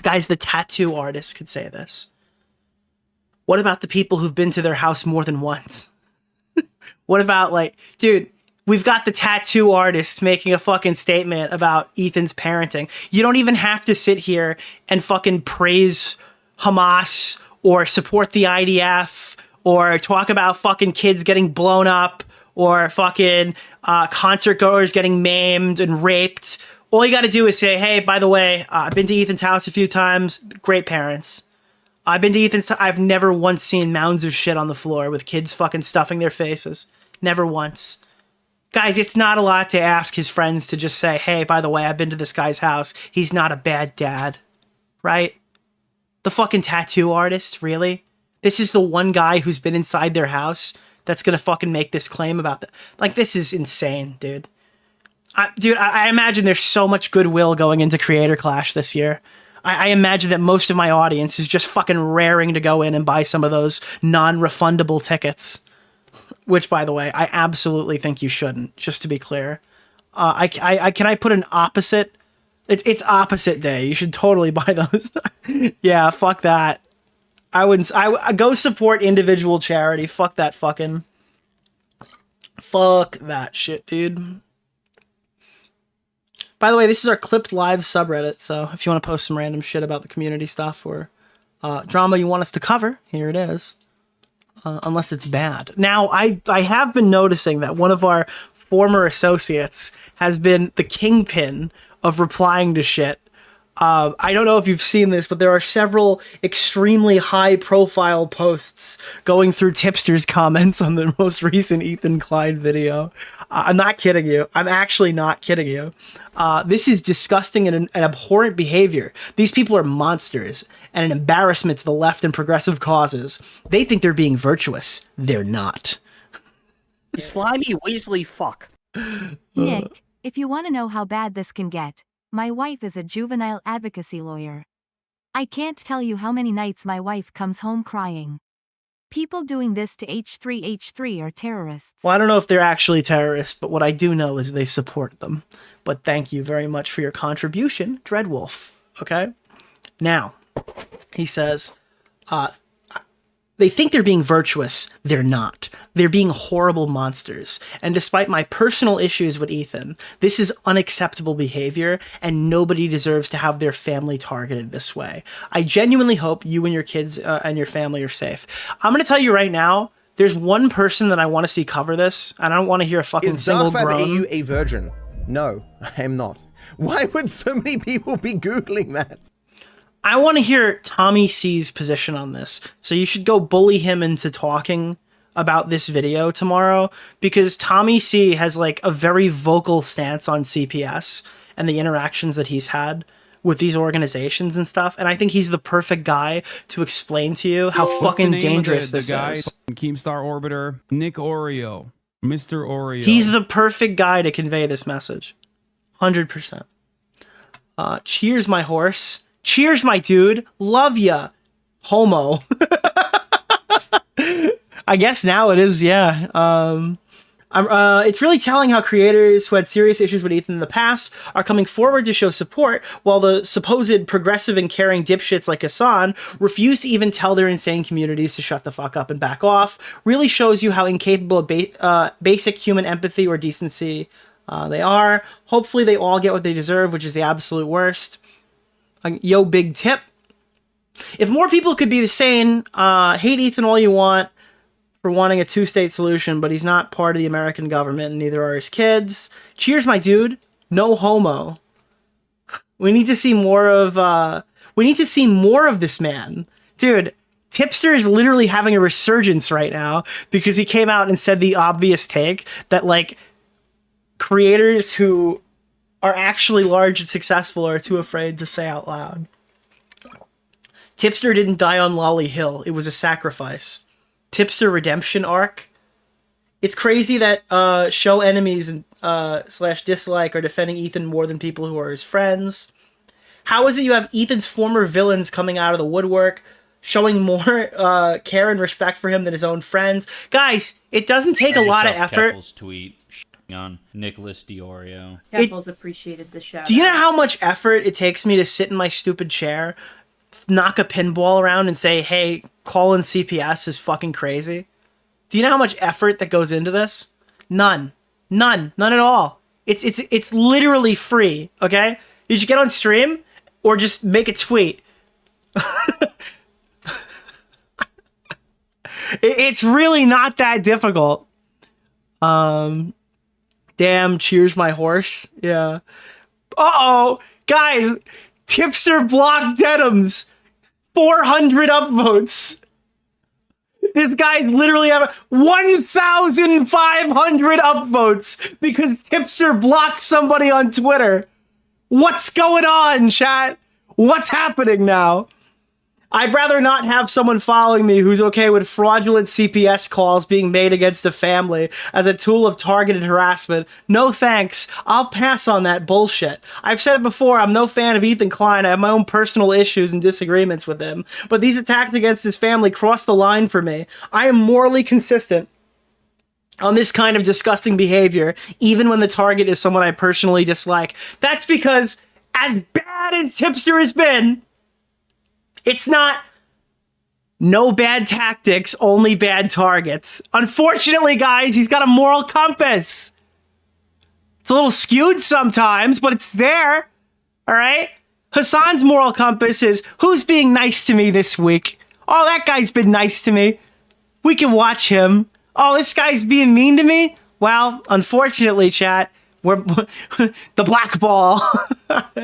Guys, the tattoo artist could say this. What about the people who've been to their house more than once? What about, like, dude... We've got the tattoo artist making a fucking statement about Ethan's parenting. You don't even have to sit here and fucking praise Hamas or support the IDF or talk about fucking kids getting blown up or fucking concert goers getting maimed and raped. All you got to do is say, hey, by the way, I've been to Ethan's house a few times. Great parents. I've been to Ethan's. I've never once seen mounds of shit on the floor with kids fucking stuffing their faces. Never once. Guys, it's not a lot to ask his friends to just say, hey, by the way, I've been to this guy's house. He's not a bad dad. Right? The fucking tattoo artist, really? This is the one guy who's been inside their house that's gonna fucking make this claim about that. Like, this is insane, dude. I imagine there's so much goodwill going into Creator Clash this year. I imagine that most of my audience is just fucking raring to go in and buy some of those non-refundable tickets. Which, by the way, I absolutely think you shouldn't, just to be clear. Can I put an opposite? It's opposite day. You should totally buy those. Yeah, fuck that. I wouldn't. I go support individual charity. Fuck that fucking. Fuck that shit, dude. By the way, this is our clipped live subreddit, so if you want to post some random shit about the community stuff or drama you want us to cover, here it is. Unless it's bad. Now, I have been noticing that one of our former associates has been the kingpin of replying to shit. I don't know if you've seen this, but there are several extremely high-profile posts going through Tipster's comments on the most recent Ethan Klein video. I'm not kidding you. I'm actually not kidding you. This is disgusting and an abhorrent behavior. These people are monsters and an embarrassment to the left and progressive causes. They think they're being virtuous. They're not. Slimy Weasley fuck. Nick, if you want to know how bad this can get, my wife is a juvenile advocacy lawyer. I can't tell you how many nights my wife comes home crying. People doing this to H3H3 are terrorists. Well, I don't know if they're actually terrorists, but what I do know is they support them. But thank you very much for your contribution, Dreadwolf. Okay? Now, he says, they think they're being virtuous. They're not. They're being horrible monsters. And despite my personal issues with Ethan, this is unacceptable behavior, and nobody deserves to have their family targeted this way. I genuinely hope you and your kids and your family are safe. I'm going to tell you right now, there's one person that I want to see cover this, and I don't want to hear a fucking single groan. Is DarkFab AU a virgin? No, I am not. Why would so many people be Googling that? I want to hear Tommy C's position on this. So you should go bully him into talking about this video tomorrow, because Tommy C has like a very vocal stance on CPS and the interactions that he's had with these organizations and stuff. And I think he's the perfect guy to explain to you how fucking dangerous this is. Keemstar Orbiter, Nick Oreo, Mr. Oreo. He's the perfect guy to convey this message. 100%. Cheers, my horse. Cheers, my dude. Love ya. Homo. I guess now it is, yeah. It's really telling how creators who had serious issues with Ethan in the past are coming forward to show support, while the supposed progressive and caring dipshits like Hassan refuse to even tell their insane communities to shut the fuck up and back off. Really shows you how incapable of basic human empathy or decency they are. Hopefully they all get what they deserve, which is the absolute worst. Yo, big tip. If more people could be the sane, hate Ethan all you want for wanting a two-state solution, but he's not part of the American government, and neither are his kids. Cheers, my dude. No homo. We need to see more of this man. Dude, Tipster is literally having a resurgence right now because he came out and said the obvious take that, like, creators who are actually large and successful are too afraid to say out loud. Tipster didn't die on Lolly Hill. It was a sacrifice. Tipster redemption arc. It's crazy that show enemies and / dislike are defending Ethan more than people who are his friends. How is it you have Ethan's former villains coming out of the woodwork, showing more care and respect for him than his own friends? Guys, it doesn't take a lot of effort. Keffel's tweet on Nicholas DeOrio. Keffel's appreciated the shout. Do you know how much effort it takes me to sit in my stupid chair, knock a pinball around and say, hey, calling CPS is fucking crazy? Do you know how much effort that goes into this? None at all. It's literally free, okay? You should get on stream or just make a tweet. It's really not that difficult. Damn, cheers my horse. Yeah. Uh-oh, guys, Tipster blocked Denims. 400 upvotes. This guy's literally having 1,500 upvotes because Tipster blocked somebody on Twitter. What's going on, chat? What's happening now? I'd rather not have someone following me who's okay with fraudulent CPS calls being made against a family as a tool of targeted harassment. No thanks. I'll pass on that bullshit. I've said it before, I'm no fan of Ethan Klein. I have my own personal issues and disagreements with him. But these attacks against his family cross the line for me. I am morally consistent on this kind of disgusting behavior, even when the target is someone I personally dislike. That's because, as bad as Tipster has been, it's not no bad tactics, only bad targets. Unfortunately, guys, he's got a moral compass. It's a little skewed sometimes, but it's there. All right? Hassan's moral compass is, who's being nice to me this week? Oh, that guy's been nice to me. We can watch him. Oh, this guy's being mean to me? Well, unfortunately, chat, we're the black ball.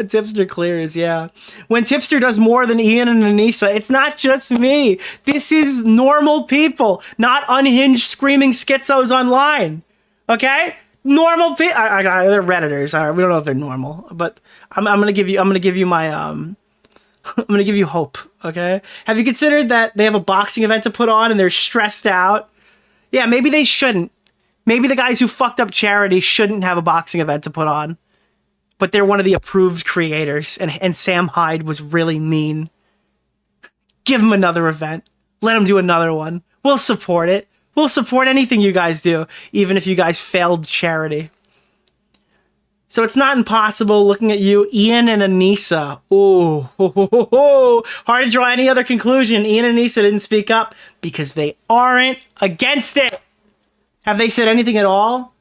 Tipster clears, yeah. When Tipster does more than Ian and Anissa, it's not just me. This is normal people, not unhinged screaming schizos online. Okay? Normal people. They're Redditors. We don't know if they're normal, but I'm gonna give you my I'm gonna give you hope. Okay? Have you considered that they have a boxing event to put on and they're stressed out? Yeah, maybe they shouldn't. Maybe the guys who fucked up charity shouldn't have a boxing event to put on. But they're one of the approved creators, and Sam Hyde was really mean. Give him another event. Let him do another one. We'll support it. We'll support anything you guys do, even if you guys failed charity. So it's not impossible looking at you, Ian and Anissa. Ooh, hard to draw any other conclusion. Ian and Anissa didn't speak up because they aren't against it. Have they said anything at all?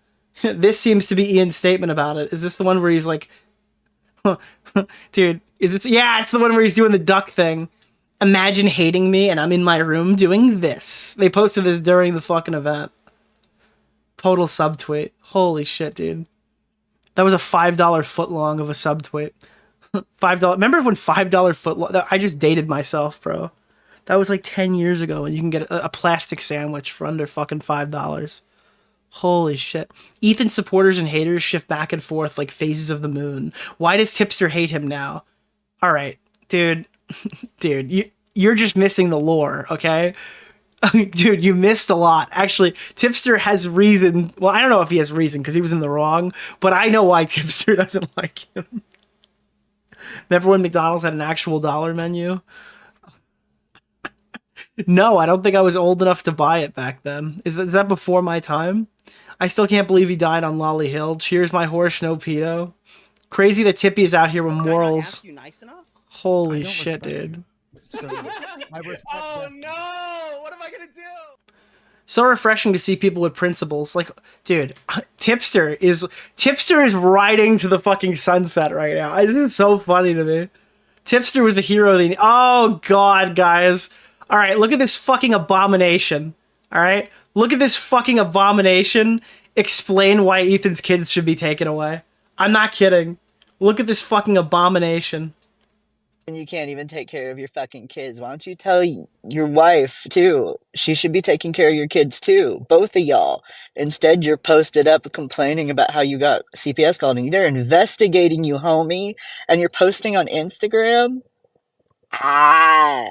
This seems to be Ian's statement about it. Is this the one where he's like, dude, is it? Yeah, it's the one where he's doing the duck thing. Imagine hating me and I'm in my room doing this. They posted this during the fucking event. Total subtweet. Holy shit, dude. That was a $5 footlong of a subtweet. $5. Remember when $5 footlong? I just dated myself, bro. That was like 10 years ago, and you can get a plastic sandwich for under fucking $5. Holy shit. Ethan's supporters and haters shift back and forth like phases of the moon. Why does Tipster hate him now? All right, dude. Dude, you're just missing the lore, okay? Dude, you missed a lot. Actually, Tipster has reason. Well, I don't know if he has reason because he was in the wrong, but I know why Tipster doesn't like him. Remember when McDonald's had an actual dollar menu? No, I don't think I was old enough to buy it back then. Is that before my time? I still can't believe he died on Lolly Hill. Cheers, my horse, no pedo. Crazy that Tippy is out here with morals. Holy shit, dude. So, oh no! What am I gonna do? So refreshing to see people with principles. Like, dude, Tipster is riding to the fucking sunset right now. This is so funny to me. Tipster was the hero. Oh god, guys. All right, look at this fucking abomination. All right, look at this fucking abomination. Explain why Ethan's kids should be taken away. I'm not kidding. Look at this fucking abomination. And you can't even take care of your fucking kids. Why don't you tell your wife, too? She should be taking care of your kids, too. Both of y'all. Instead, you're posted up complaining about how you got CPS called and they're investigating you, homie. And you're posting on Instagram? Ah.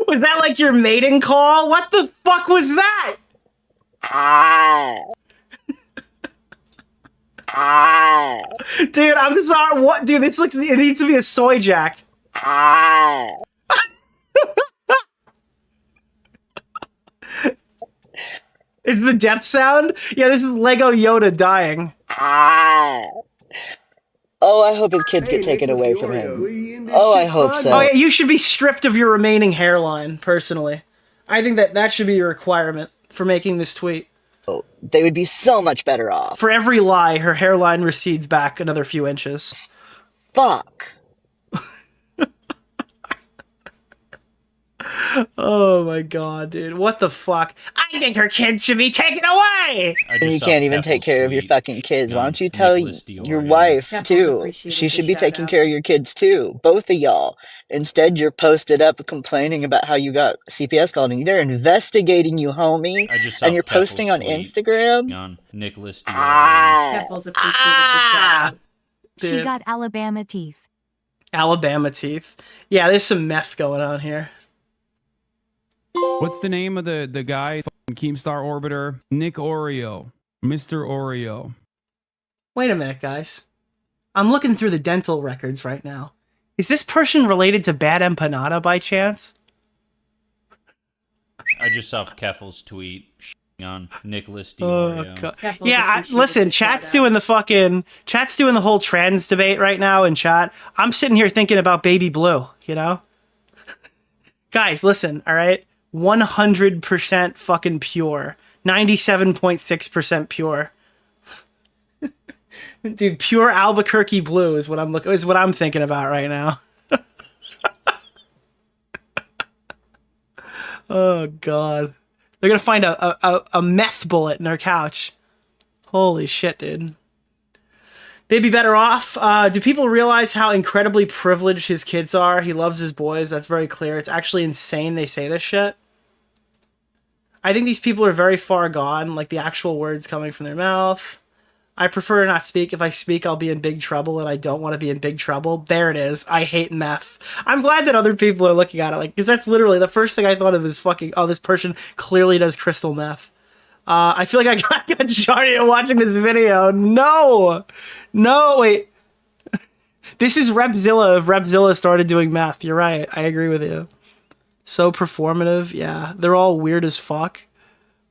Was that like your mating call? What the fuck was that? Ah. Ah. Dude, I'm sorry. What? Dude, it needs to be a soy jack. Ah. Is the death sound? Yeah, this is Lego Yoda dying. Ah. Oh, I hope his kids get taken away from him. Oh, I hope so. Oh yeah, you should be stripped of your remaining hairline, personally. I think that should be a requirement for making this tweet. Oh, they would be so much better off. For every lie, her hairline recedes back another few inches. Fuck. Oh my god, dude. What the fuck? I think her kids should be taken away! And you can't even take care of your fucking kids. Why don't you tell your wife, too? She should be taking care of your kids, too. Both of y'all. Instead, you're posted up complaining about how you got CPS called and they're investigating you, homie. And you're posting on Instagram? On Nicholas DeOrio. Ah. Keffel's appreciated the shout-out. She got Alabama teeth. Alabama teeth. Yeah, there's some meth going on here. What's the name of the guy? Keemstar Orbiter? Nick Oreo. Mr. Oreo. Wait a minute, guys. I'm looking through the dental records right now. Is this person related to Bad Empanada by chance? I just saw Keffel's tweet on Nicholas DeOrio. Oh, yeah, listen, chat's doing the whole trans debate right now in chat. I'm sitting here thinking about Baby Blue, you know? Guys, listen, all right? 100% fucking pure. 97.6% pure. Dude, pure Albuquerque blue is what I'm thinking about right now. Oh god. They're gonna find a meth bullet in their couch. Holy shit, dude. They'd be better off. Do people realize how incredibly privileged his kids are? He loves his boys. That's very clear. It's actually insane they say this shit. I think these people are very far gone, like the actual words coming from their mouth. I prefer to not speak. If I speak, I'll be in big trouble, and I don't want to be in big trouble. There it is. I hate meth. I'm glad that other people are looking at it, like, because that's literally the first thing I thought of is fucking, oh, this person clearly does crystal meth. I feel like I got Giardia watching this video. No! No, wait. This is Repzilla if Repzilla started doing meth. You're right. I agree with you. So performative. Yeah, they're all weird as fuck.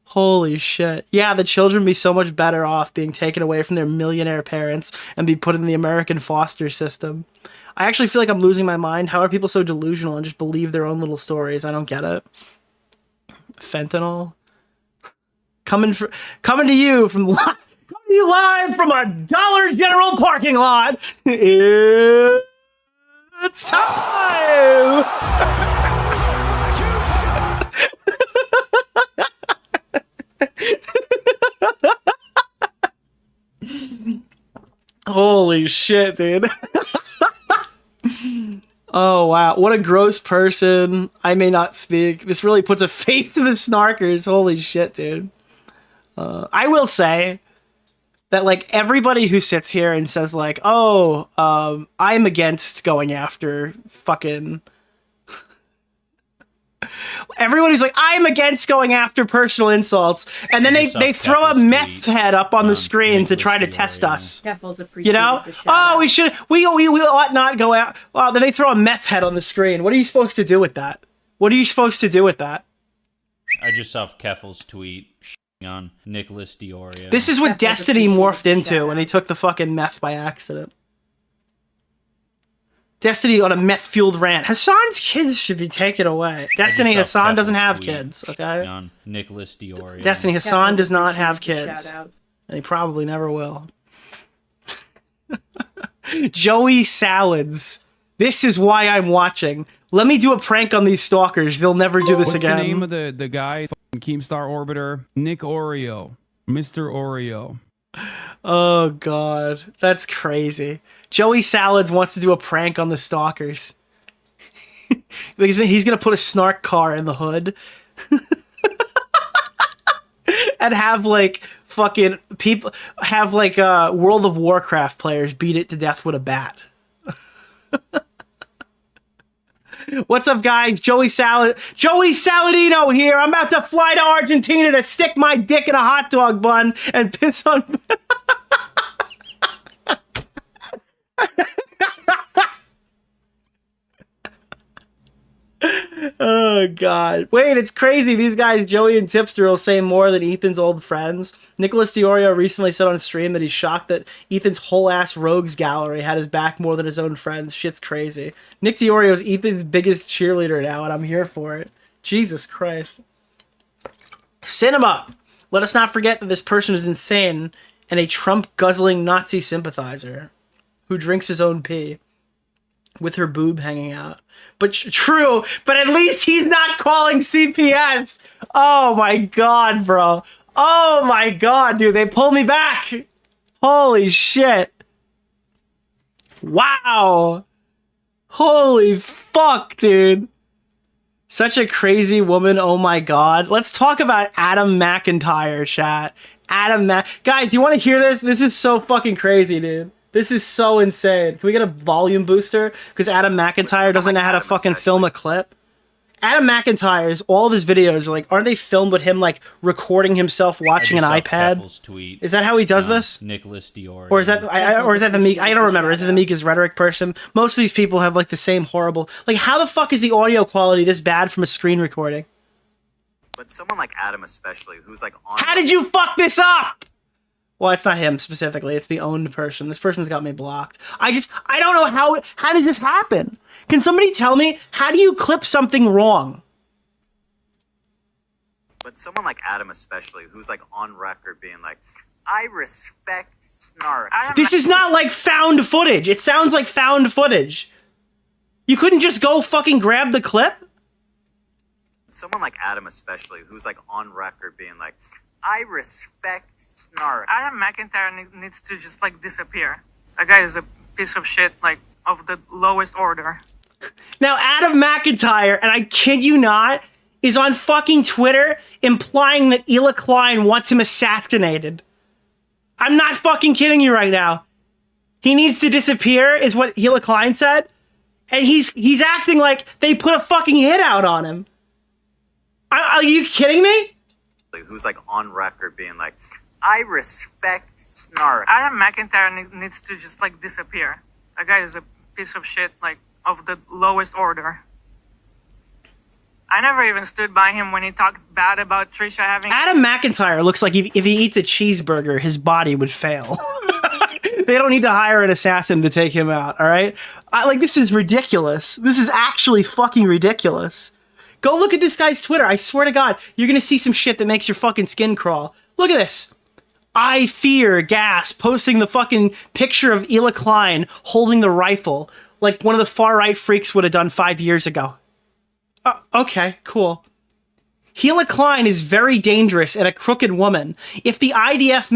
Holy shit. Yeah, the children be so much better off being taken away from their millionaire parents and be put in the American foster system. I actually feel like I'm losing my mind. How are people so delusional and just believe their own little stories? I don't get it. Fentanyl. Coming to you live from a Dollar General parking lot. It's time. Holy shit, dude. Oh, wow. What a gross person. I may not speak. This really puts a face to the snarkers. Holy shit, dude. I will say that, like, everybody who sits here and says, like, oh, I'm against going after fucking... Everybody's like, I'm against going after personal insults, and then they throw a meth head up on the screen to try to test us. You know? Oh, we ought not go out. Oh, then they throw a meth head on the screen. What are you supposed to do with that? What are you supposed to do with that? I just saw Keffel's tweet on Nicholas DeOrio. This is what Destiny morphed into when he took the fucking meth by accident. Destiny on a meth-fueled rant. Hassan's kids should be taken away. Destiny, Hassan doesn't have kids, okay? On Nicholas DeOrio. Destiny, Hassan does not have kids. And he probably never will. Joey Salads. This is why I'm watching. Let me do a prank on these stalkers. They'll never do this again. What's the name of the guy? Keemstar Orbiter. Nick Oreo. Mr. Oreo. Oh, God. That's crazy. Joey Salads wants to do a prank on the stalkers. He's going to put a Snark car in the hood. And have, like, fucking people... Have, like, World of Warcraft players beat it to death with a bat. What's up, guys? Joey Saladino here. I'm about to fly to Argentina to stick my dick in a hot dog bun and piss on... Oh, God. Wait, it's crazy. These guys, Joey and Tipster, will say more than Ethan's old friends. Nicholas DeOrio recently said on stream that he's shocked that Ethan's whole-ass rogues gallery had his back more than his own friends. Shit's crazy. Nick DeOrio is Ethan's biggest cheerleader now, and I'm here for it. Jesus Christ. Cinema! Let us not forget that this person is insane and a Trump-guzzling Nazi sympathizer who drinks his own pee with her boob hanging out. But true, but at least he's not calling CPS. Oh my God, bro. Oh my God, dude. They pulled me back. Holy shit. Wow. Holy fuck, dude. Such a crazy woman. Oh my God. Let's talk about Adam McIntyre, chat. Guys, you want to hear this? This is so fucking crazy, dude. This is so insane. Can we get a volume booster? Because Adam McIntyre doesn't know how to fucking film a clip. Adam McIntyre's, all of his videos are like, aren't they filmed with him like recording himself watching an iPad? Tweet, is that how he does this? Nicholas DeOrio. Or is that the Meek? I don't remember. Is it the Meek is rhetoric person? Most of these people have like the same horrible. Like, how the fuck is the audio quality this bad from a screen recording? But someone like Adam, especially, who's like on. How did you fuck this up? Well, it's not him specifically. It's the owned person. This person's got me blocked. I don't know how does this happen? Can somebody tell me, how do you clip something wrong? But someone like Adam, especially, who's like on record being like, I respect Snark. This is not like found footage. It sounds like found footage. You couldn't just go fucking grab the clip? Someone like Adam, especially, who's like on record being like, I respect Snark. Adam McIntyre needs to just like disappear. That guy is a piece of shit, like of the lowest order. Now Adam McIntyre, and I kid you not, is on fucking Twitter implying that Ela Klein wants him assassinated. I'm not fucking kidding you right now. He needs to disappear is what Ela Klein said. And he's acting like they put a fucking hit out on him. Are you kidding me? Who's like on record being like, I respect Snark. Adam McIntyre needs to just like disappear. That guy is a piece of shit, like of the lowest order. I never even stood by him when he talked bad about Trisha having... Adam McIntyre looks like if he eats a cheeseburger, his body would fail. They don't need to hire an assassin to take him out, all right? This is ridiculous. This is actually fucking ridiculous. Go look at this guy's Twitter. I swear to God, you're going to see some shit that makes your fucking skin crawl. Look at this. I fear gas posting the fucking picture of Ela Klein holding the rifle like one of the far-right freaks would have done 5 years ago. Okay, cool. Ela Klein is very dangerous and a crooked woman. If the IDF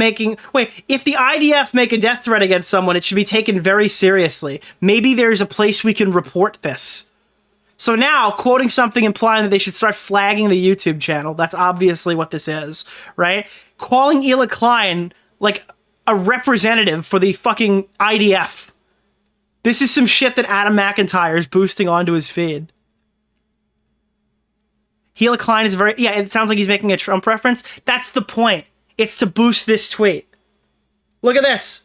make a death threat against someone, it should be taken very seriously. Maybe there's a place we can report this. So now, quoting something implying that they should start flagging the YouTube channel, that's obviously what this is, right? Calling Ela Klein like a representative for the fucking IDF. This is some shit that Adam McIntyre is boosting onto his feed. Ela Klein is it sounds like he's making a Trump reference. That's the point. It's to boost this tweet. Look at this.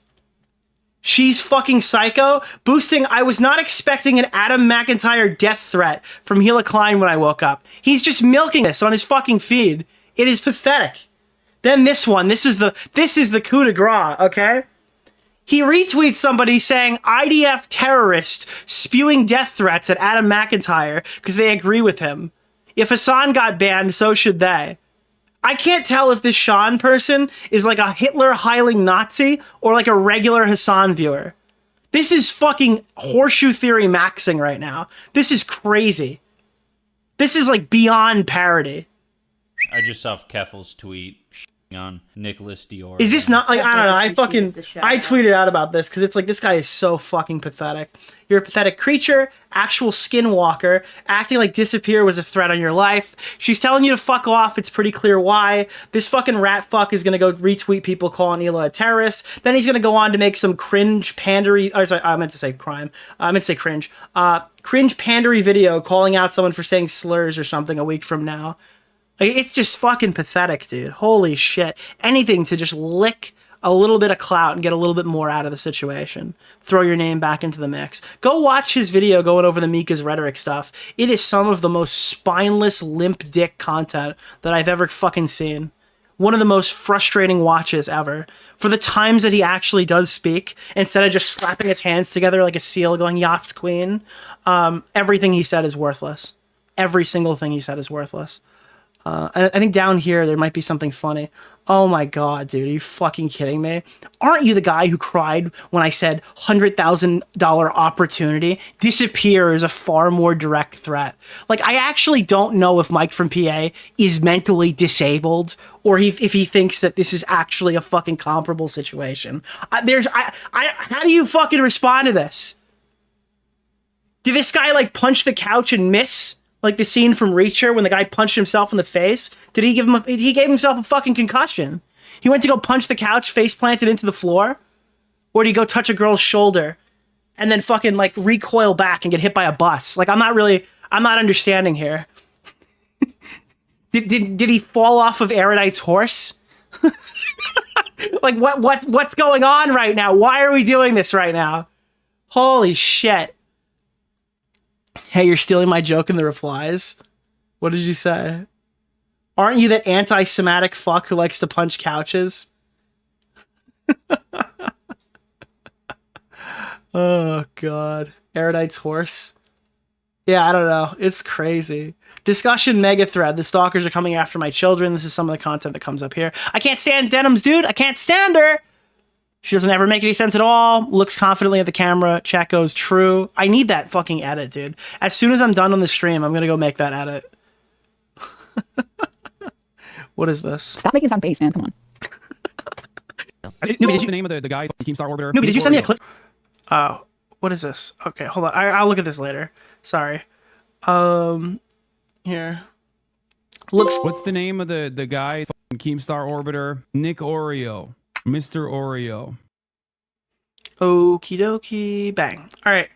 She's fucking psycho. Boosting, I was not expecting an Adam McIntyre death threat from Gila Klein when I woke up. He's just milking this on his fucking feed. It is pathetic. Then this one, this is the coup de grace, okay? He retweets somebody saying IDF terrorist spewing death threats at Adam McIntyre because they agree with him. If Hassan got banned, so should they. I can't tell if this Sean person is like a Hitler-heiling Nazi or like a regular Hassan viewer. This is fucking Horseshoe Theory maxing right now. This is crazy. This is like beyond parody. I just saw Keffel's tweet on Nicholas DeOrio. Is this not like, I don't know, I tweeted out about this because it's like, this guy is so fucking pathetic. You're a pathetic creature, actual skinwalker, acting like disappear was a threat on your life. She's telling you to fuck off, it's pretty clear why. This fucking rat fuck is gonna go retweet people calling Hila a terrorist. Then he's gonna go on to make some cringe pandery, oh, sorry, I meant to say crime. I meant to say cringe. Cringe pandery video calling out someone for saying slurs or something a week from now. Like, it's just fucking pathetic, dude. Holy shit. Anything to just lick a little bit of clout and get a little bit more out of the situation. Throw your name back into the mix. Go watch his video going over the Mika's rhetoric stuff. It is some of the most spineless, limp dick content that I've ever fucking seen. One of the most frustrating watches ever. For the times that he actually does speak, instead of just slapping his hands together like a seal going, yacht queen, everything he said is worthless. Every single thing he said is worthless. I think down here there might be something funny. Oh my god, dude, are you fucking kidding me? Aren't you the guy who cried when I said $100,000 opportunity? Disappear is a far more direct threat. Like, I actually don't know if Mike from PA is mentally disabled or if he thinks that this is actually a fucking comparable situation. How do you fucking respond to this? Did this guy like punch the couch and miss? Like the scene from Reacher when the guy punched himself in the face? Did he give him he gave himself a fucking concussion. He went to go punch the couch, face planted into the floor? Or did he go touch a girl's shoulder and then fucking like recoil back and get hit by a bus? Like, I'm not understanding here. Did he fall off of Erudite's horse? Like what's going on right now? Why are we doing this right now? Holy shit. Hey, you're stealing my joke in the replies. What did you say? Aren't you that anti-Semitic fuck who likes to punch couches? Oh, God. Erudite's horse. Yeah, I don't know. It's crazy. Discussion mega thread. The stalkers are coming after my children. This is some of the content that comes up here. I can't stand Denims, dude. I can't stand her. She doesn't ever make any sense at all. Looks confidently at the camera. Chat goes true. I need that fucking edit, dude. As soon as I'm done on the stream, I'm gonna go make that edit. What is this? Stop making sound base, man. Come on. Newbie, did you the name of the guy Team Star Orbiter? Newbie, did you send me a clip? Oh, what is this? Okay, hold on. I'll look at this later. Sorry. Here. Looks. What's the name of the guy Keemstar Orbiter? Nick Oreo. Mr. Oreo. Okie dokie. Bang. All right.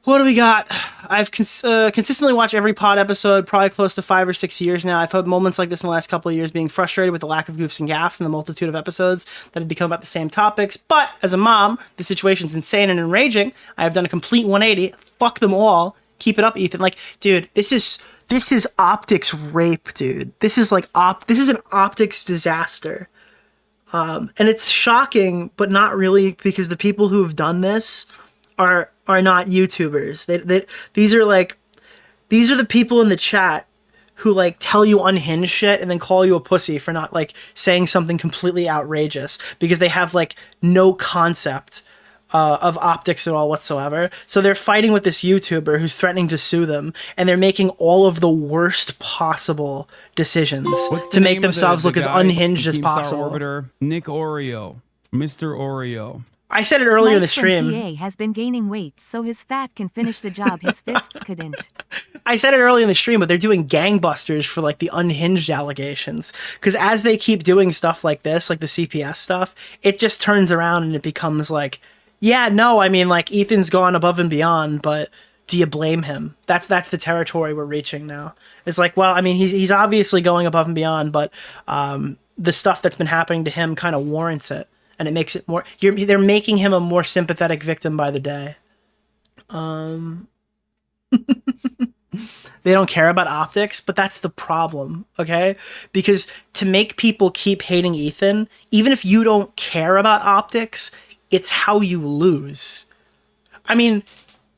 What do we got? I've consistently watched every pod episode, probably close to 5 or 6 years now. I've had moments like this in the last couple of years, being frustrated with the lack of goofs and gaffes and the multitude of episodes that have become about the same topics. But as a mom, the situation's insane and enraging. I have done a complete 180. Fuck them all. Keep it up, Ethan. Like, dude, this is optics rape, dude. This is like this is an optics disaster. And it's shocking, but not really, because the people who have done this are not YouTubers. These are the people in the chat who like tell you unhinged shit and then call you a pussy for not like saying something completely outrageous because they have like no concept of optics at all whatsoever. So they're fighting with this YouTuber who's threatening to sue them, and they're making all of the worst possible decisions to make themselves look as unhinged as possible. Orbiter, Nick Oreo, Mr. Oreo. I said it earlier in the Mike from stream. PA has been gaining weight, so his fat can finish the job his fists couldn't. I said it earlier in the stream, but they're doing gangbusters for like the unhinged allegations. Because as they keep doing stuff like this, like the CPS stuff, it just turns around and it becomes like, yeah, no, I mean, like, Ethan's gone above and beyond, but do you blame him? That's the territory we're reaching now. It's like, well, I mean, he's obviously going above and beyond, but the stuff that's been happening to him kind of warrants it. and it makes it more. They're making him a more sympathetic victim by the day. They don't care about optics, but that's the problem, okay? Because to make people keep hating Ethan, even if you don't care about optics, it's how you lose. I mean,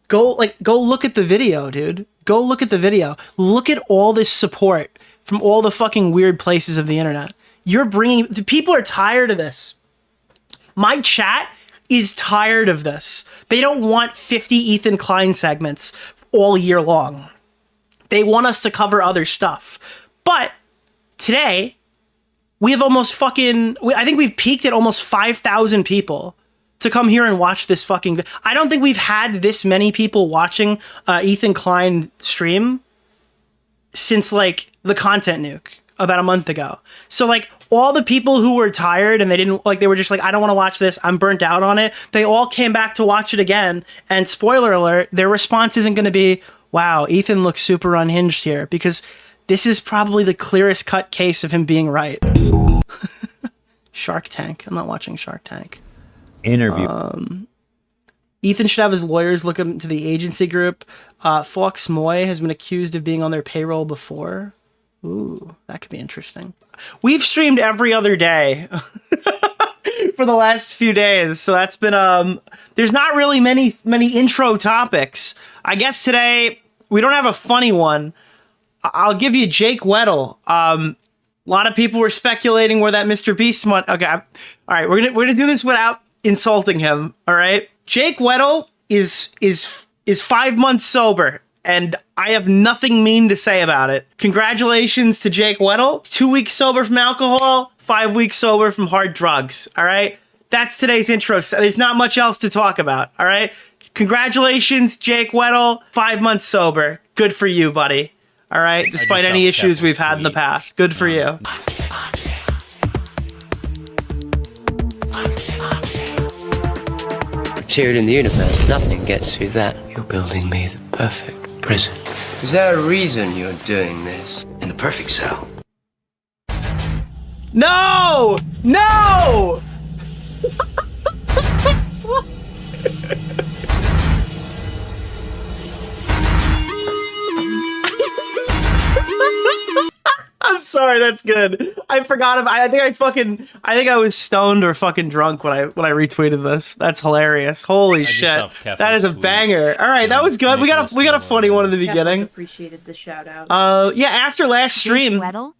go look at the video, dude. Go look at the video. Look at all this support from all the fucking weird places of the internet. People are tired of this. My chat is tired of this. They don't want 50 Ethan Klein segments all year long. They want us to cover other stuff. But today, we have I think we've peaked at almost 5,000 people to come here and watch this fucking. I don't think we've had this many people watching Ethan Klein stream since like the content nuke about a month ago. So like all the people who were tired and they were just like, I don't want to watch this, I'm burnt out on it. They all came back to watch it again. And spoiler alert, their response isn't going to be, wow, Ethan looks super unhinged here, because this is probably the clearest cut case of him being right. Shark Tank. I'm not watching Shark Tank. Interview. Ethan should have his lawyers look into the agency group. Fox Moy has been accused of being on their payroll before. Ooh, that could be interesting. We've streamed every other day for the last few days, so that's been there's not really many intro topics. I guess today we don't have a funny one. I'll give you Jake Weddle. A lot of people were speculating where that Mr. Beast money. Okay, all right, we're gonna do this without insulting him. All right, Jake Weddle is 5 months sober, and I have nothing mean to say about it. Congratulations to Jake Weddle. 2 weeks sober from alcohol, 5 weeks sober from hard drugs. All right, that's today's intro. There's not much else to talk about. All right, congratulations, Jake Weddle. 5 months sober. Good for you, buddy. All right, despite any issues we've had in the past. Good for you. Material in the universe, nothing gets through that. You're building me the perfect prison. Is there a reason you're doing this? In the perfect cell. No! No! I'm sorry, that's good. I forgot I think I was stoned or fucking drunk when I retweeted this. That's hilarious. Holy shit. That is a banger. All right, that was good. We got a funny one in the beginning. Appreciated the shout out. Yeah, after last stream. Weddle,